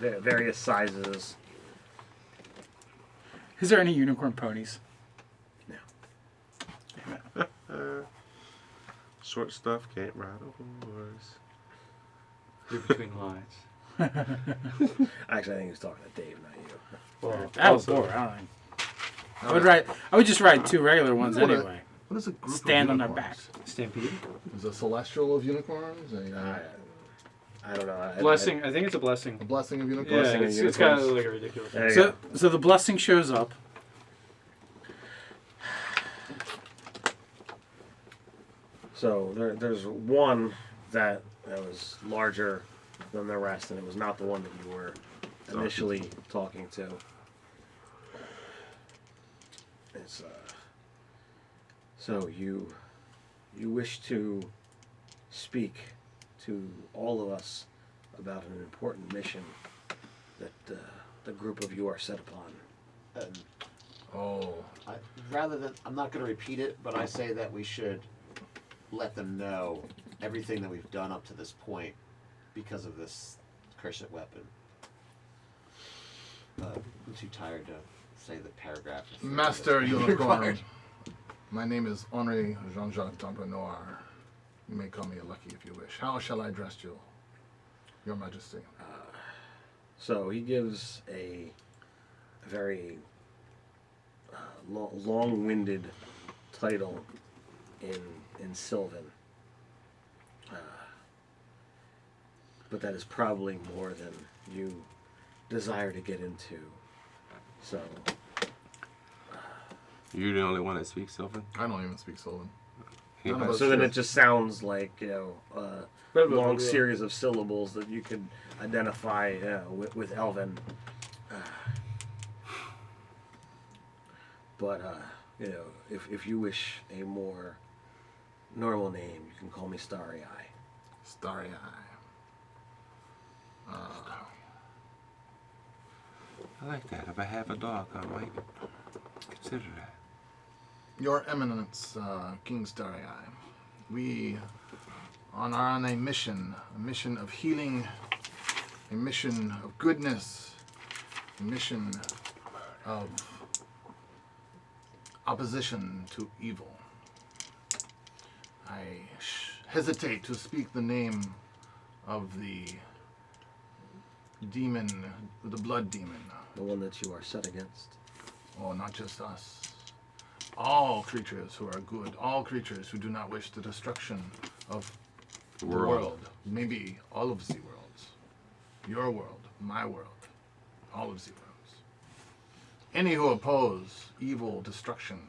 various sizes. Is there any unicorn ponies? Short stuff can't ride a horse. Read between the lines. Actually, I think he was talking to Dave, not you. Well, That was boring. I would just ride two regular ones What a- anyway. what is a group Stand of on their unicorns? Stampede. Is a celestial of unicorns? I don't know. Blessing. I think it's a blessing. A blessing of Yeah, unicorns? Blessing of it's kind of unicorns. like a ridiculous. There you go. So the blessing shows up. So there's one that was larger than the rest, and it was not the one that you were initially talking to. It's so you wish to speak to all of us about an important mission that the group of you are set upon. Oh, Rather than, I'm not going to repeat it, but I say that we should let them know everything that we've done up to this point because of this cursed weapon. I'm too tired to say the paragraph. Master Unicorn. My name is Henri Jean-Jacques d'Ambrenoir. You may call me a lucky if you wish. How shall I address you, Your Majesty? So he gives a very long-winded title in Sylvan, but that is probably more than you desire to get into. So You're the only one that speaks Sylvan? I don't even speak Sylvan. Yeah. None of us so then do. it just sounds like a long series of syllables that you could identify with Elven. But if you wish a more normal name, you can call me Starry Eye. Starry Eye. I like that. If I have a dog, I might consider that. Your Eminence, King Starry Eye, we are on a mission of healing, a mission of goodness, a mission of opposition to evil. I hesitate to speak the name of the demon, the blood demon. The one that you are set against. Oh, not just us. All creatures who are good, all creatures who do not wish the destruction of the world. Maybe all of the worlds. Your world, my world, all of the worlds. Any who oppose evil destruction,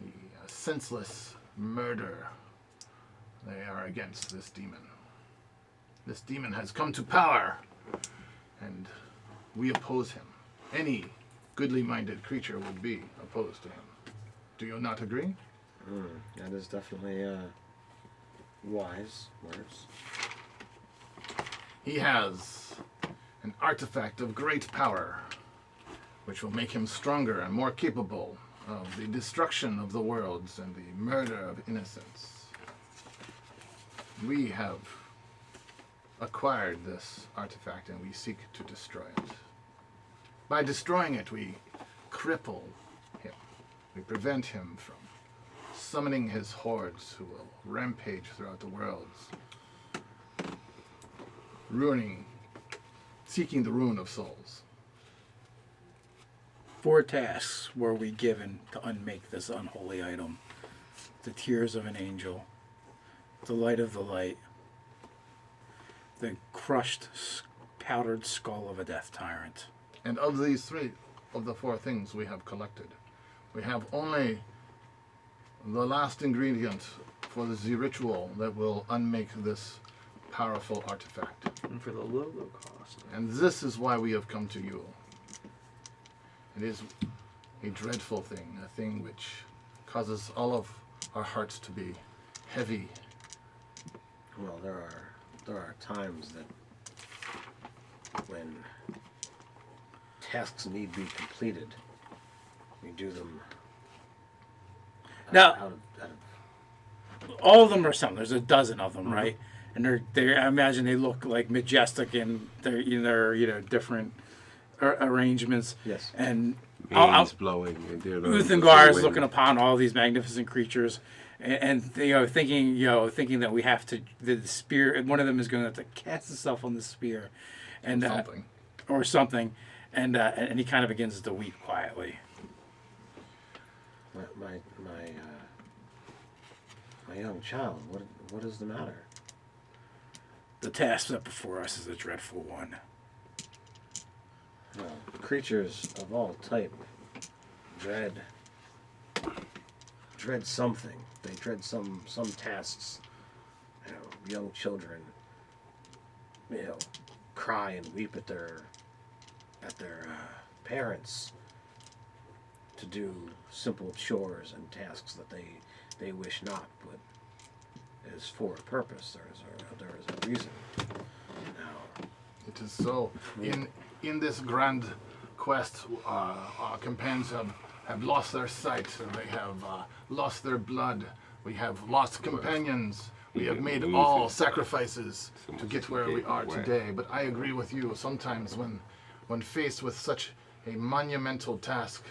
the senseless murder, they are against this demon. This demon has come to power, and we oppose him. Any goodly-minded creature would be opposed to him. Do you not agree? That is definitely wise words. He has an artifact of great power, which will make him stronger and more capable of the destruction of the worlds and the murder of innocents. We have acquired this artifact and we seek to destroy it. By destroying it, we cripple him. We prevent him from summoning his hordes who will rampage throughout the worlds, seeking the ruin of souls. 4 tasks were we given to unmake this unholy item. The tears of an angel, the light of the light, the crushed, powdered skull of a death tyrant. And of these 3, of the 4 things we have collected, we have only the last ingredient for the ritual that will unmake this powerful artifact. And for the low cost. And this is why we have come to you. It is a dreadful thing, a thing which causes all of our hearts to be heavy. Well, there are times that when tasks need to be completed, we do them Now- out of All of them are some. There's a dozen of them, right? And they I imagine they look like majestic in their different arrangements. Yes. And Manes blowing. And Uthgar is looking upon all these magnificent creatures, and thinking that we have to the spear. One of them is going to have to cast itself on the spear, and something, and he kind of begins to weep quietly. My young child, what is the matter? The task set before us is a dreadful one. Well, creatures of all type dread something. They dread some tasks. Young children, cry and weep at their parents to do simple chores and tasks that they wish not, but is for a purpose. There is a reason. Now, It is so. In this grand quest, our companions have lost their sight, and they have lost their blood. We have lost companions. We have made all sacrifices to get where we are today. But I agree with you. Sometimes when faced with such a monumental task,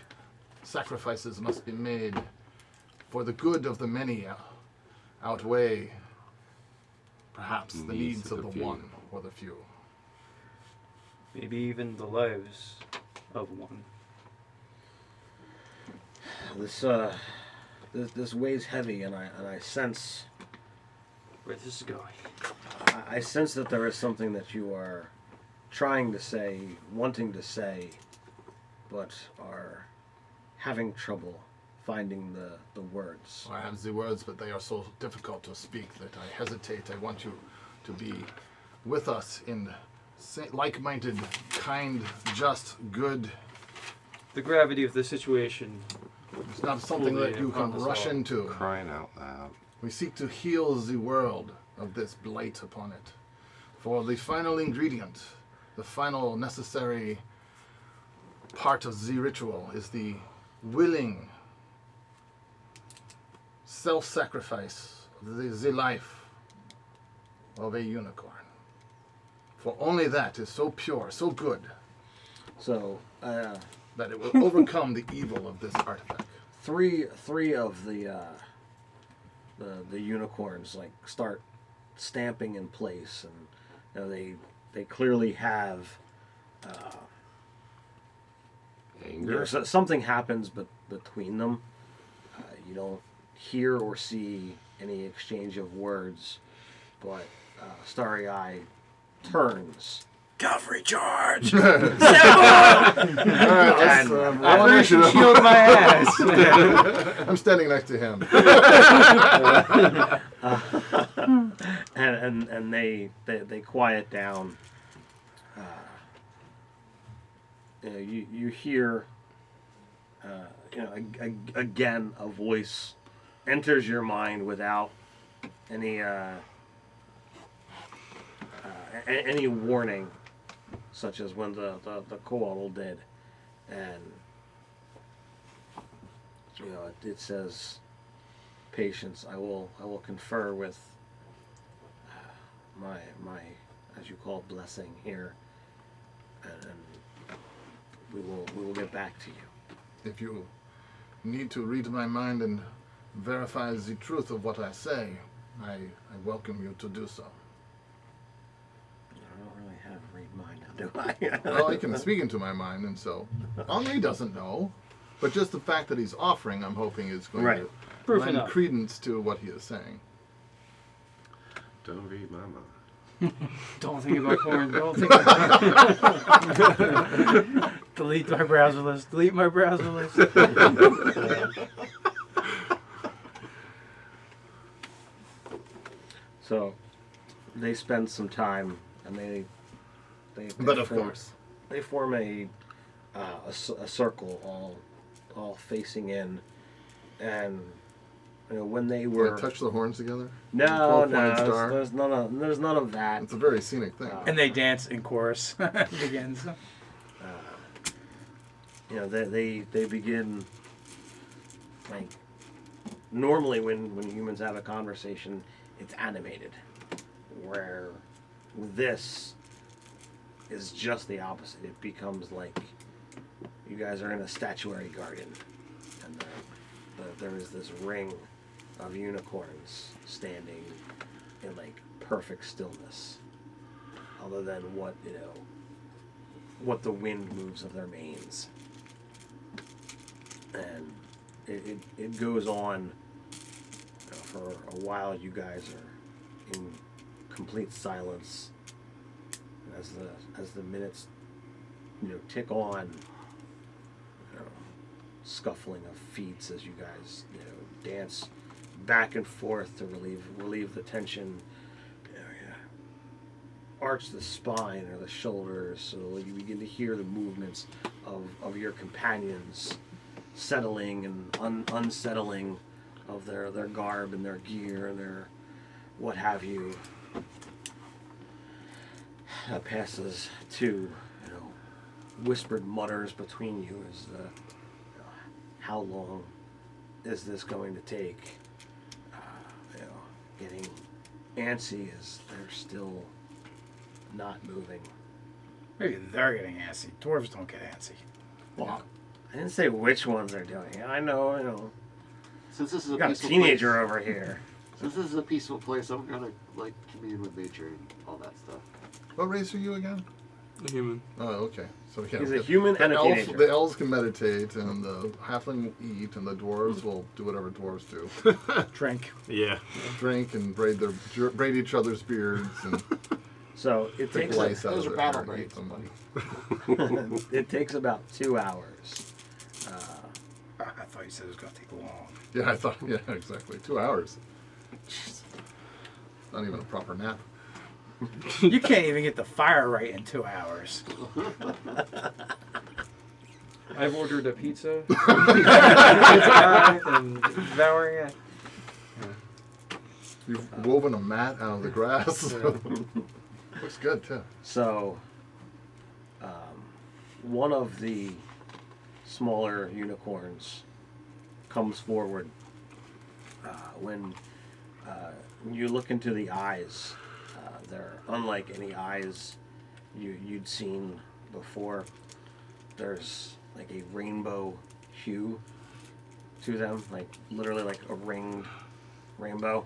sacrifices must be made for the good of the many outweigh perhaps the needs of the one or the few. Maybe even the lives of one. This weighs heavy, and I sense Where this is going. I sense that there is something that you are trying to say, wanting to say, but are having trouble finding the words. I have the words, but they are so difficult to speak that I hesitate. I want you to be with us in like-minded, kind, just, good. The gravity of the situation. It's not something that you can rush into. Crying out loud. We seek to heal the world of this blight upon it. For the final ingredient, the final necessary part of the ritual is the willing self-sacrifice of the life of a unicorn. For only that is so pure, so good, So, that it will overcome the evil of this artifact. three of the unicorns start stamping in place, and they clearly have Anger. so something happens between them. You don't hear or see any exchange of words, but Starry Eye turns. Cavalry charge! Alright, Operation Shield my ass. I'm standing next to him. And they quiet down. You hear again a voice enters your mind without any warning, such as when the koala did, and it says, "Patience. I will confer with my as you call blessing here, and we will get back to you." If you need to read my mind and verify the truth of what I say, I welcome you to do so. I don't really have read mind, do I? Well, I can speak into my mind, and so Henri doesn't know, but just the fact that he's offering, I'm hoping is going to Proof lend enough. credence to what he is saying. Don't read my mind. Don't think about porn. Don't think about Delete my browser list. Delete my browser list. So they spend some time, and they But of form, course. they form a circle, all facing in, and when they Will were they touch the horns together? no, Four-pointed star? there's none of that. It's a very scenic thing. And they dance in chorus. It begins. They begin, like, normally when humans have a conversation, it's animated, where this is just the opposite. It becomes like you guys are in a statuary garden, and there is this ring of unicorns standing in like perfect stillness, other than what the wind moves of their manes. And it goes on for a while. You guys are in complete silence as the minutes tick on, scuffling of feet as you guys dance back and forth to relieve the tension. Arch the spine or the shoulders, so you begin to hear the movements of your companions settling and unsettling of their garb and their gear and their what have you. That passes to whispered mutters between you as how long is this going to take? Getting antsy as they're still not moving. Maybe they're getting antsy. Dwarves don't get antsy. Well, I didn't say which ones are doing it. I know. Since this is We a got a peaceful teenager place, over here. since this is a peaceful place, I'm gonna commune with nature and all that stuff. What race are you again? A human. Oh, okay. So yeah, He's a human and a teenager. The elves can meditate, and the halfling will eat, and the dwarves will do whatever dwarves do: Drink. Yeah. drink and braid each other's beards, and So it take takes lice out Those of are their battle hair and eat braids, them. buddy. it takes about 2 hours. I thought you said it was going to take long. Yeah, I thought. Yeah, exactly. 2 hours. Jeez. Not even a proper nap. You can't even get the fire right in 2 hours. I've ordered a pizza. And devouring it. You've woven a mat out of the grass. Looks good too. So one of the smaller unicorns comes forward when you look into the eyes. They're unlike any eyes you'd seen before. There's like a rainbow hue to them, like literally like a ringed rainbow.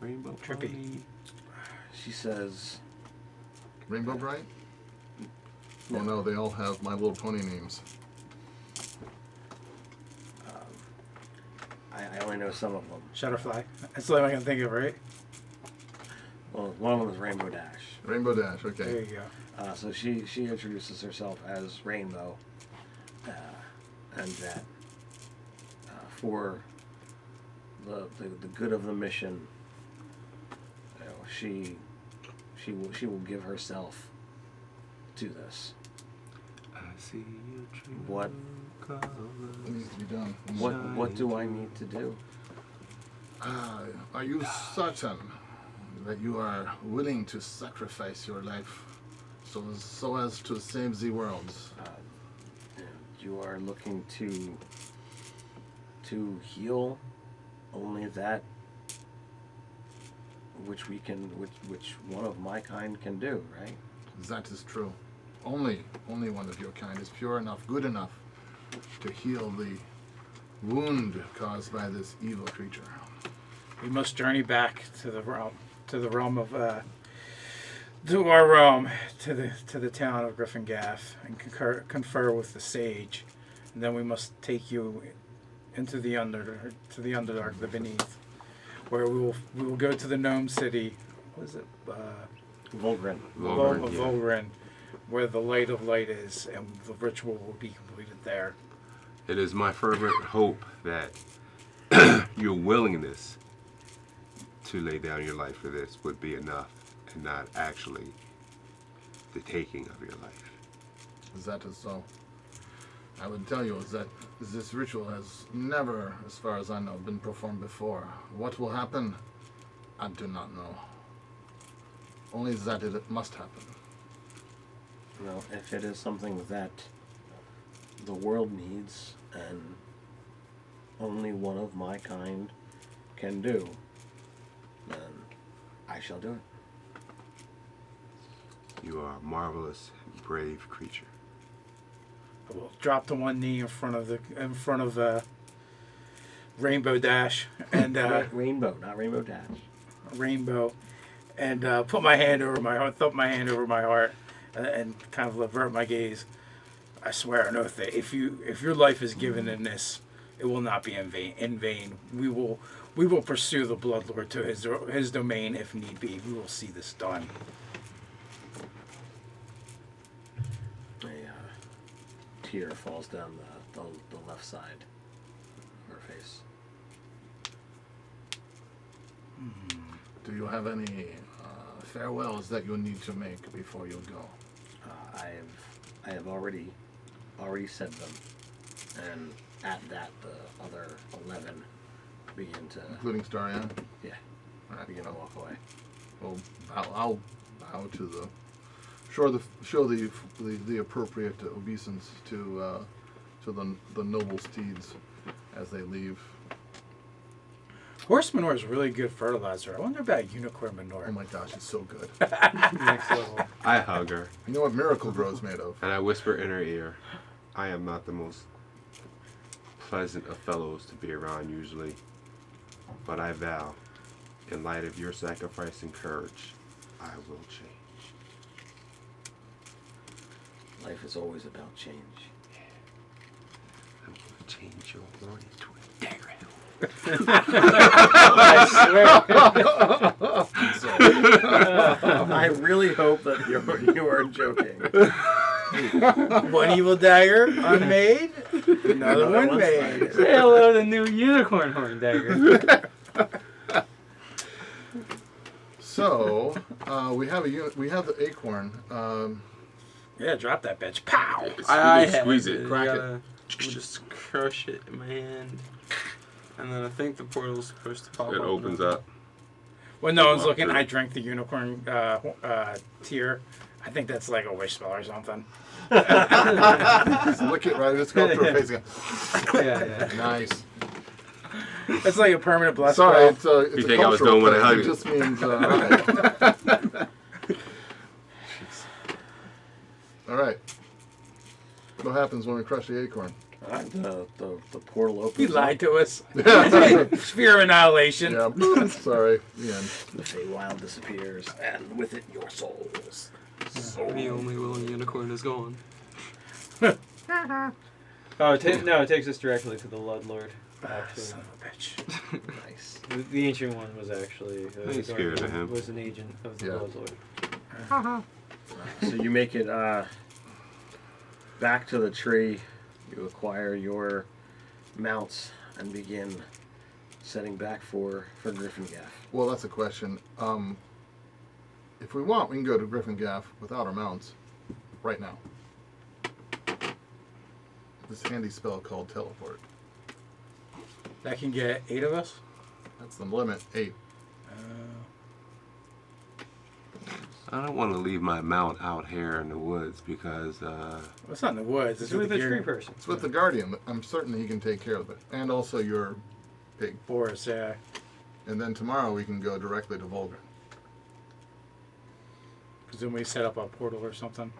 Rainbow Trippy. Party. She says, Rainbow Bright? Oh no, they all have My Little Pony names. I only know some of them. Shutterfly. That's the only one I can think of, right? Well, one of them is Rainbow Dash. Rainbow Dash, There okay. you go. So she introduces herself as Rainbow, and that for the good of the mission, she will give herself to this. I see you true. What It needs to be done. what do I need to do? Are you certain that you are willing to sacrifice your life so as to save the world? You are looking to heal only that which one of my kind can do, right? That is true. Only one of your kind is pure enough, good enough to heal the wound caused by this evil creature. We must journey back to the realm of to our realm, to the town of Griffin Gaff, and confer with the sage, and then we must take you into the Underdark, the beneath, where we will go to the gnome city. What is it? Volgren. Volgren, where the light of light is, and the ritual will be completed there. It is my fervent hope that your willingness to lay down your life for this would be enough and not actually the taking of your life. That is so. I would tell you is that this ritual has never, as far as I know, been performed before. What will happen, I do not know. Only that it must happen. Well, if it is something that the world needs and only one of my kind can do, then I shall do it. You are a marvelous and brave creature. I will drop to one knee in front of Rainbow Dash and Rainbow, not Rainbow Dash. Rainbow, and put my hand over my heart, thump my hand over my heart, and kind of avert my gaze. I swear on oath that if your life is given in this, it will not be in vain. We will pursue the Bloodlord to his domain if need be. We will see this done. A tear falls down the left side of her face. Do you have any farewells that you need to make before you go? I have already said them, and at that the other 11 begin to, Including Starion? yeah, All right. begin to walk away. Well, I'll bow to show the appropriate obeisance to the noble steeds as they leave. Horse manure is really good fertilizer. I wonder about unicorn manure. Oh my gosh, it's so good. Next level. I hug her You know what Miracle Grow's made of? and I whisper in her ear, I am not the most pleasant of fellows to be around usually, but I vow, in light of your sacrifice and courage, I will change. Life is always about change. I'm going to change your warning to a dagger hill. I I really hope that you are joking. One evil dagger unmade, another one made. Say hello to the new unicorn horn dagger. So we have the acorn. Yeah, drop that bitch. Pow! I squeeze it, crack it. We'll just crush it in my hand. And then I think the portal's supposed to pop It up. opens up. When no one's Walk looking, through. I drank the unicorn tear. I think that's like a wish spell or something. Just lick it right. Let's go through her face again. Yeah. Nice. It's like a permanent blessing. Sorry, it's a You think I was cultural doing what I thing. hugged? It just means all right. What happens when we crush the acorn? The portal opens. He up. lied to us. Sphere of annihilation. Yeah. Sorry. The end. The Feywild disappears, and with it your souls. The only willing unicorn is gone. Oh, it takes us directly to the Bloodlord. Actually, Son of a bitch. Nice. the ancient one was actually I ain't scared of him. was an agent of the Yeah. Bloodlord. So you make it back to the tree. You acquire your mounts and begin setting back for Griffin Gaff. Well, that's a question. If we want, we can go to Griffin Gaff without our mounts right now. This handy spell called teleport. That can get 8 of us. That's the limit. 8. I don't want to leave my mount out here in the woods because It's not in the woods. It's It's with with the the tree gear. person. It's with the guardian. I'm certain he can take care of it, and also your pig. Boris, yeah. And then tomorrow we can go directly to Volgren. Presumably we set up a portal or something.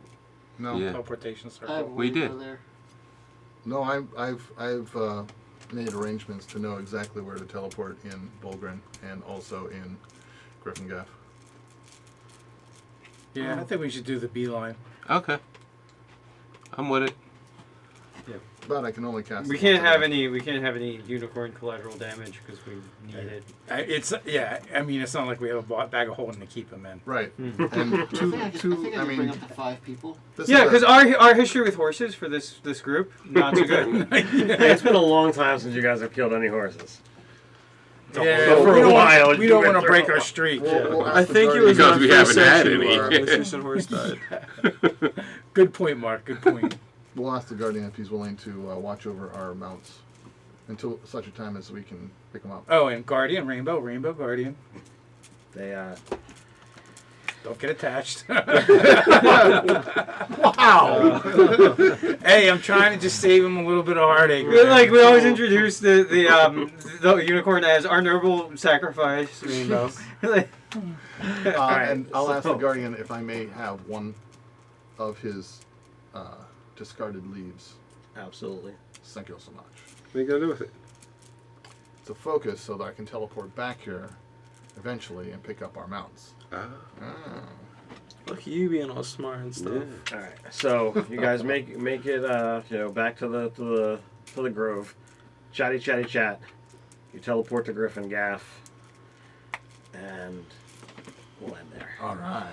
No, Yeah. Teleportation I have a circle. We window did. there. no, I've made arrangements to know exactly where to teleport in Volgren and also in Griffin-Gaff. Yeah, I think we should do the beeline. okay, I'm with it. But I can only cast. We it can't once a have day. any. We can't have any unicorn collateral damage because we need it. It's I mean, it's not like we have a bag of holding to keep them in. Right. And I think I two. can I bring mean, up to 5 people. this Yeah, is because a- our history with horses for this group not so good. It's been a long time since you guys have killed any horses. Yeah, So for we a don't while, want, we you don't went want to through break a our lot. streak. we'll ask I the think it guardian- was Because our we first haven't had session any. where our most recent horse died. Good point, Mark. Good point. We'll ask the guardian if he's willing to watch over our mounts until such a time as we can pick them up. Oh, and Guardian, Rainbow Guardian. They Don't get attached. Wow! Hey, I'm trying to just save him a little bit of heartache. We always introduce the unicorn as our noble sacrifice. Rainbow. And I'll ask the guardian if I may have one of his discarded leaves. absolutely. Thank you so much. What are you gonna do with it? To focus so that I can teleport back here eventually and pick up our mounts. Look at you being all smart and stuff. All right. So you guys make it back to the grove. Chatty chat. You teleport to Griffin Gaff, and we'll end there. All right.